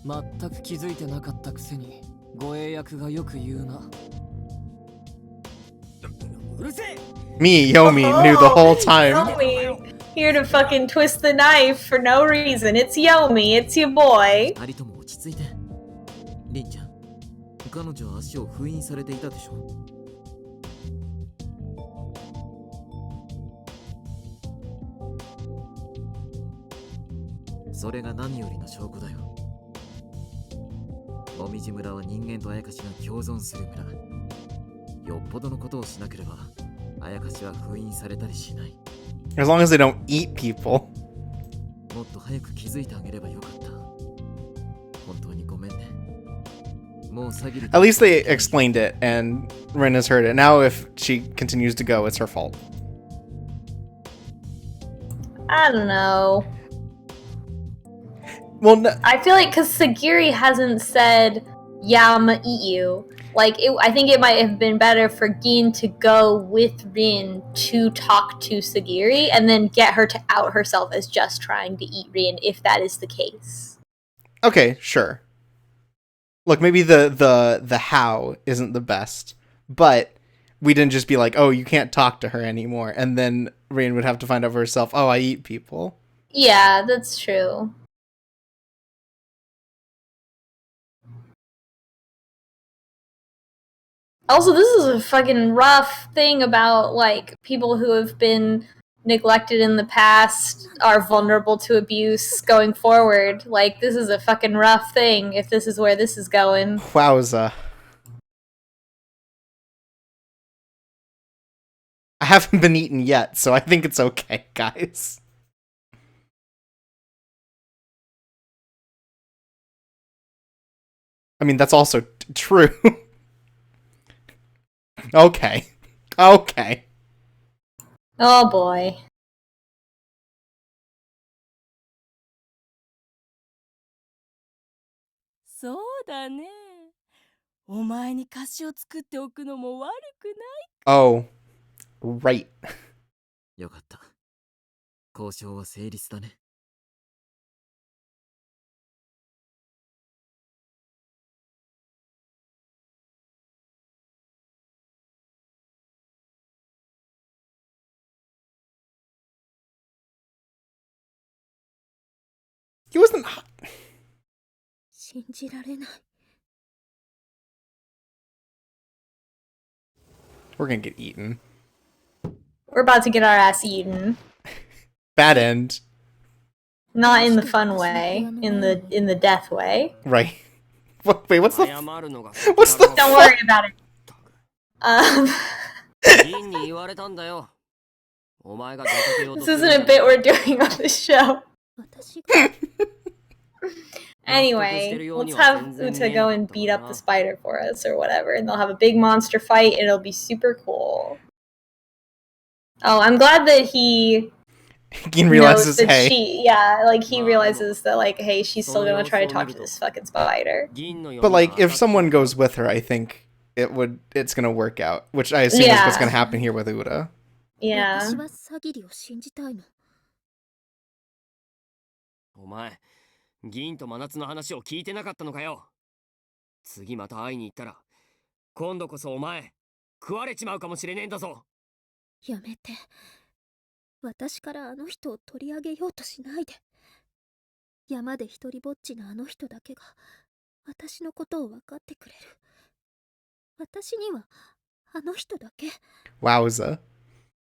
全く気づいてなかったくせに護衛役がよく言うな。うるせえ。 Me, Yomi, knew the whole time. Yomi, here to fucking twist the knife for no reason. It's Yomi, it's your boy. 2人とも落ち着いて。りんちゃん、彼女は足を封印されていたでしょ。それが何よりの証拠だよ。もみじ村は人間とあやかしが共存する村。よっぽどのことをしなければ、あやかしは封印されたりしない。As long as they don't eat people. もっと早く気づいてあげればよかった。本当にごめんね。もう詐欺。 At least they explained it, and Rin has heard it. Now if she continues to go, it's her fault. I don't know. Well, no. I feel like because Sagiri hasn't said, yeah, I'm gonna eat you. I think it might have been better for Gin to go with Rin to talk to Sagiri and then get her to out herself as just trying to eat Rin, if that is the case. Okay, sure. Look, maybe the how isn't the best, but we didn't just be like, oh, you can't talk to her anymore, and then Rin would have to find out for herself, oh, I eat people. Yeah, that's true. Also, this is a fucking rough thing about, people who have been neglected in the past are vulnerable to abuse going forward. This is a fucking rough thing if this is where this is going. Wowza. haven't been eaten yet, so I think it's okay, guys. I mean, that's also true. Okay. Okay. Oh boy. そうだね。お前に菓子を作っておくのも悪くない。Oh, right. よかった。交渉は成立だね。He wasn't hot. 信じられない。We're gonna get eaten. We're about to get our ass eaten. Bad end. Not in the fun way, in the death way. Right. Wait, what's the... 謝るのが What's the... Don't worry about it. 銀に言われたんだよ。お前が出かけようと This する isn't a bit we're doing on this show. 私が Anyway, let's have Uta go and beat up the spider for us or whatever, and they'll have a big monster fight, and it'll be super cool. Oh, I'm glad that he realizes, knows that hey. he realizes that, like, hey, she's still gonna try to talk to this fucking spider. But, like, if someone goes with her, I think it's gonna work out, which I assume is what's gonna happen here with Uta. Yeah. 私は詐欺を信じたいの。お前、銀と真夏の話を聞いてなかったのかよ。次また会いに行ったら、今度こそお前、食われちまうかもしれねえんだぞ。やめて。私からあの人を取り上げようとしないで。山で一人ぼっちのあの人だけが私のことを分かってくれる。私にはあの人だけ。Wowza.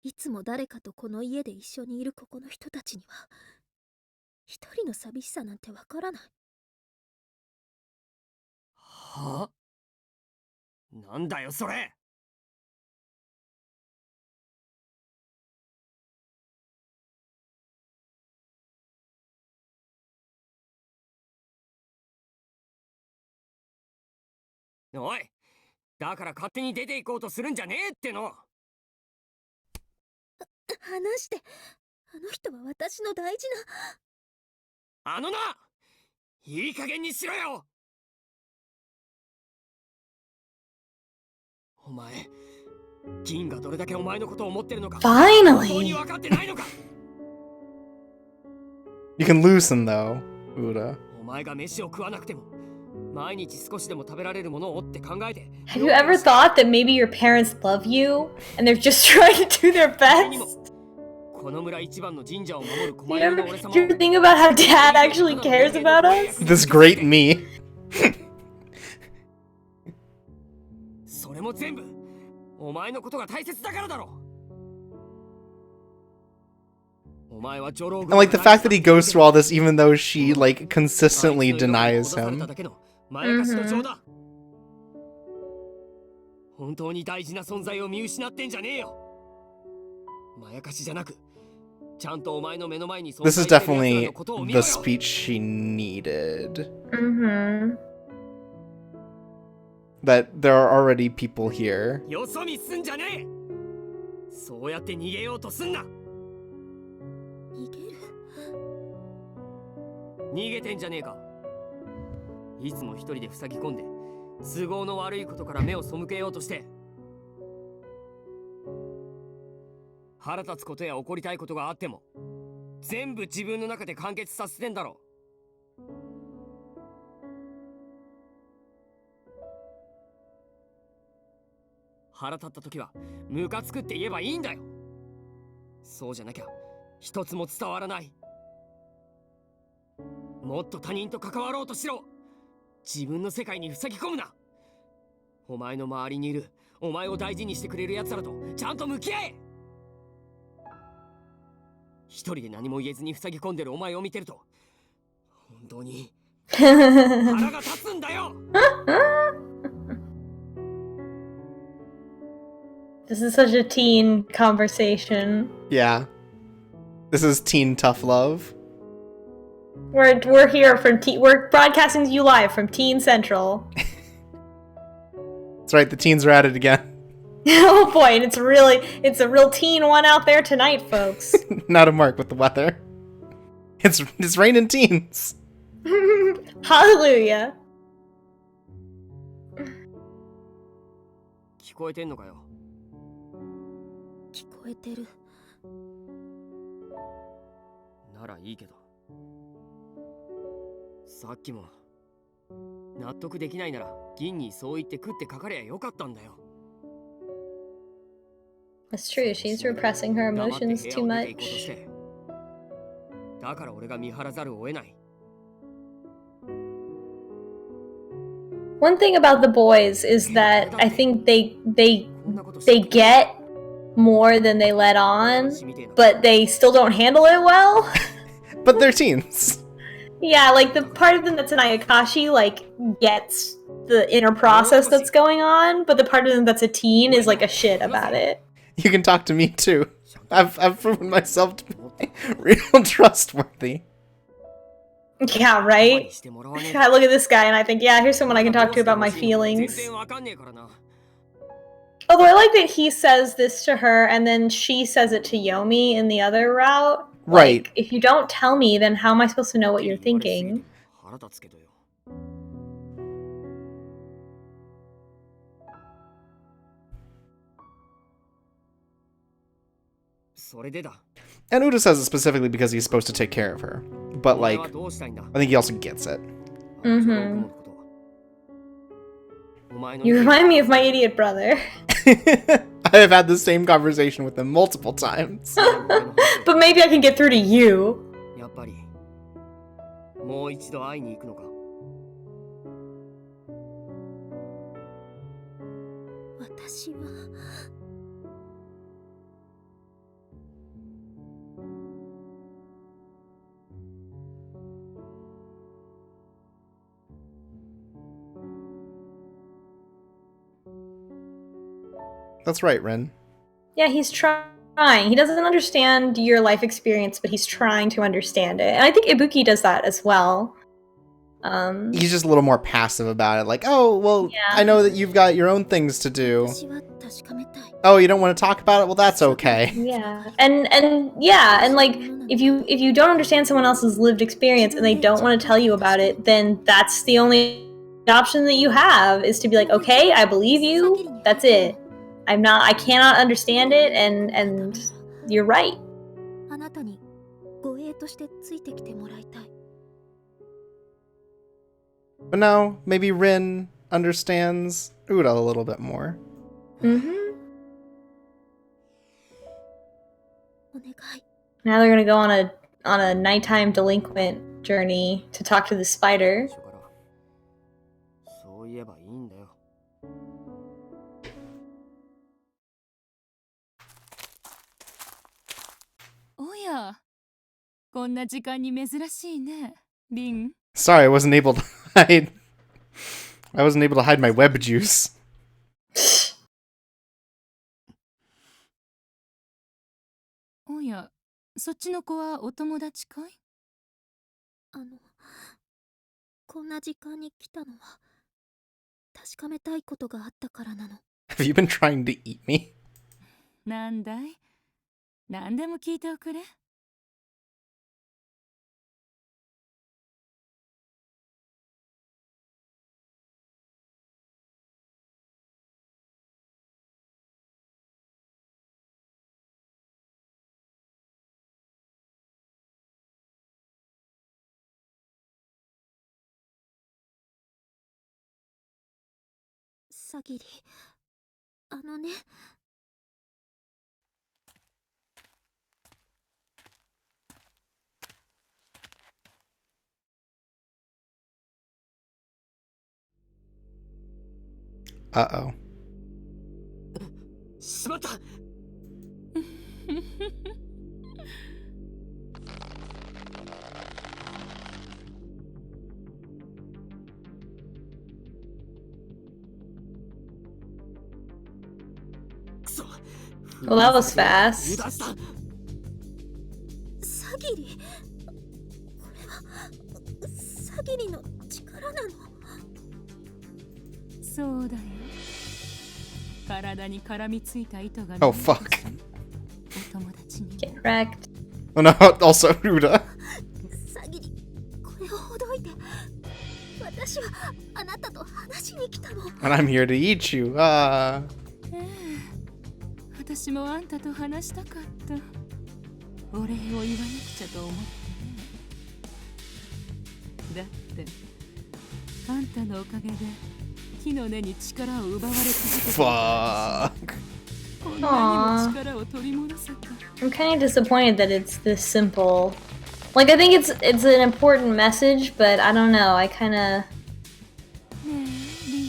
いつも誰かとこの家で一緒にいるここの人たちには一人の寂しさなんてわからない。は？なんだよそれ。おい、だから勝手に出て行こうとするんじゃねえっての。話して。あの人は私の大事な。あのな、いい加減にしろよ。お前、銀がどれだけお前のことを思ってるのか。本当に分かってないのか。You can loosen though, Uta. お前が飯を食わなくても。毎日少しでも食べられるものをって考えて。 Have you ever thought that maybe your parents love you and they're just trying to do their best? この村一番の神社を守る Do you ever think about how dad actually cares about us? This great me. それも全部お前のことが大切だからだろ。お前はジョローグ And like the fact that he goes through all this even though she like consistently denies him. まやかしの情だ。本当に大事な存在を見失ってんじゃねえよ。まやかしじゃなく、ちゃんとお前の目の前に存在 This is してる definitely 奴らのことを見ろ the よ。 speech she needed. That there are already people here. よそ見すんじゃねえ。そうやって逃げようとすんな。逃げる。逃げてんじゃねえか。いつも一人で塞ぎ込んで都合の悪いことから目を背けようとして、腹立つことや怒りたいことがあっても全部自分の中で完結させてんだろ。腹立った時はムカつくって言えばいいんだよ。そうじゃなきゃ一つも伝わらない。もっと他人と関わろうとしろ。自分の世界に塞ぎ込むな。お前の周りにいるお前を大事にしてくれる奴らとちゃんと向き合え。一人で何も言えずに塞ぎ込んでるお前を見てると本当に腹が立つんだよ。This is such a teen conversation. Yeah. This is teen tough love. We're here from we're broadcasting to you live from Teen Central. That's right, the teens are at it again. Oh boy, and it's a real teen one out there tonight, folks. Not a mark with the weather. It's raining teens. Hallelujah. 聞こえてんのかよ。聞こえてる。ならいいけど。さっきも納得できないなら銀にそう言って食ってかかりゃよかったんだよ。That's true. She's repressing her emotions too much. だから俺が見張らざるを得ない。One thing about the boys is that I think they get more than they let on, but they still don't handle it well. But they're teens. Yeah, like the part of them that's an Ayakashi like gets the inner process that's going on, but the part of them that's a teen is like a shit about it. You can talk to me too. I've proven myself to be real trustworthy. Yeah, right? I look at this guy and I think, yeah, here's someone I can talk to about my feelings. Although I like that he says this to her and then she says it to Yomi in the other route. Right. Like, if you don't tell me, then how am I supposed to know what you're thinking? And Uda says it specifically because he's supposed to take care of her. But, like, I think he also gets it. Mm-hmm. You remind me of my idiot brother. I have had the same conversation with him multiple times. But maybe I can get through to you. もう一度会いに行くのか。私は。That's right, Rin. Yeah, he's trying. He doesn't understand your life experience, but he's trying to understand it. And I think Ibuki does that as well. He's just a little more passive about it. Like, oh, well, yeah. I know that you've got your own things to do. Oh, you don't want to talk about it? Well, that's okay. Yeah. And like, if you don't understand someone else's lived experience and they don't want to tell you about it, then that's the only option that you have, is to be like, okay, I believe you. That's it. I cannot understand it, and you're right. But now, maybe Rin understands Uda a little bit more. Mm-hmm. Now they're gonna go on a nighttime delinquent journey to talk to the spider. Sorry, I wasn't able to hide. I wasn't able to hide my web juice. Have you been trying to eat me? なんだい? 何でも聞いておくれ. Uh-oh. しまった. Well, that was fast. サギリ、これはサギリの力なの？そうだよ。体に絡みついた糸が Oh fuck. お友達に Get wrecked. Oh no, also Ruda. サギリ、これをほどいて。私はあなたと話しに来たの。And I'm here to eat you. Ah. 私もあんたと話したかった。お礼を言わなくちゃと思ってね。だってあんたのおかげで木の根に力を奪われ続けて Fuck. こんなにも力を取り戻せた。 I'm kind of disappointed that it's this simple. Like, I think it's an important message, but I don't know. I kind of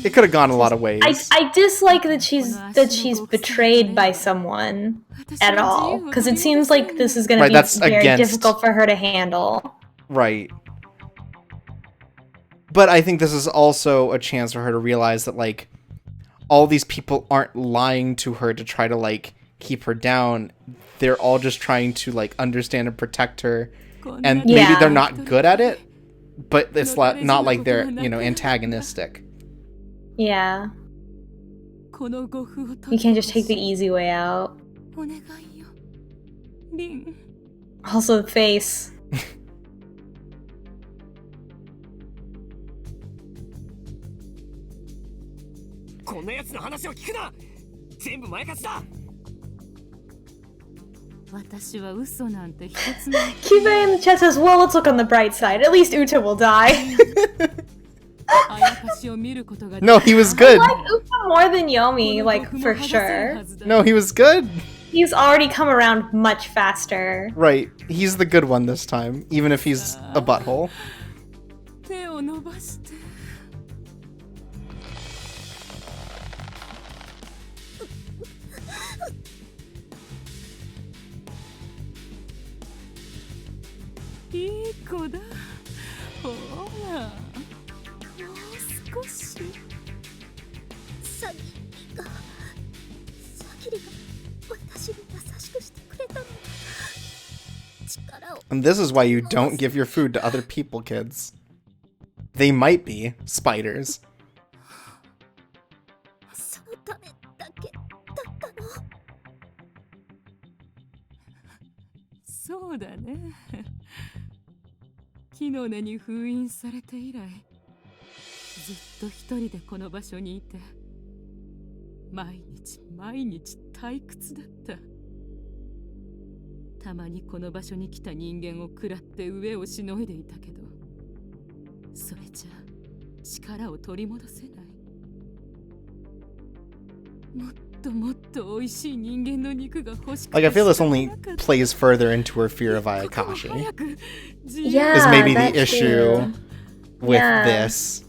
It could have gone a lot of ways. I dislike that she's betrayed by someone at all, because it seems like this is going to be very difficult for her to handle. Right. But I think this is also a chance for her to realize that, like, all these people aren't lying to her to try to, like, keep her down. They're all just trying to, like, understand and protect her. And maybe they're not good at it, but it's not like they're, you know, antagonistic. Yeah. You can't just take the easy way out. Also, the face. こんな奴の話を聞くな。全部まやかしだ。私は嘘なんて一つも。Kiba in the chat says, well, let's look on the bright side. At least Uta will die. No, he was good. I like Uta more than Yomi, like, for sure. No, he was good. He's already come around much faster. Right. He's the good one this time, even if he's a butthole. 手を伸ばして。いい子だ。ほら。もう少し。サギリが私に優しくしてくれたの。力を。 And this is why you don't give your food to other people, kids. They might be spiders. そのためだけだったの。そうだね。木の根に封印されて以来、ずっと一人でこの場所にいて、毎日退屈だった。たまにこの場所に来た人間を食らって上をしのいでいたけど、それじゃ力を取り戻せない。もっと美味しい人間の肉が欲しくて。Like, I feel this only plays further into her fear of Ayakashi. Yeah, is maybe the that's issue true. with Yeah. this.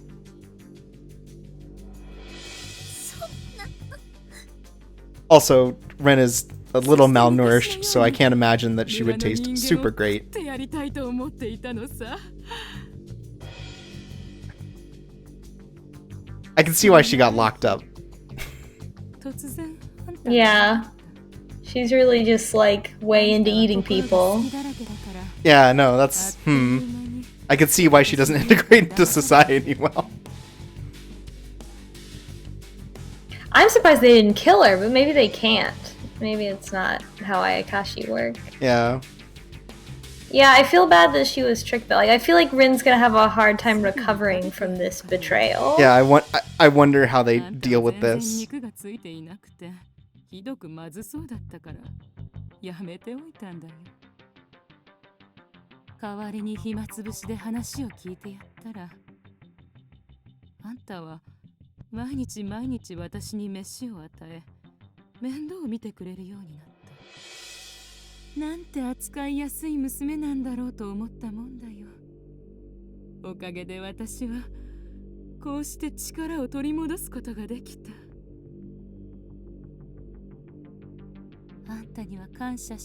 Also, Ren is a little malnourished, so I can't imagine that she would taste super great. I can see why she got locked up. Yeah. She's really just, like, way into eating people. Yeah, no, that's... I can see why she doesn't integrate into society well. I'm surprised they didn't kill her, but maybe they can't. Maybe it's not how Ayakashi work. Yeah. Yeah, I feel bad that she was tricked though. Like, I feel like Rin's gonna have a hard time recovering from this betrayal. Yeah, I wonder how they deal with this. ひどくまずそうだったからやめておいたんだよ。代わりに暇つぶしで話を聞いてやったら、あんたは毎日私に飯を与え、面倒を見てくれるようになった。なんて扱いやすい娘なんだろうと思ったもんだよ。おかげで私はこうして力を取り戻すことができた。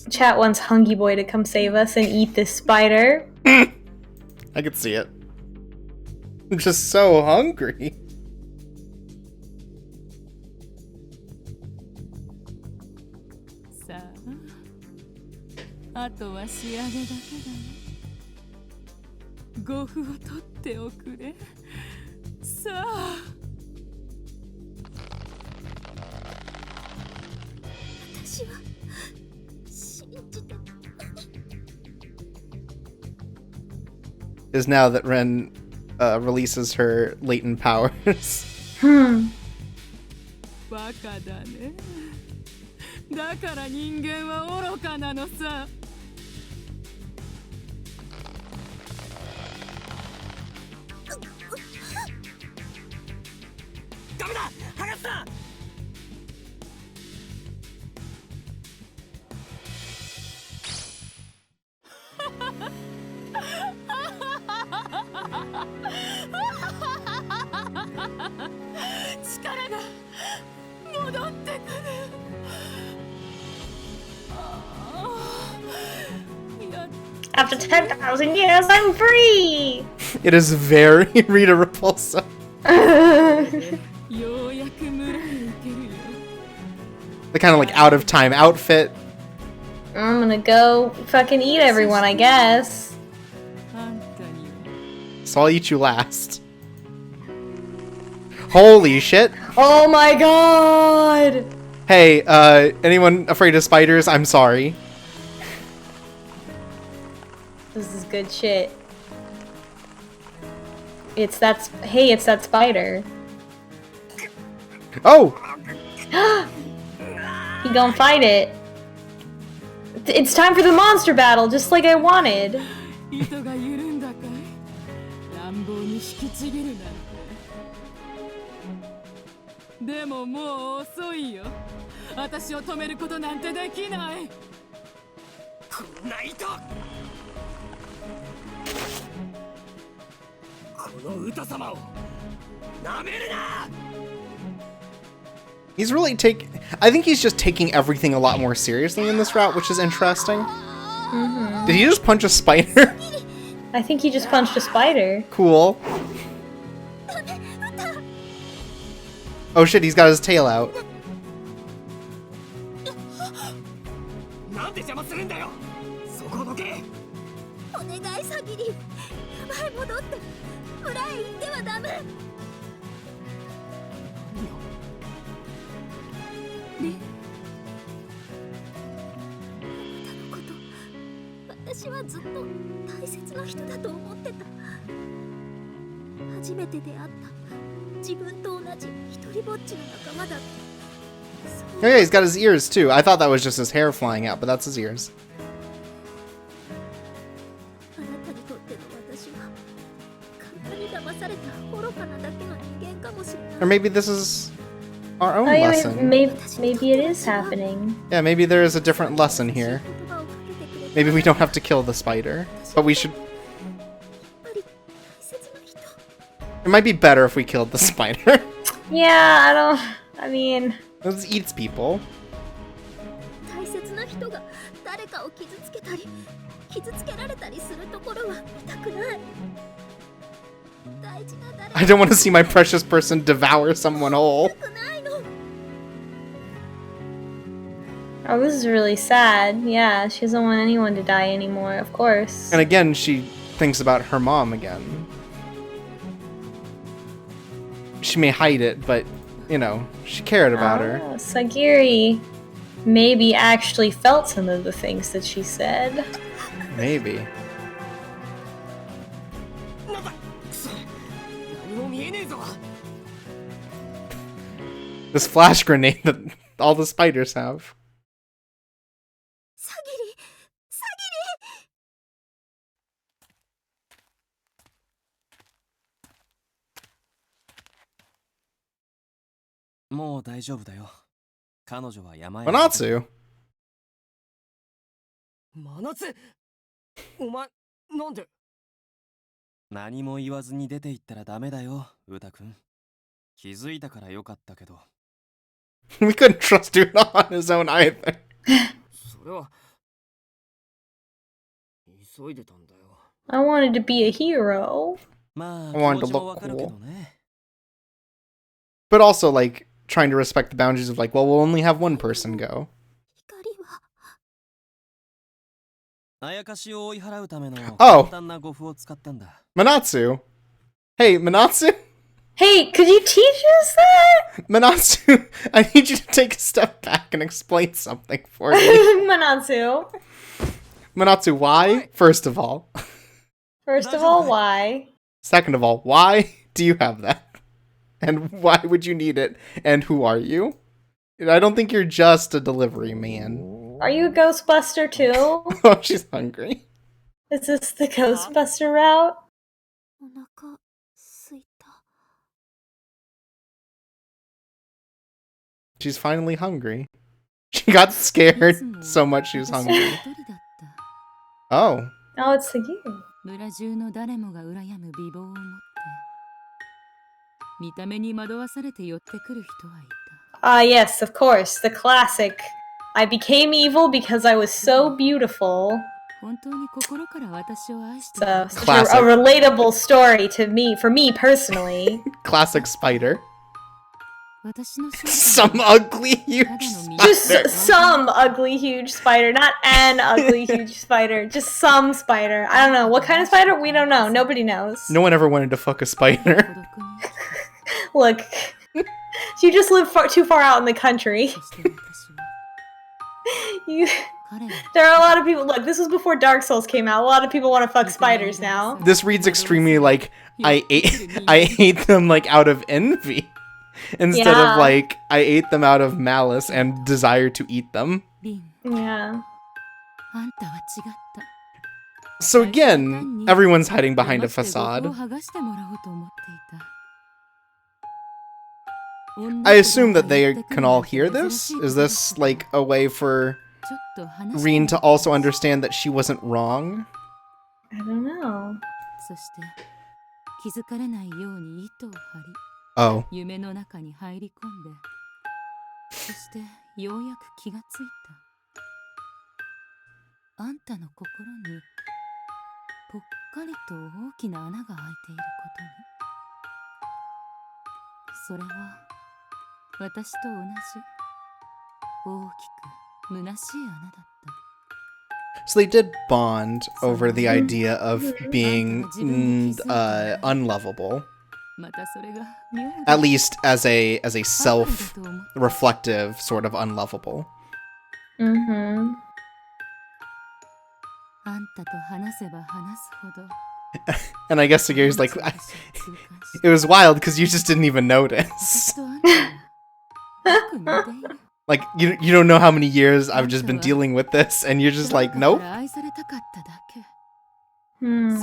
Chat wants Hungry Boy to come save us and eat this spider. I could see it. I'm just so hungry. さあ、あとは仕上げだけだよ。5歩を取っておくれ。さあ。私は信じて。 Is now that Ren releases her latent powers. バカだね。だから人間は愚かなのさ。ダメだ、剥がすな。力が戻ってくる。After 10,000 years, I'm free! It is very Rita Repulsa. ようやく村へ行けるよ。 The kind of like out of time outfit. I'm gonna go fucking eat everyone, I guess. あんたには So I'll eat you last. Holy shit. Oh my god! Hey, anyone afraid of spiders? I'm sorry. This is good shit. It's that spider. Oh! He gonna fight it. It's time for the monster battle, just like I wanted. 糸が緩んだかい。乱暴に引きちぎるなんて。でももう遅いよ。私を止めることなんてできない。こんな糸。この歌様をなめるな。 He's really I think he's just taking everything a lot more seriously in this route, which is interesting. Mm-hmm. Did he just punch a spider? I think he just punched a spider. Cool. Oh shit, he's got his tail out. なんで邪魔するんだよ。そこどけ。お願いサギリ、前戻って村へ行ってはダメ。リ、あなたのこと私はずっと大切な人だと思ってた。初めて出会った自分と同じ一人ぼっちの仲間だった。 Oh yeah, he's got his ears too. I thought that was just his hair flying out, but that's his ears. あなたにとっての私は簡単に騙された愚かなだけの人間かもしれない。 Or maybe this is our own Oh yeah, lesson. maybe it is happening. Yeah, maybe there is a different lesson here. Maybe we don't have to kill the spider, but we should... It might be better if we killed the spider. Yeah, I mean... This eats people. 大切な人が誰かを傷つけたり傷つけられたりするところは見たくない。大事な誰か I don't want to see my precious person devour someone whole. Oh, this is really sad. Yeah, she doesn't want anyone to die anymore, of course. And again, she thinks about her mom again. She may hide it, but, you know, she cared about her. Sagiri maybe actually felt some of the things that she said. Maybe. なんだ。何も見えねえぞ。 This flash grenade that all the spiders have. サギリ、サギリ。もう大丈夫だよ。彼女は山へ。Manatsu? 真夏。お前、なんで。何も言わずに出て行ったらダメだよ、ウタ君。気づいたからよかったけど。We couldn't trust Una on his own either. それは。急いでたんだよ。I wanted to be a hero. I wanted to look cool. But also, like, trying to respect the boundaries of, like, well, we'll only have one person go. 光は Oh, Manatsu. Hey, Manatsu? Hey, could you teach us that? Manatsu, I need you to take a step back and explain something for me. Manatsu. Manatsu, why? First of all. First of all, why? Second of all, why do you have that? And why would you need it? And who are you? I don't think you're just a delivery man. Are you a Ghostbuster too? Oh, she's hungry. Is this the Ghostbuster route? お腹すいた。 She's finally hungry. She got scared so much she was hungry. Oh. Oh, it's you. 村中の誰もが羨む美貌を持って見た目に惑わされて寄ってくる人はいた。 Ah, yes, of course, the classic. I became evil because I was so beautiful. 本当に心から私を愛して So, る such a relatable story to me, for me personally. Classic spider. 私の正体 Some ugly huge Just spider. some ugly huge spider, not an ugly huge spider, just some spider. I don't know. What kind of spider? We don't know. Nobody knows. No one ever wanted to fuck a spider. Look, you just live too far out in the country. There are a lot of people. Look, this was before Dark Souls came out. A lot of people want to fuck spiders now. This reads extremely like I ate them like out of envy. Instead of like, I ate them out of malice and desire to eat them. Yeah. So again, everyone's hiding behind a facade. I assume that they can all hear this? Is this like a way for Rin to also understand that she wasn't wrong? I don't know. Oh. 夢の中に入り込んで、そしてようやく気がついた。あんたの心にぽっかりと大きな穴が開いていることに。それは私と同じ大きく虚しい穴だった。 So they did bond over the idea of being unlovable. At least as a self-reflective sort of unlovable. Mm-hmm. And I guess Sagiru's like, it was wild because you just didn't even notice. Like, you don't know how many years I've just been dealing with this, and you're just like, nope. Hmm.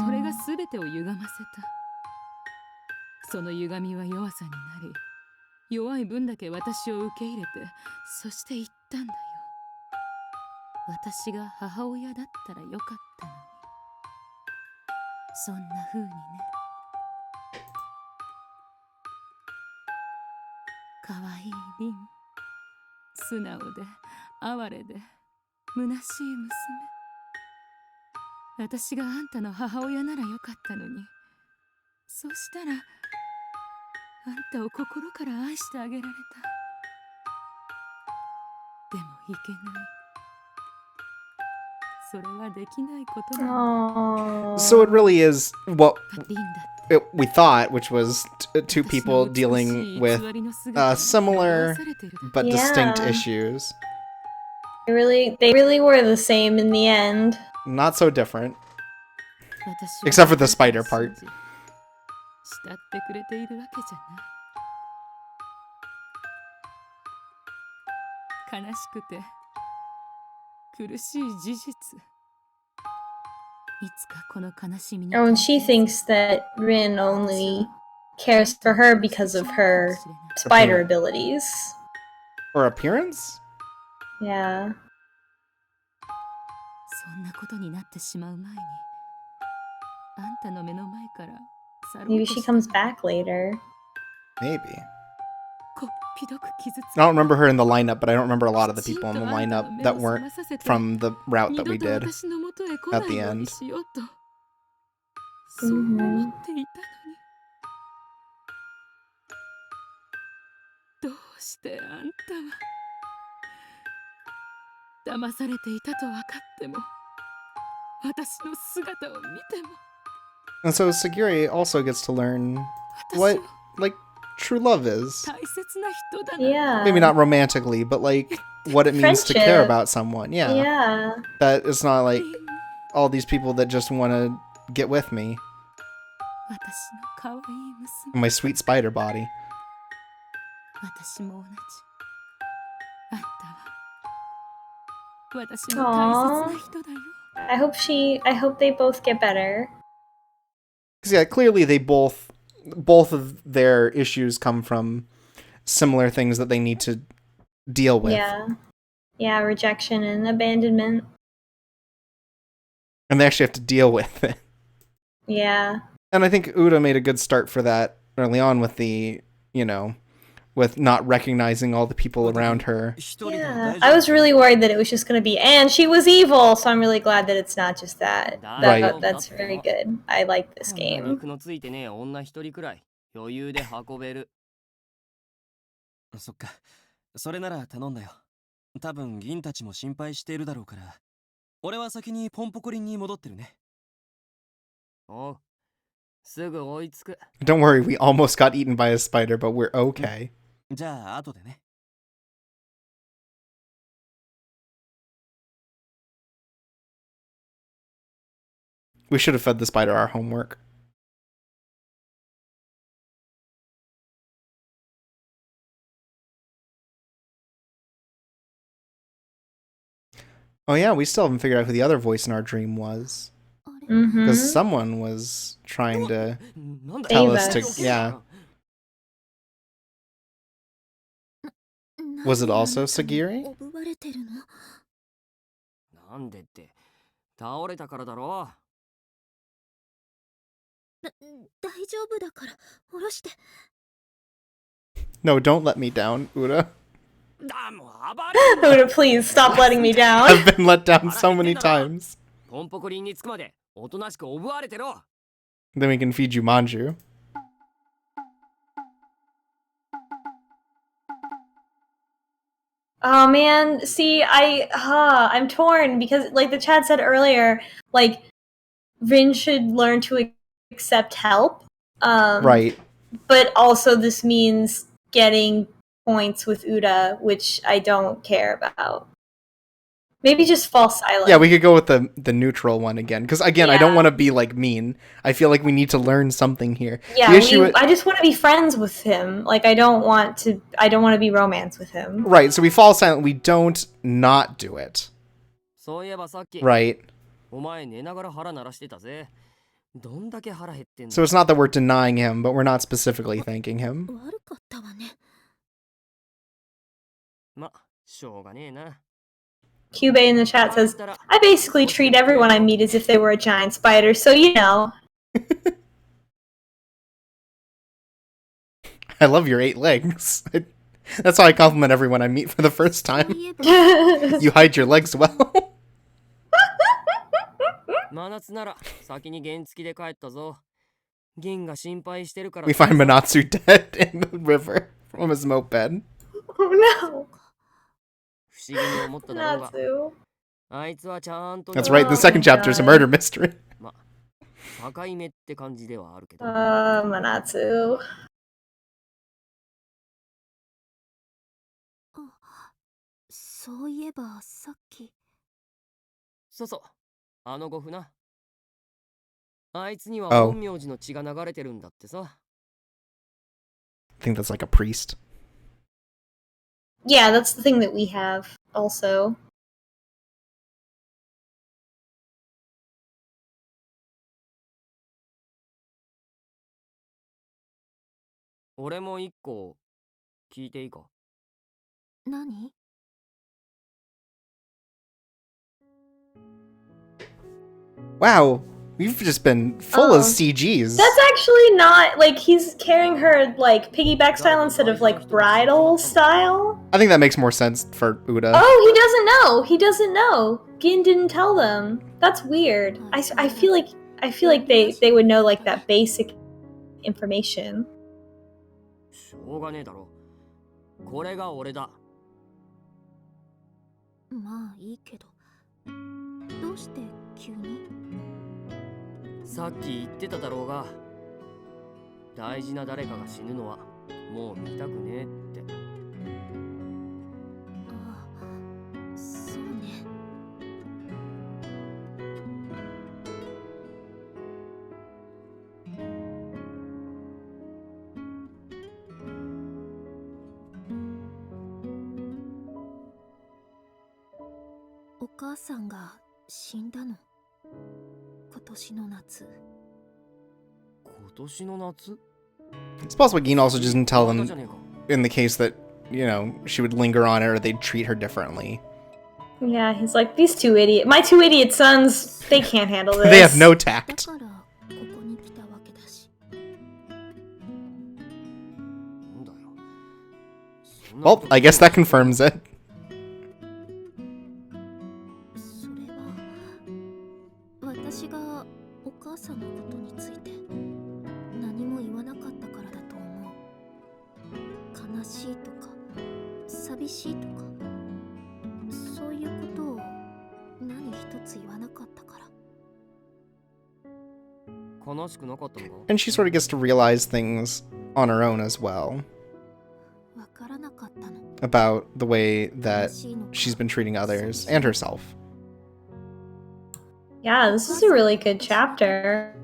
その歪みは弱さになり、弱い分だけ私を受け入れて、そして言ったんだよ。私が母親だったらよかったのに。そんな風にね。かわいいリン。素直で、哀れで、虚しい娘。私があんたの母親ならよかったのに。そしたら、あんたを心から愛してあげられた。でもいけない。それはできないことだ。So it really is what we thought, which was two people dealing with similar but distinct issues. They really were the same in the end. Not so different. Except for the spider part. 慕ってくれているわけじゃない。悲しくて苦しい事実。いつかこの悲しみに。Or when she thinks that Rin only cares for her because of her spider abilities. Or appearance? Yeah. そんなことになってしまう前に、あんたの目の前から。 Maybe she comes back later. Maybe. I don't remember her in the lineup, but I don't remember a lot of the people in the lineup that weren't from the route that we did at the end. Mm-hmm. 私の姿を見ても And so Sagiri also gets to learn 私 what は like true love is. 大切な人だな Yeah. Maybe not romantically, but like what it means to care Friendship. about someone. Yeah. Yeah. That it's not like リン all these people that just want to get with me. 私の可愛い娘 My sweet spider body. 私も同じあんたは私の大切な人だよ I hope they both get better. Because yeah, clearly they both of their issues come from similar things that they need to deal with. Yeah. Yeah, rejection and abandonment. And they actually have to deal with it. Yeah. And I think Uda made a good start for that early on with the, with not recognizing all the people around her. Yeah. I was really worried that it was just going to be, and she was evil, so I'm really glad that it's not just that. Right. That's very good. I like this game. 肉のついてねえ女一人くらい余裕で運べる。そっか。それなら頼んだよ。多分銀たちも心配しているだろうから。俺は先にポンポコリンに戻ってるね。おう。すぐ追いつく。Don't worry, we almost got eaten by a spider, but we're okay. じゃあ後でね。We should have fed the spider our homework. Oh yeah, we still haven't figured out who the other voice in our dream was. Because someone was trying to tell us to... Yeah. Was it also Sagiri? 奪われてるのなんでって倒れたからだろ。大丈夫だから下ろして No, don't let me down, Uda. だもう暴れ Uda, please stop letting me down. I've been let down so many times. ポンポコリンに着くまでおとなしくおぶわれてろ。 Then we can feed you manju. Oh man, see, I'm torn because, like the chat said earlier, like Rin should learn to accept help. Right. But also, this means getting points with Uda, which I don't care about. Maybe just fall silent. Yeah, we could go with the neutral one again. Because again, I don't Yeah. want to be like mean. I feel like we need to learn something here. Yeah, The issue I just want to be friends with him. Like I don't want to be romance with him. Right, so we fall silent. We don't not do it. そういえばさっき Right. お前寝ながら腹鳴らしてたぜ。どんだけ腹減ってんだ。 So it's not that we're denying him, but we're not specifically thanking him. 悪かったわねま、しょうがねえな。 Cube in the chat says, I basically treat everyone I meet as if they were a giant spider, so you know. I love your 8 legs. That's how I compliment everyone I meet for the first time. You hide your legs well. 真夏なら先に原付で帰ったぞ。銀が心配してるから。 We find Manatsu dead in the river from his moped. Oh no. 不思議に思っただろうが。 Natsu. あいつはちゃんと。 That's right, the second chapter is a murder mystery. ま、境目って感じではあるけど。Manatsu. そういえばさっきそうそう。あのゴフな。あいつには Oh. 本名字の血が流れてるんだってさ。I think that's like a priest. Yeah, that's the thing that we have also. 俺も一個聞いていいか。何 Wow, we've just been full Oh. of CGs. That's actually not, like, he's carrying her, like, piggyback style instead of, like, bridal style. I think that makes more sense for Uda. Oh, he doesn't know. He doesn't know. Gin didn't tell them. That's weird. I feel like they would know, like, that basic information. しょうがねえだろ。これが俺だ。まあいいけどどうして急に。さっき言ってただろうが、大事な誰かが死ぬのはもう見たくねえって。ああ、そうね。お母さんが死んだの。今年の夏。今年の夏？ It's possible Gin also just didn't tell them in the case that, you know, she would linger on it or they'd treat her differently. Yeah, he's like, these two my two idiot sons, they can't handle this. They have no tact. だからここに来たわけだし。なんだよ。 Well, I guess that confirms it. それは私がお母さんのことについて何も言わなかったからだと思う。悲しいとか寂しいとかそういうことを何一つ言わなかったから。悲しくなかったのか？ And she sort of gets to realize things on her own as well わからなかったの。 about the way that she's been treating others and herself. Yeah, this is a really good chapter,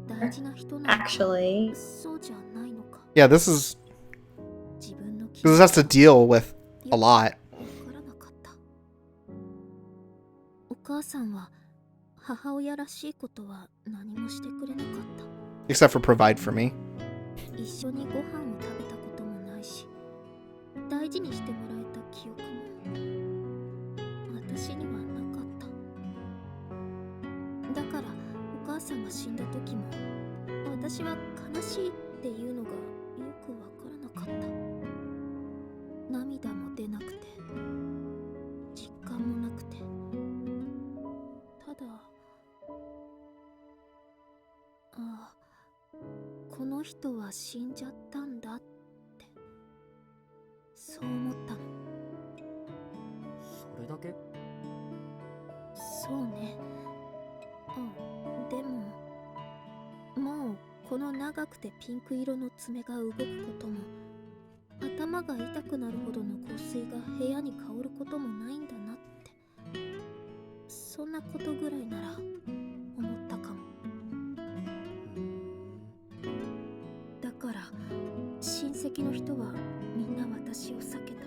大事な人なのか actually. そうじゃないのか。 Yeah, this is 自分の気 because this has to deal with a lot. わからなかった。お母さんは母親らしいことは何もしてくれなかった。 Except for provide for me. 一緒にご飯を食べたこともないし、大事にしてもらえた記憶も私にはなかった。だからお母さんが死んだ時も私は悲しいっていうのがよくわからなかった。涙も出なくて実感もなくて、ただああ、この人は死んじゃったんだってそう思ったの。それだけ？そうね。でももうこの長くてピンク色の爪が動くことも頭が痛くなるほどの香水が部屋に香ることもないんだなって、そんなことぐらいなら思ったかも。だから親戚の人はみんな私を避けた。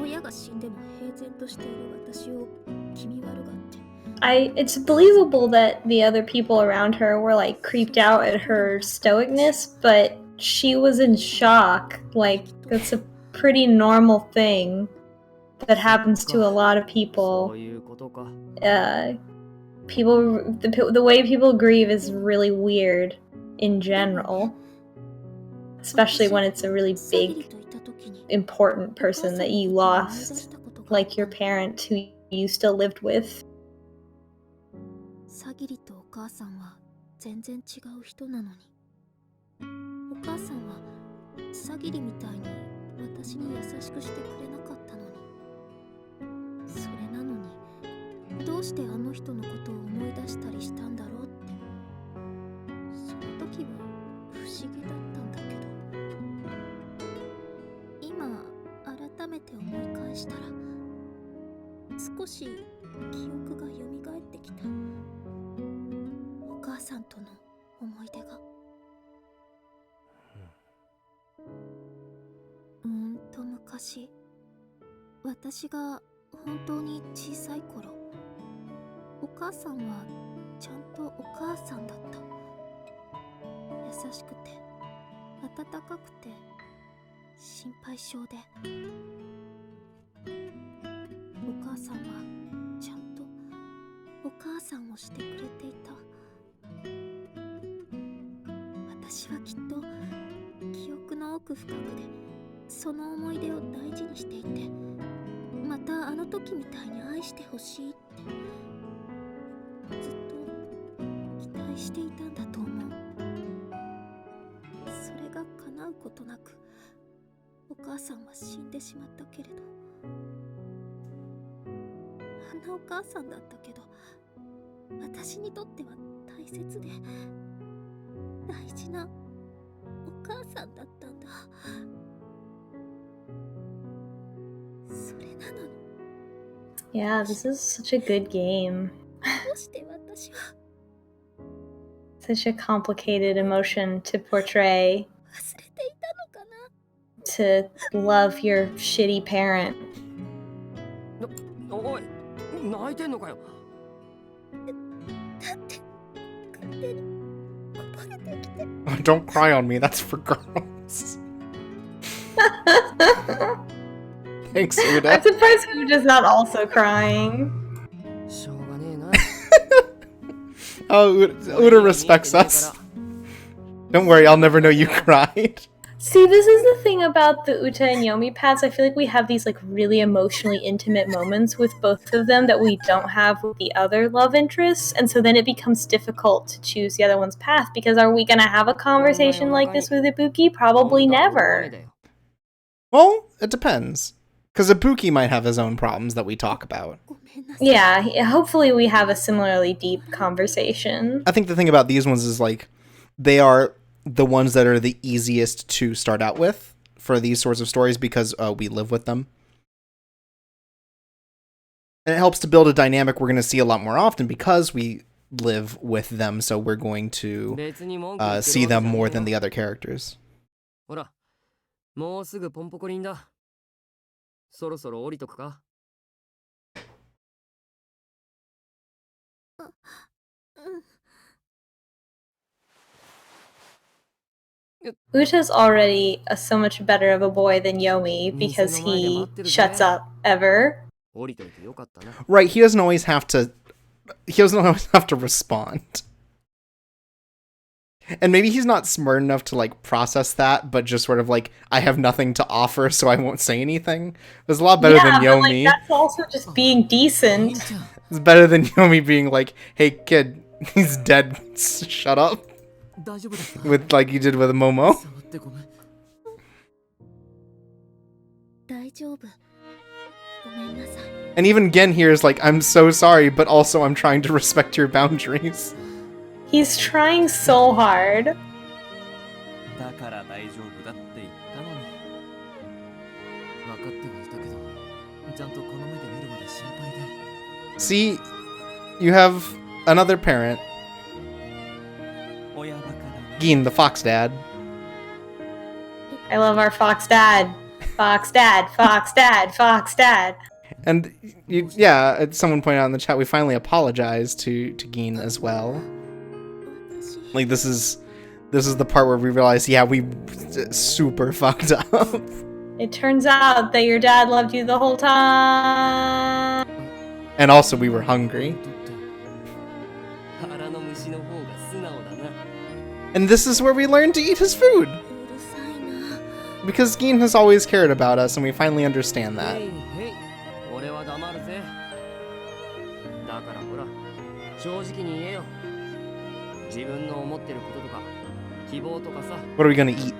親が死んでも平然としている私を気味悪がって。It's believable that the other people around her were like creeped out at her stoicness, but she was in shock. Like, that's a pretty normal thing that happens to a lot of people. The way people grieve is really weird in general, especially when it's a really big, important person that you lost, like your parent who you still lived with. サギリとお母さんは全然違う人なのに、お母さんはサギリみたいに私に優しくしてくれなかったのに、それなのにどうしてあの人のことを思い出したりしたんだろうって、その時は不思議だったんだけど、今改めて思い返したら少し記憶が蘇ってきた。お母さんとの思い出が。昔、私が本当に小さい頃、お母さんはちゃんとお母さんだった。優しくて温かくて心配性で、お母さんはちゃんとお母さんをしてくれていた。私はきっと記憶の奥深くでその思い出を大事にしていて、またあの時みたいに愛してほしいってずっと期待していたんだと思う。それが叶うことなくお母さんは死んでしまったけれど、あんなお母さんだったけど私にとっては大切で大事なお母さんだったんだ。それなのに Yeah, this is such a good game. どうして私は Such a complicated emotion to portray. 忘れていたのかな。 To love your shitty parent. おい、泣いてんのかよ。だって勝手にこぼれてきて。 Don't cry on me, that's for girls. Thanks, Uda. I'm surprised Uda's not also crying. しょうがねえな。 Oh, Uda respects us. Don't worry, I'll never know you cried. See, this is the thing about the Uta and Yomi paths. I feel like we have these like really emotionally intimate moments with both of them that we don't have with the other love interests, and so then it becomes difficult to choose the other one's path because are we gonna have a conversation like this with Ibuki? Probably never. Well, it depends. Because Ibuki might have his own problems that we talk about. Yeah, hopefully we have a similarly deep conversation. I think the thing about these ones is like they are the ones that are the easiest to start out with for these sorts of stories because we live with them. And it helps to build a dynamic we're going to see a lot more often because we live with them, so we're going to see them more than the other characters. ほら、もうすぐポンポコリンだ。そろそろ降りとくか。 Uta's already so much better of a boy than Yomi because he shuts up ever. Right, he doesn't always have to respond. And maybe he's not smart enough to like process that, but just sort of like, I have nothing to offer, so I won't say anything. It's a lot better than Yomi. Like, that's also just being decent. It's better than Yomi being like, hey kid, he's dead, shut up. With like you did with Momo. And even Gen here is like, I'm so sorry, but also I'm trying to respect your boundaries. He's trying so hard. See, you have another parent. Gin, the fox dad. I love our fox dad. Fox dad, fox dad, fox dad. And yeah, someone pointed out in the chat, we finally apologized to Gin as well. Like this is the part where we realize, yeah, we super fucked up. It turns out that your dad loved you the whole time. And also we were hungry. And this is where we learned to eat his food. Because Gin has always cared about us, and we finally understand that. What are we gonna eat?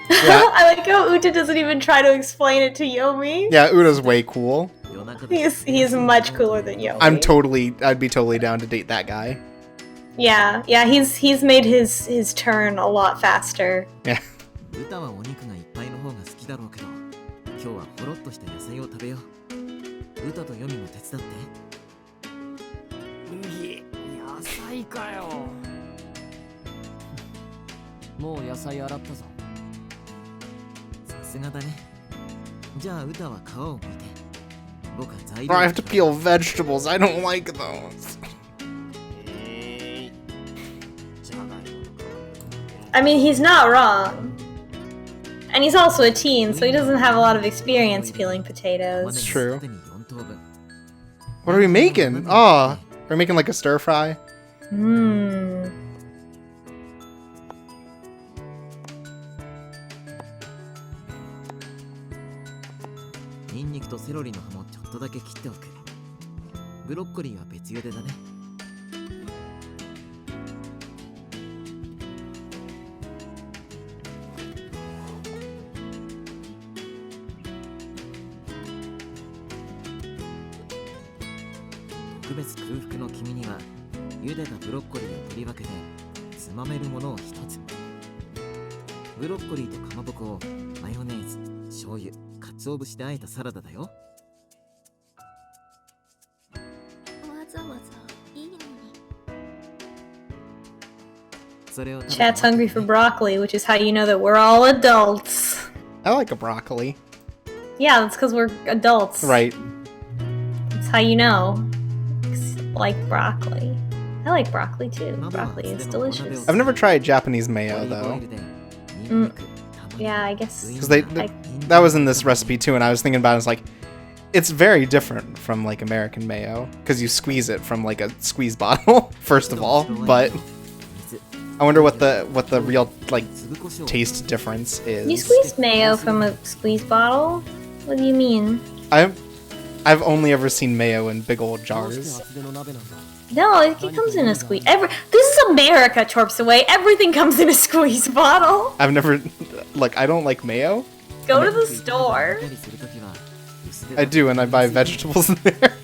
Yeah. I like how Uta doesn't even try to explain it to Yomi. Yeah, Uta's way cool. He's much cooler than Yomi. I'd be totally down to date that guy. Yeah, he's made his turn a lot faster. Yeah. Bro, I have to peel vegetables. I don't like those. I mean, he's not wrong. And he's also a teen, so he doesn't have a lot of experience peeling potatoes. It's true. What are we making? Oh, we're making like a stir fry. Mmm. ニンニクとセロリの葉もちょっとだけ切っておく。ブロッコリーは別茹でだね。特別空腹の君には茹でたブロッコリーを取り分けてつまめるものを一つ。ブロッコリーとかまぼこをマヨネーズ、醤油、鰹節で和えたサラダだよ。わざわざいいのに。それを Chat's hungry for broccoli, which is how you know that we're all adults. I like a broccoli. Yeah, that's because we're adults. Right. That's how you know. Like broccoli. I like broccoli too. Broccoli is delicious. I've never tried Japanese mayo though. Yeah, I guess. Because that was in this recipe too, and I was thinking about it, it's like, it's very different from like American mayo, because you squeeze it from like a squeeze bottle, first of all, but I wonder what the real like taste difference is. You squeeze mayo from a squeeze bottle? What do you mean? I've only ever seen mayo in big old jars. No, it comes in a squeeze. This is America, Chorps Away. Everything comes in a squeeze bottle. I've never, like, I don't like mayo. Go to the store. I do, and I buy vegetables in there.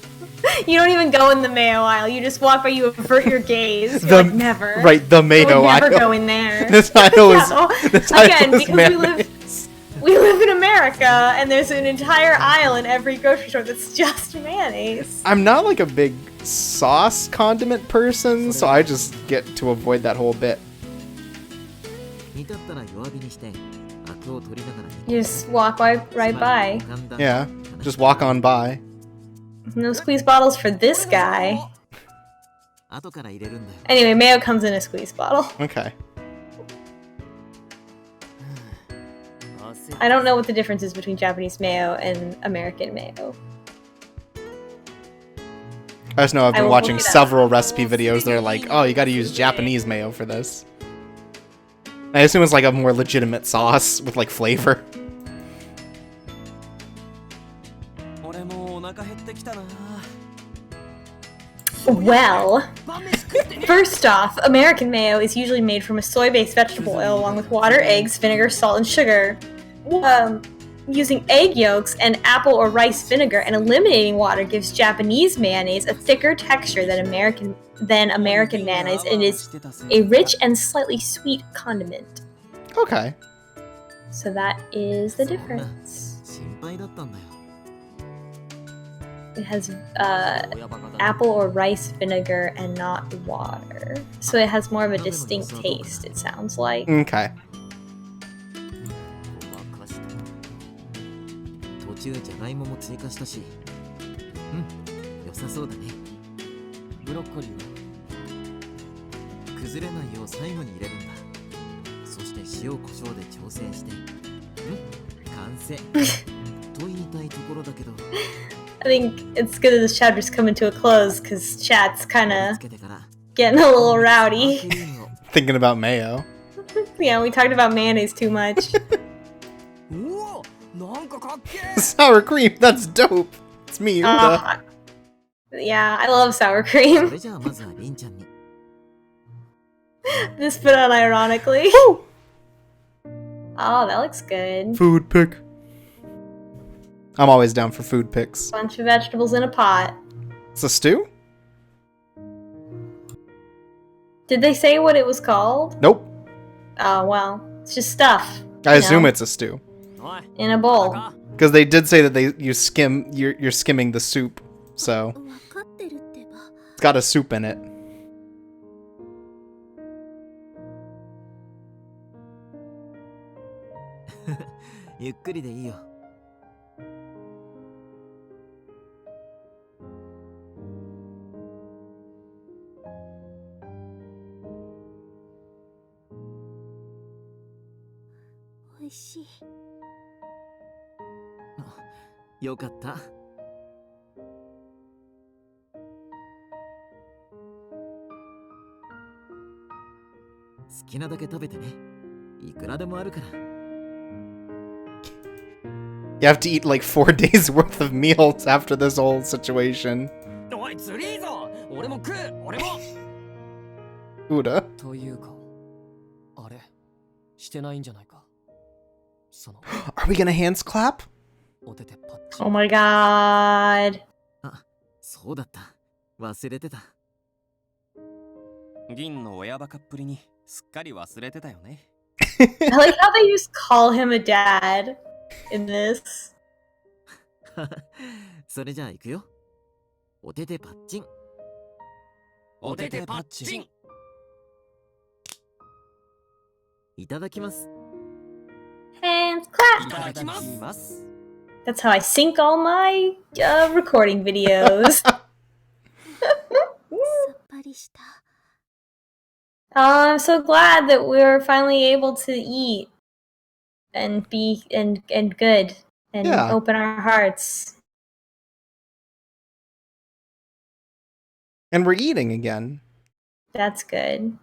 You don't even go in the mayo aisle. You just walk by, you avert your gaze. You're like, never. Right, the mayo aisle. Never go in there. This aisle is, again, because we live in America, and there's an entire aisle in every grocery store that's just mayonnaise. I'm not like a big sauce condiment person, so I just get to avoid that whole bit. You just walk right by. Yeah, just walk on by. No squeeze bottles for this guy. Anyway, mayo comes in a squeeze bottle. Okay. I don't know what the difference is between Japanese mayo and American mayo. I just know I've been watching several recipe videos that are like, oh, you gotta use Japanese mayo for this. I assume it's like a more legitimate sauce with like flavor. Well, first off, American mayo is usually made from a soy-based vegetable oil along with water, eggs, vinegar, salt, and sugar. Using egg yolks and apple or rice vinegar and eliminating water gives Japanese mayonnaise a thicker texture than American mayonnaise, and is a rich and slightly sweet condiment. Okay. So that is the difference. It has apple or rice vinegar and not water. So it has more of a distinct taste, it sounds like. Okay. 途中じゃがいもも追加したし、良さそうだね。ブロッコリーは崩れないよう最後に入れるんだ。そして塩コショウで調整して、完成と言いたいところだけど。I think it's good that this chapter's coming to a close because chat's kind of getting a little rowdy. Thinking about mayo. Yeah, we talked about mayonnaise too much. Sour cream, that's dope. It's me, Uda. Yeah, I love sour cream. This put on ironically. Oh, that looks good. Food pick. I'm always down for food picks. Bunch of vegetables in a pot. It's a stew? Did they say what it was called? Nope. Oh, well, it's just stuff. I assume it's a stew. In a bowl. Because they did say that you're skimming the soup, so it's got a soup in it. しい。よかった。好きなだけ食べてね。いくらでもあるから。You have to eat like 4 days worth of meals after this whole situation. おい、釣りいいぞ。俺も食う。俺も。Uda. というか、あれしてないんじゃないか。その。Are we gonna hands clap? おててパッチ。 Oh my god. あ、そうだった。忘れてた。銀の親バカっぷりにすっかり忘れてたよね。I like how they just call him a dad in this. それじゃあ行くよ。おててパッチン。おててパッチン。いただきます。Hands clap. いただきます。 That's how I sync all my recording videos. さっぱりした。I'm so glad that we're finally able to eat and be and good and Yeah. open our hearts. And we're eating again. That's good.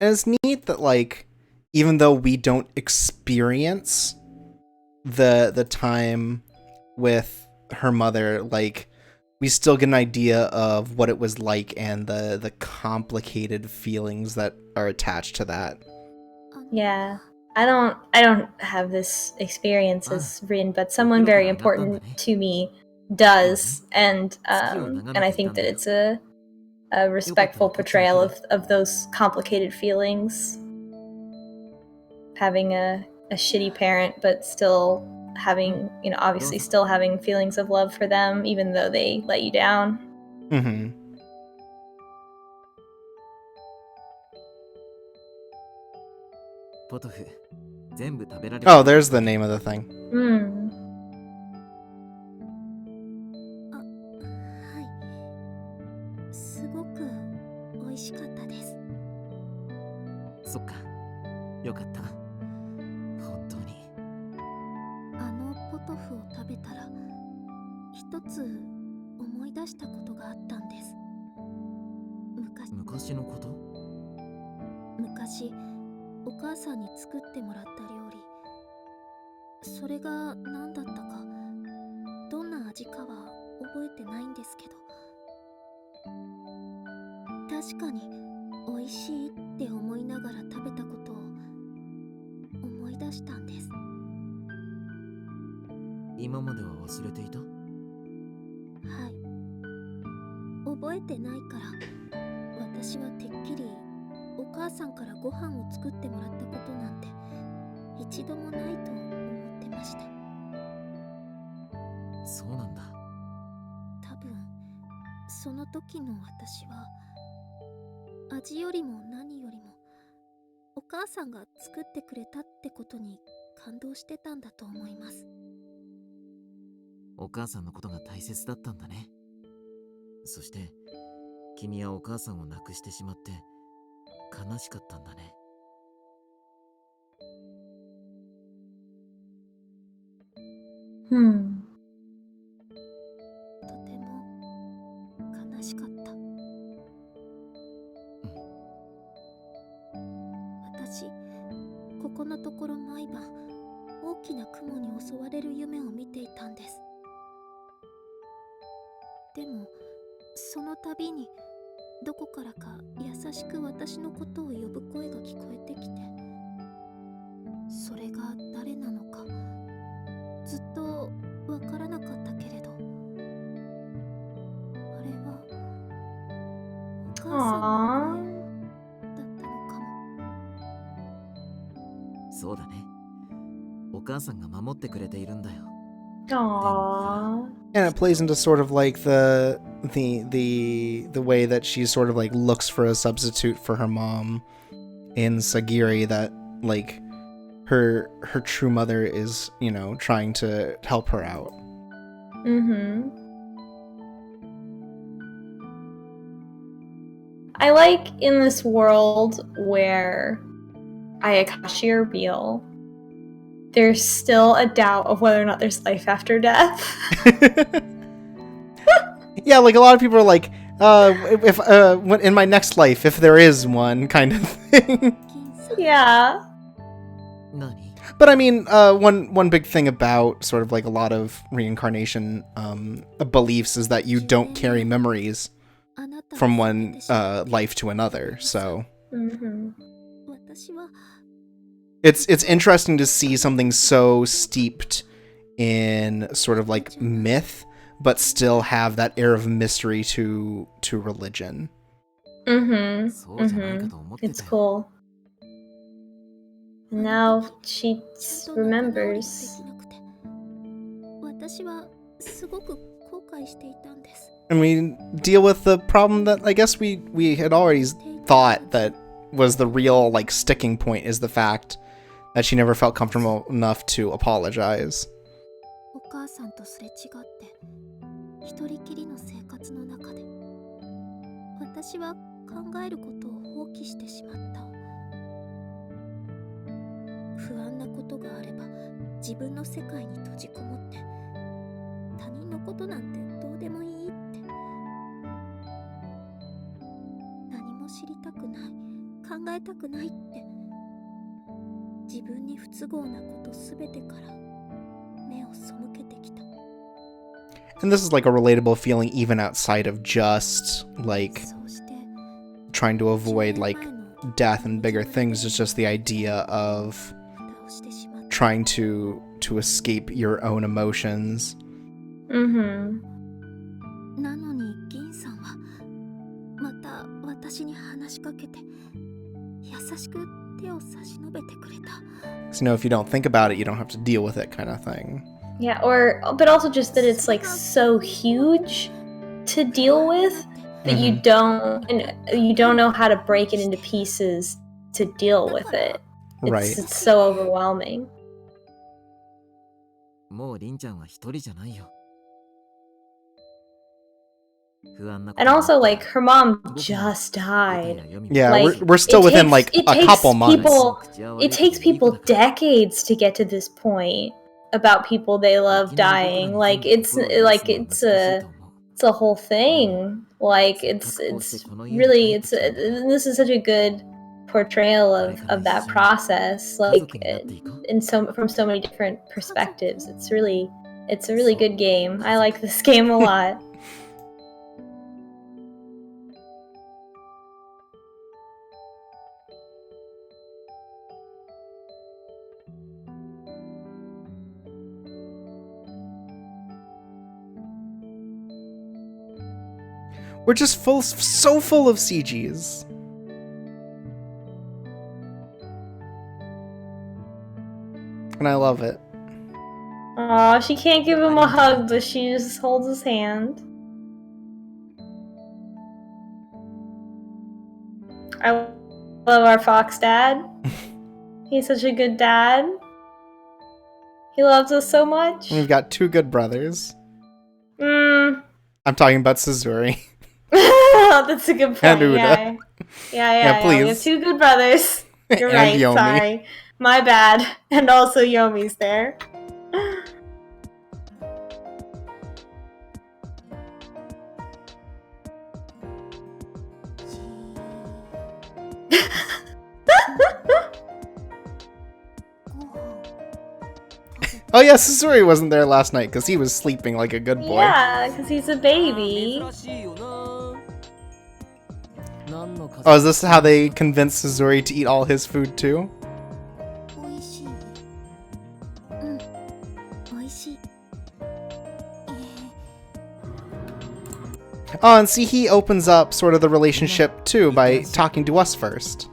And it's neat that, like, even though we don't experience the time with her mother, like, we still get an idea of what it was like and the complicated feelings that are attached to that. Yeah. I don't have this experience as Rin, but someone very important to me does, and I think that it's a respectful portrayal of those complicated feelings. Having a shitty parent, but still having, you know, obviously still having feelings of love for them, even though they let you down. Mm-hmm. Oh, there's the name of the thing. Hmm. すごく美味しかったです。そっか。よかった。本当に。あのポトフを食べたら一つ思い出したことがあったんです。昔のこと？昔お母さんに作ってもらった料理、それが何だったかどんな味かは覚えてないんですけど、確かに美味しいって思いながら食べたことを思い出したんです。今までは忘れていた？はい、覚えてないから私はてっきりお母さんからご飯を作ってもらったことなんて一度もないと思ってました。そうなんだ。多分その時の私は味よりも何よりもお母さんが作ってくれたってことに感動してたんだと思います。お母さんのことが大切だったんだね。そして君はお母さんを亡くしてしまって悲しかったんだね。とても悲しかった。私、ここのところ毎晩大きな雲に襲われる夢を見ていたんです。でもその度にどこからか優しく私のことを呼ぶ声が聞こえてきて、それが誰なのかずっとわからなかったけれど、あれはお母さんの声だったのかも。そうだね。お母さんが守ってくれているんだよ。Aww. And it plays into sort of like the way that she sort of like looks for a substitute for her mom in Sagiri, that like her true mother is, you know, trying to help her out. Mm-hmm. I like in this world where Ayakashi are real, there's still a doubt of whether or not there's life after death. Yeah, like a lot of people are like, if in my next life, if there is one, kind of thing. Yeah. But I mean, one big thing about sort of like a lot of reincarnation beliefs is that you don't carry memories from one life to another. So it's interesting to see something so steeped in sort of like myth, but still have that air of mystery to religion. It's cool. Now she remembers. And we deal with the problem that I guess we had already thought that was the real like sticking point, is the fact that she never felt comfortable enough to apologize. And this is like a relatable feeling even outside of just like trying to avoid like death and bigger things. It's just the idea of trying to escape your own emotions. So, you know, if you don't think about it, you don't have to deal with it, kind of thing. Yeah, but also just that it's like so huge to deal with that you don't know how to break it into pieces to deal with it. It's so overwhelming. And also, like, her mom just died. Yeah, like, we're still within like a couple months. It takes people decades to get to this point about people they love dying. Like it's a whole thing. Like this is such a good portrayal of that process. Like from so many different perspectives. It's a really good game. I like this game a lot. We're just so full of CGs. And I love it. Aw, she can't give him a hug, but she just holds his hand. I love our fox dad. He's such a good dad. He loves us so much. We've got two good brothers. I'm talking about Suzuri. That's a good point. And Uda. Yeah, please. we have two good brothers. You're right, Yomi. sorry. My bad. And also Yomi's there. Oh yeah, Suzuri wasn't there last night because he was sleeping like a good boy. Yeah, because he's a baby. Oh, is this how they convinced Suzuri to eat all his food too? Oh, and see, he opens up sort of the relationship too by talking to us first.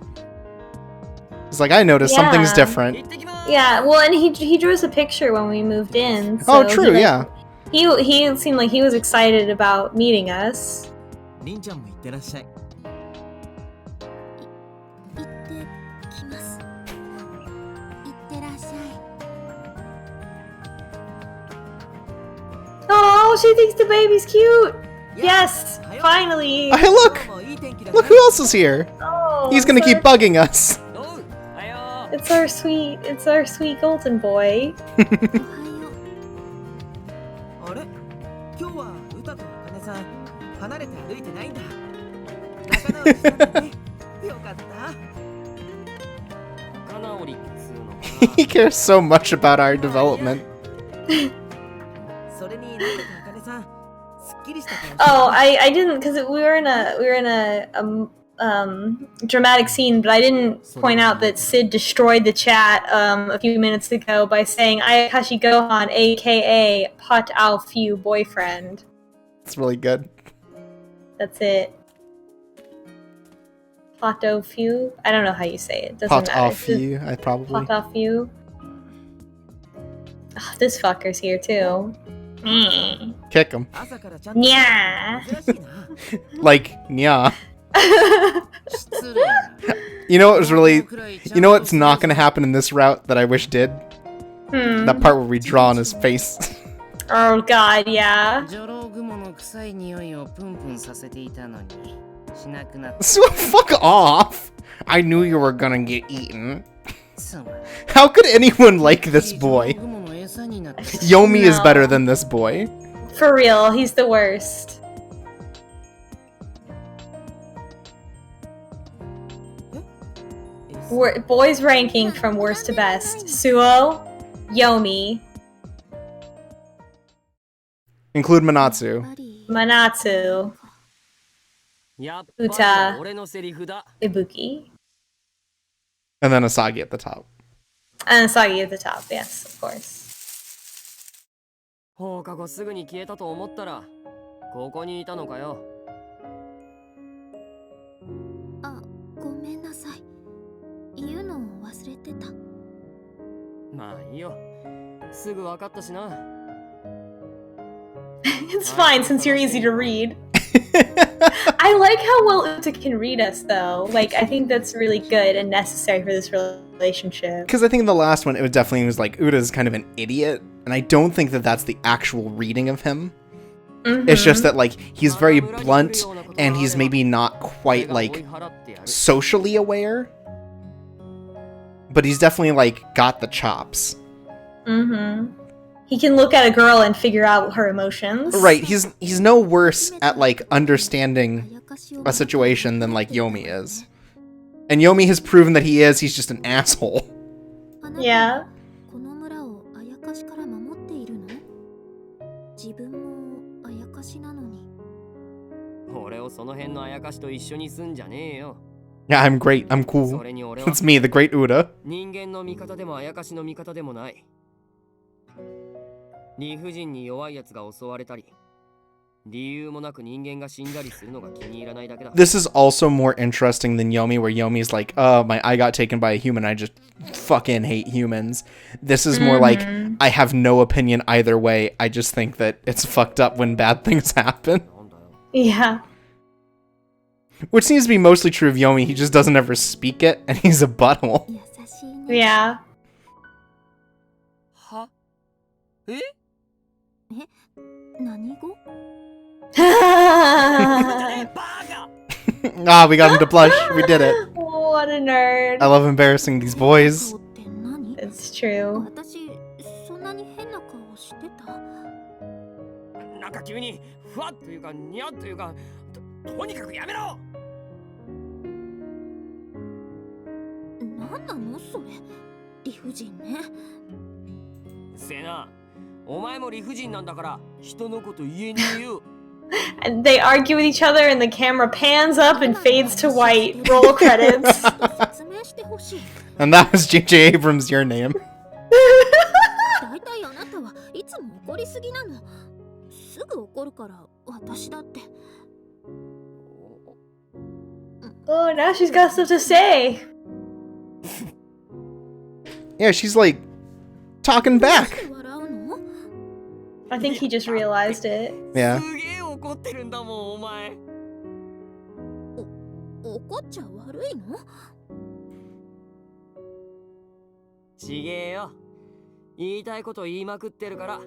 He's like, I noticed something's different. Yeah, well, and he drew us a picture when we moved in. So oh, true, yeah. He seemed like he was excited about meeting us. Oh, she thinks the baby's cute. Yes, finally. Hey, look! Look who else is here. Oh, He's gonna keep bugging us. It's our sweet golden boy. あれ今日は歌と茜さん離れて歩いてないんだ仲直りしたんだねよかった He cares so much about our development. それになんだか茜さんすっきりした顔して Oh, I didn't because we were in a dramatic scene, but I didn't point out that Sid destroyed the chat a few minutes ago by saying Ayakashi Gohan, aka Pot Ao Few boyfriend. It's really good. That's it. Pot Ao Few? I don't know how you say it. Doesn't Pot matter. off you, I probably. Pot Ao Few. Oh, this fucker's here too. Kick him. 朝からちゃんと Yeah. 珍しいな Like, yeah. You know what was really... You know what's not gonna happen in this route that I wish did? That part where we draw on his face. Oh god, yeah. ジョロウグモの臭い匂いをプンプンさせていたのにしなくなった So fuck off! I knew you were gonna get eaten. つまり How could anyone like this boy? ジョロウグモの餌になって Yomi is No. better than this boy. For real, he's the worst. Boys ranking from worst to best. Suo, Yomi, Include Manatsu. やっぱり Manatsu, やっぱり歌俺のセリフだ。 Ibuki, And then Asagi at the top. and Asagi at the top, yes, of course. 放課後すぐに消えたと思ったら、ここにいたのかよ。あ、ごめんなさい言うのを忘れてたまあいいよ。すぐ分かったしな。 It's fine since you're easy to read. I like how well Uta can read us though. Like, I think that's really good and necessary for this relationship. Because I think in the last one, it definitely was like, Uda's kind of an idiot. And I don't think that that's the actual reading of him. It's just that, like, he's very blunt, and he's maybe not quite, like, socially aware. But he's definitely, like, got the chops. He can look at a girl and figure out her emotions. Right, he's no worse at, like, understanding a situation than, like, Yomi is. And Yomi has proven that he's just an asshole. あなた Yeah. この村をあやかしから守っているの自分もあやかしなのに俺をその辺のあやかしと一緒に住んじゃねえよ。 Yeah, I'm great, I'm そ cool. れに俺は It's me, the great Uda. 人間の味方でもあやかしの味方でもない。理不尽に弱いやつが襲われたり、理由もなく人間が死んだりするのが気に入らないだけだ。 This is also more interesting than Yomi, where Yomi's like, oh, my eye got taken by a human, I just fucking hate humans. This is more like, I have no opinion either way, I just think that it's fucked up when bad things happen. Yeah. Which seems to be mostly true of Yomi, he just doesn't ever speak it, and he's a butthole. 優しいね Yeah. は？え？何語 Ah, we got him to blush, we did it. What a nerd. I love embarrassing these boys. 顔って何 It's true. 私そんなに変な顔してたなんか急にふわっというかにゃっというか、とにかくやめろ。何なのそれ理不尽ねせな、お前も理不尽なんだから人のこと言えねえよ。 And they argue with each other, and the camera pans up and fades to white. Roll credits. 説明してほしい And that was J.J. Abrams, your name. 大体あなたはいつも怒りすぎなのすぐ怒るから私だって Oh, now she's got stuff to say. Yeah, she's like, talking どう back. して笑うの I think he just realized it. Yeah. すげえ怒ってるんだもんお前。怒っちゃ悪いのちげえよ。言いたいこと言いまくってるから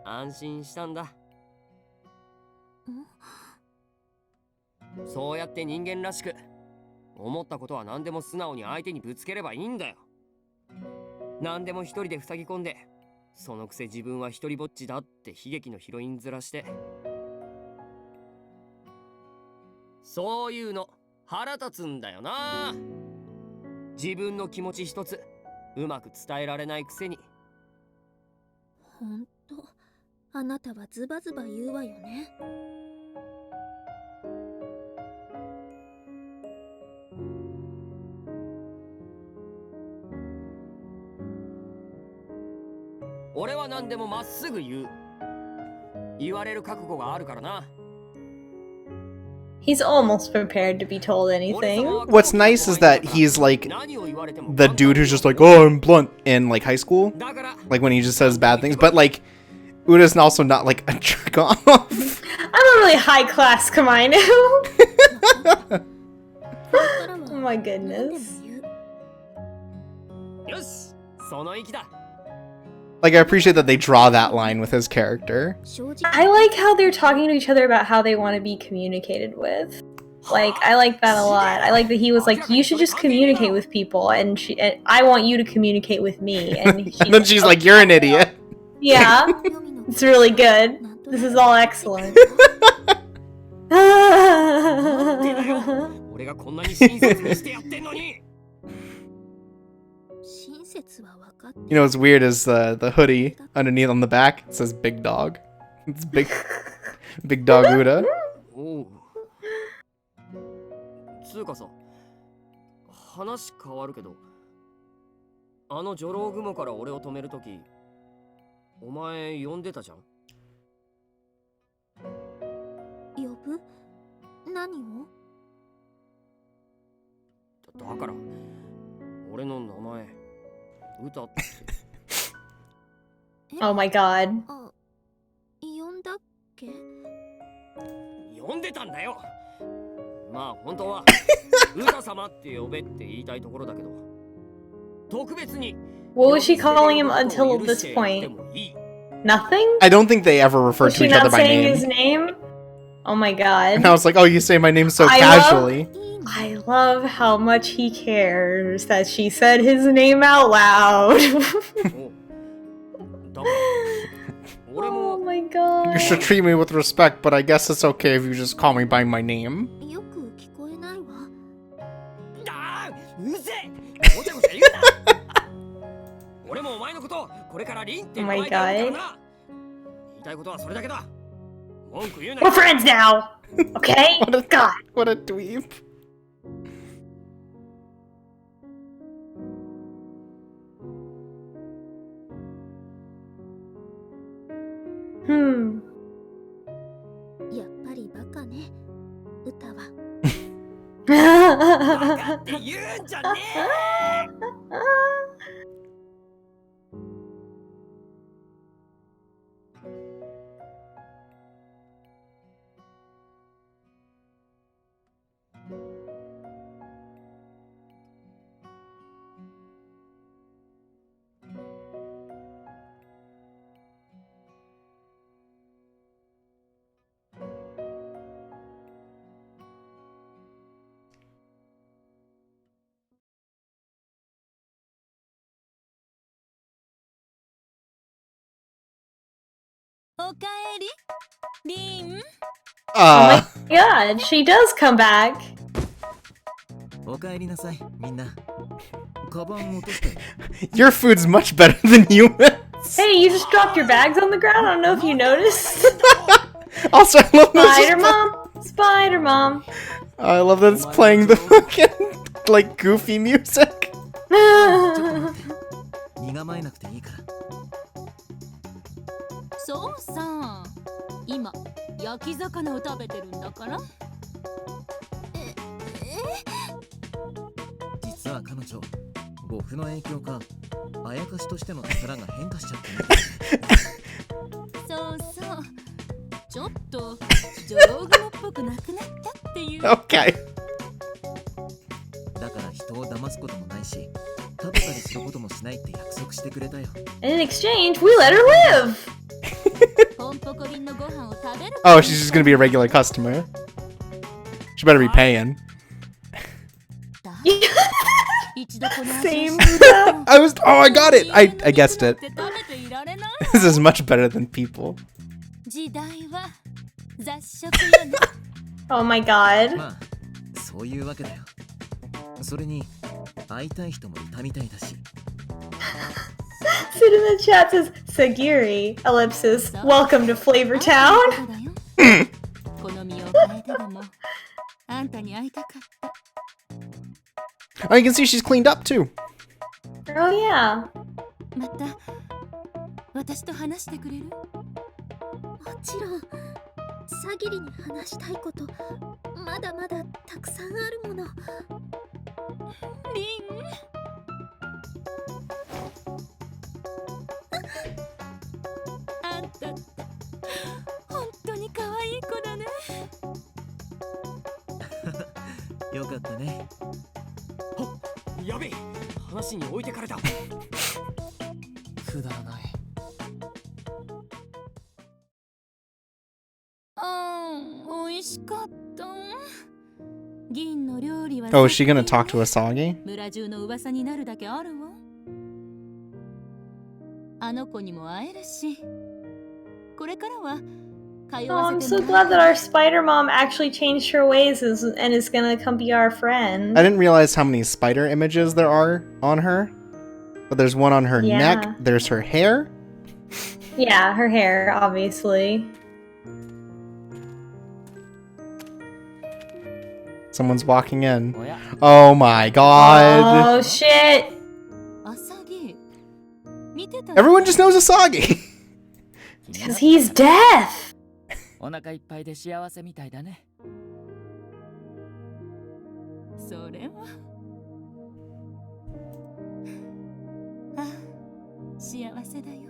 安心したんだ。そうやって人間らしく思ったことは何でも素直に相手にぶつければいいんだよ。何でも一人で塞ぎ込んで、そのくせ自分は一人ぼっちだって悲劇のヒロイン面して、そういうの腹立つんだよな。自分の気持ち一つうまく伝えられないくせに。ほんと、あなたはズバズバ言うわよね。俺は何でもまっすぐ言う。言われる覚悟があるからな。He's almost prepared to be told anything. What's nice is that he's like the dude who's just like, oh, I'm blunt in like high school, like when he just says bad things. But like, Uda's also not like a jerk off. I'm a really high class Kamainu. Oh my goodness. Like, I appreciate that they draw that line with his character. I like how they're talking to each other about how they want to be communicated with. Like, I like that a lot. I like that he was like, you should just communicate with people, and I want you to communicate with me. And, And then she's like, you're an idiot. Yeah, it's really good. This is all excellent. You know what's weird is the hoodie underneath on the back. It says Big Dog. It's Big Dog Uda. つうかさ、話変わるけど、あの女郎雲から俺を止めるとき、お前呼んでたじゃん。呼ぶ？何を？だから、俺の名前、歌って。Oh my god. あ、呼んだっけ？呼んでたんだよ。まあ本当は歌様って呼べって言いたいところだけど、特別に。What was she calling him until this point? Nothing? I don't think they ever referred Was to she each not other by saying name. his name? Oh my god. And I was like, oh, you say my name so casually. I love how much he cares that she said his name out loud. Oh my god. You should treat me with respect, but I guess it's okay if you just call me by my name. よく聞こえないわ。あー、うぜえ。ごちゃごちゃ言うな。俺もお前のことこれからリンって言うからな。言いたいことはそれだけだ。文句言うな。 We're friends now. Okay? God. What a dweeb. Hmm. やっぱりバカね、歌は。バカって言うんじゃねえ。おかえり、リン。Oh my god, she does come back. おかえりなさい、みんな。カバン落として。Your food's much better than humans. Hey, you just dropped your bags on the ground. I don't know if you noticed. Also, I love that. Spider Mom. Spider Mom. I love that it's playing the fucking like goofy music. 身構えなくていいから。そうさ、今焼き魚を食べてるんだから。実は彼女、呉服の影響か、あやかしとしての力が変化しちゃってね。そうそう、ちょっと女郎雲っぽくなくなったっていう。Okay. だから人を騙すこともないし、食べたりすることもしないって約束してくれたよ。In exchange, we let her live. Oh, she's just gonna be a regular customer. She better be paying. Same. I got it. I guessed it. This is much better than people. Oh my god. まあそういうわけだよ。それに会いたい人もいたみたいだし。Sid in the chat says, Sagiri, ellipsis, welcome to Flavor Town. Oh, you can see she's cleaned up too. Oh yeah. また私と話してくれる？もちろん。サギリに話したいことまだまだたくさんあるもの。リン。あんた本当に可愛い子だね。よかったね。やべえ、話に置いてかれた。くだらない。美味しかった。銀の料理は Oh, is she gonna talk to Asagi? 村中の噂になるだけあるわ。あの子にも会えるし、これからは Oh, I'm so glad that our spider mom actually changed her ways and is gonna come be our friend. I didn't realize how many spider images there are on her. But there's one on her neck. There's her hair. Yeah, her hair, obviously. Someone's walking in. Oh my god. Oh shit. Everyone just knows Asagi. Because he's deaf. お腹いっぱいで幸せみたいだね。それは。あ、幸せだよ。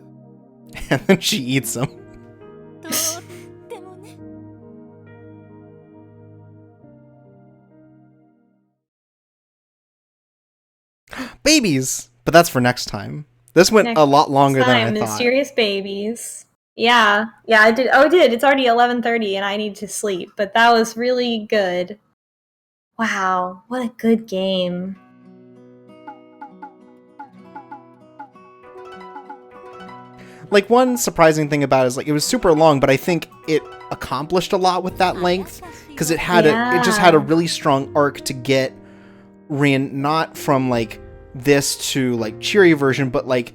And then she eats them. とってもね。Babies! But that's for next time. This went a lot longer than I thought. Mysterious babies. Yeah, I did. Oh, I did. It's already 11:30 and I need to sleep. But that was really good. Wow, what a good game. Like, one surprising thing about it is, like, it was super long, but I think it accomplished a lot with that length. Because it had it just had a really strong arc to get Rin not from, like, this to, like, cheery version, but, like,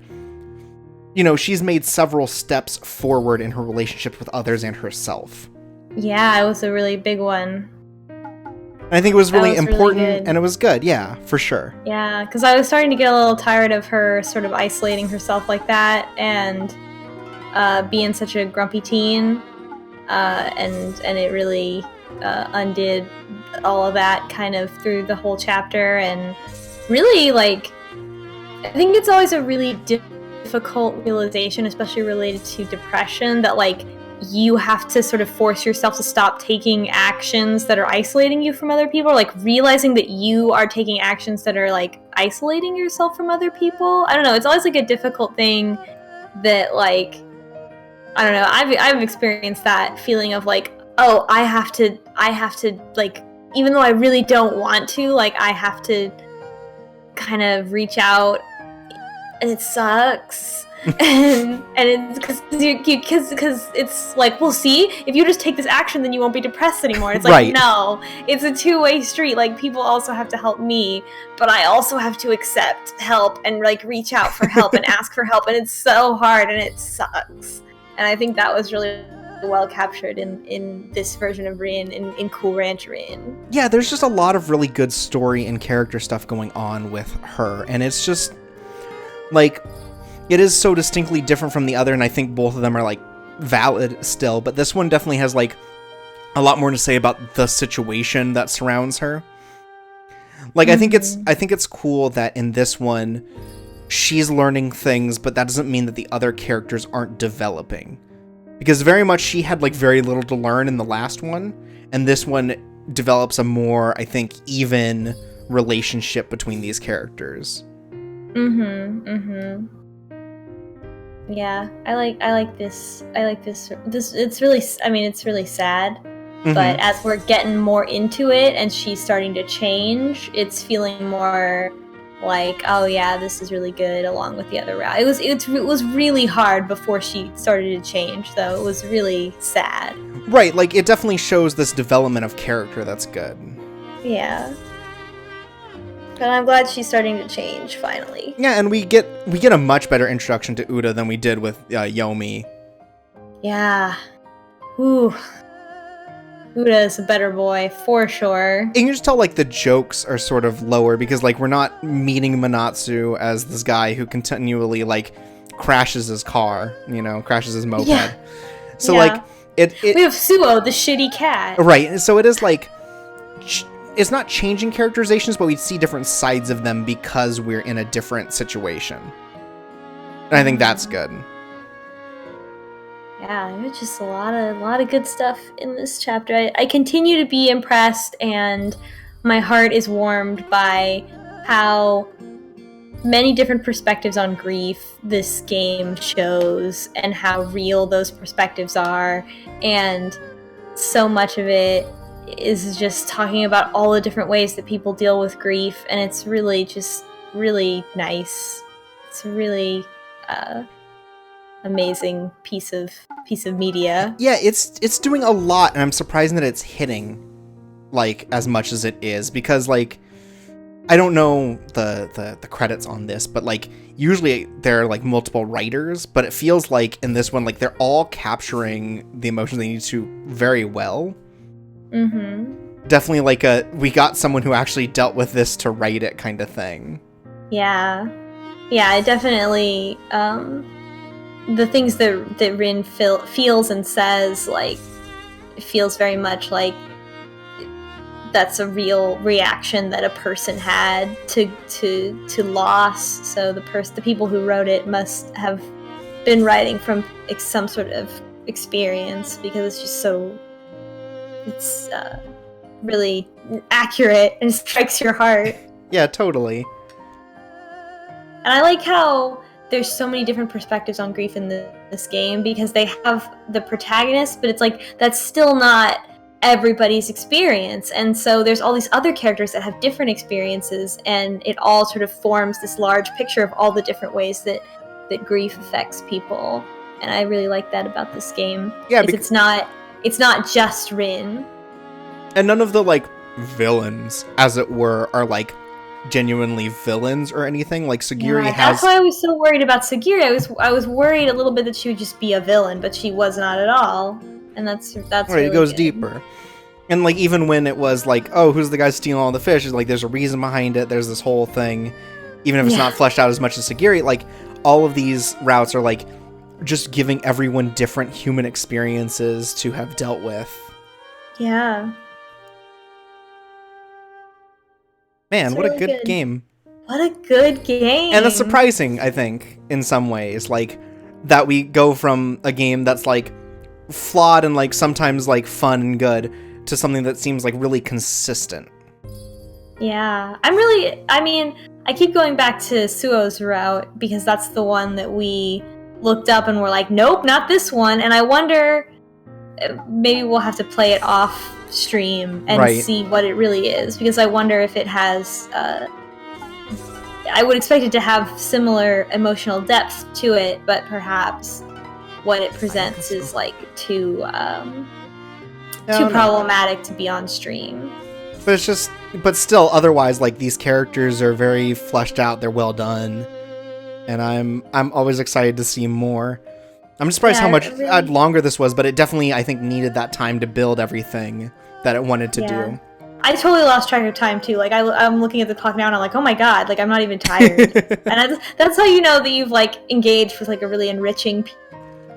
you know, she's made several steps forward in her relationship with others and herself. Yeah, it was a really big one. And I think it was really important, and it was good, yeah, for sure. Yeah, because I was starting to get a little tired of her sort of isolating herself like that, and being such a grumpy teen, and it really undid all of that kind of through the whole chapter, and really, like, I think it's always a really difficult realization, especially related to depression, that, like, you have to sort of force yourself to stop taking actions that are isolating you from other people, or, like, realizing that you are taking actions that are, like, isolating yourself from other people. I don't know, it's always, like, a difficult thing that, like, I don't know, I've experienced that feeling of, like, oh, I have to, like, even though I really don't want to, like, I have to kind of reach out, and it sucks. and it's because it's like, well, see, if you just take this action, then you won't be depressed anymore. It's like, right. No, it's a two-way street. Like, people also have to help me, but I also have to accept help and, like, reach out for help and ask for help, and it's so hard and it sucks. And I think that was really well captured in this version of Rin, in Cool Ranch Rin. Yeah, there's just a lot of really good story and character stuff going on with her, and it's just, like, it is so distinctly different from the other, and I think both of them are, like, valid still, but this one definitely has, like, a lot more to say about the situation that surrounds her. Like, I think it's cool that in this one, she's learning things, but that doesn't mean that the other characters aren't developing. Because very much she had, like, very little to learn in the last one, and this one develops a more, I think, even relationship between these characters. Yeah, I like this. This it's really. I mean, it's really sad. But as we're getting more into it and she's starting to change, it's feeling more like, oh yeah, this is really good along with the other route. It was really hard before she started to change, though. It was really sad. Right, like it definitely shows this development of character that's good. Yeah. But I'm glad she's starting to change finally. Yeah, and we get a much better introduction to Uda than we did with Yomi. Yeah. Ooh. Uda is a better boy, for sure. And you can just tell, like, the jokes are sort of lower because, like, we're not meeting Manatsu as this guy who continually, like, crashes his car, crashes his moped. Yeah. So, yeah. like, we have Suo, the shitty cat. Right, so it is, like, it's not changing characterizations, but we see different sides of them because we're in a different situation. And I think that's good. Yeah, there's just a lot of good stuff in this chapter. I continue to be impressed, and my heart is warmed by how many different perspectives on grief this game shows, and how real those perspectives are, and so much of it is just talking about all the different ways that people deal with grief, and it's really just really nice. It's really amazing piece of media. Yeah, it's doing a lot, and I'm surprised that it's hitting like as much as it is, because like I don't know the credits on this, but like usually there are like multiple writers, but it feels like in this one like they're all capturing the emotions they need to very well. Definitely like we got someone who actually dealt with this to write it kind of thing. Yeah, it definitely the things that Rin feels and says, like, it feels very much like that's a real reaction that a person had to loss. So the people who wrote it must have been writing from some sort of experience, because it's just so it's really accurate and strikes your heart. Yeah, totally. And I like how there's so many different perspectives on grief in this game, because they have the protagonist, but it's like that's still not everybody's experience, and so there's all these other characters that have different experiences, and it all sort of forms this large picture of all the different ways that grief affects people. And I really like that about this game. Yeah, it's not just Rin, and none of the like villains, as it were, are like genuinely villains or anything. Like Sagiri has. That's why I was so worried about Sagiri. I was worried a little bit that she would just be a villain, but she was not at all. And that's right. Really, it goes good. deeper. And like even when it was like, oh, who's the guy stealing all the fish? It's like there's a reason behind it. There's this whole thing, even if it's not fleshed out as much as Sagiri. Like all of these routes are like just giving everyone different human experiences to have dealt with. Yeah. Man, it's what really a good game. What a good game. And that's surprising, I think, in some ways. Like that we go from a game that's like flawed and like sometimes like fun and good to something that seems like really consistent. Yeah, I keep going back to Suo's route because that's the one that we looked up and were like, nope, not this one. And I wonder, maybe we'll have to play it off stream and see what it really is, because I wonder if it has I would expect it to have similar emotional depth to it, but perhaps what it presents is like too problematic to be on stream. But still, otherwise, like these characters are very fleshed out. They're well done, and I'm always excited to see more. I'm surprised how much longer this was, but it definitely, I think, needed that time to build everything that it wanted to do. I totally lost track of time too. Like I'm looking at the clock now and I'm like, oh my god, like I'm not even tired. And that's how you know that you've like engaged with like a really enriching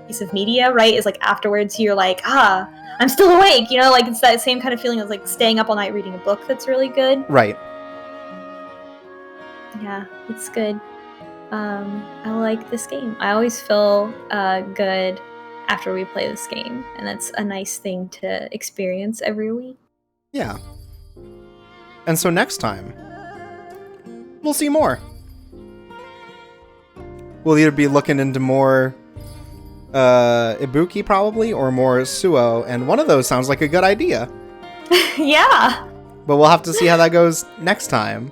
piece of media, right? Is like afterwards you're like, I'm still awake, like it's that same kind of feeling of like staying up all night reading a book that's really good. Right. Yeah, it's good. I like this game. I always feel good after we play this game, and that's a nice thing to experience every week. Yeah. And so next time, we'll see more. We'll either be looking into more Ibuki probably, or more Suo, and one of those sounds like a good idea. Yeah. But we'll have to see how that goes next time.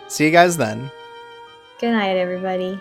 See you guys then. Good night, everybody.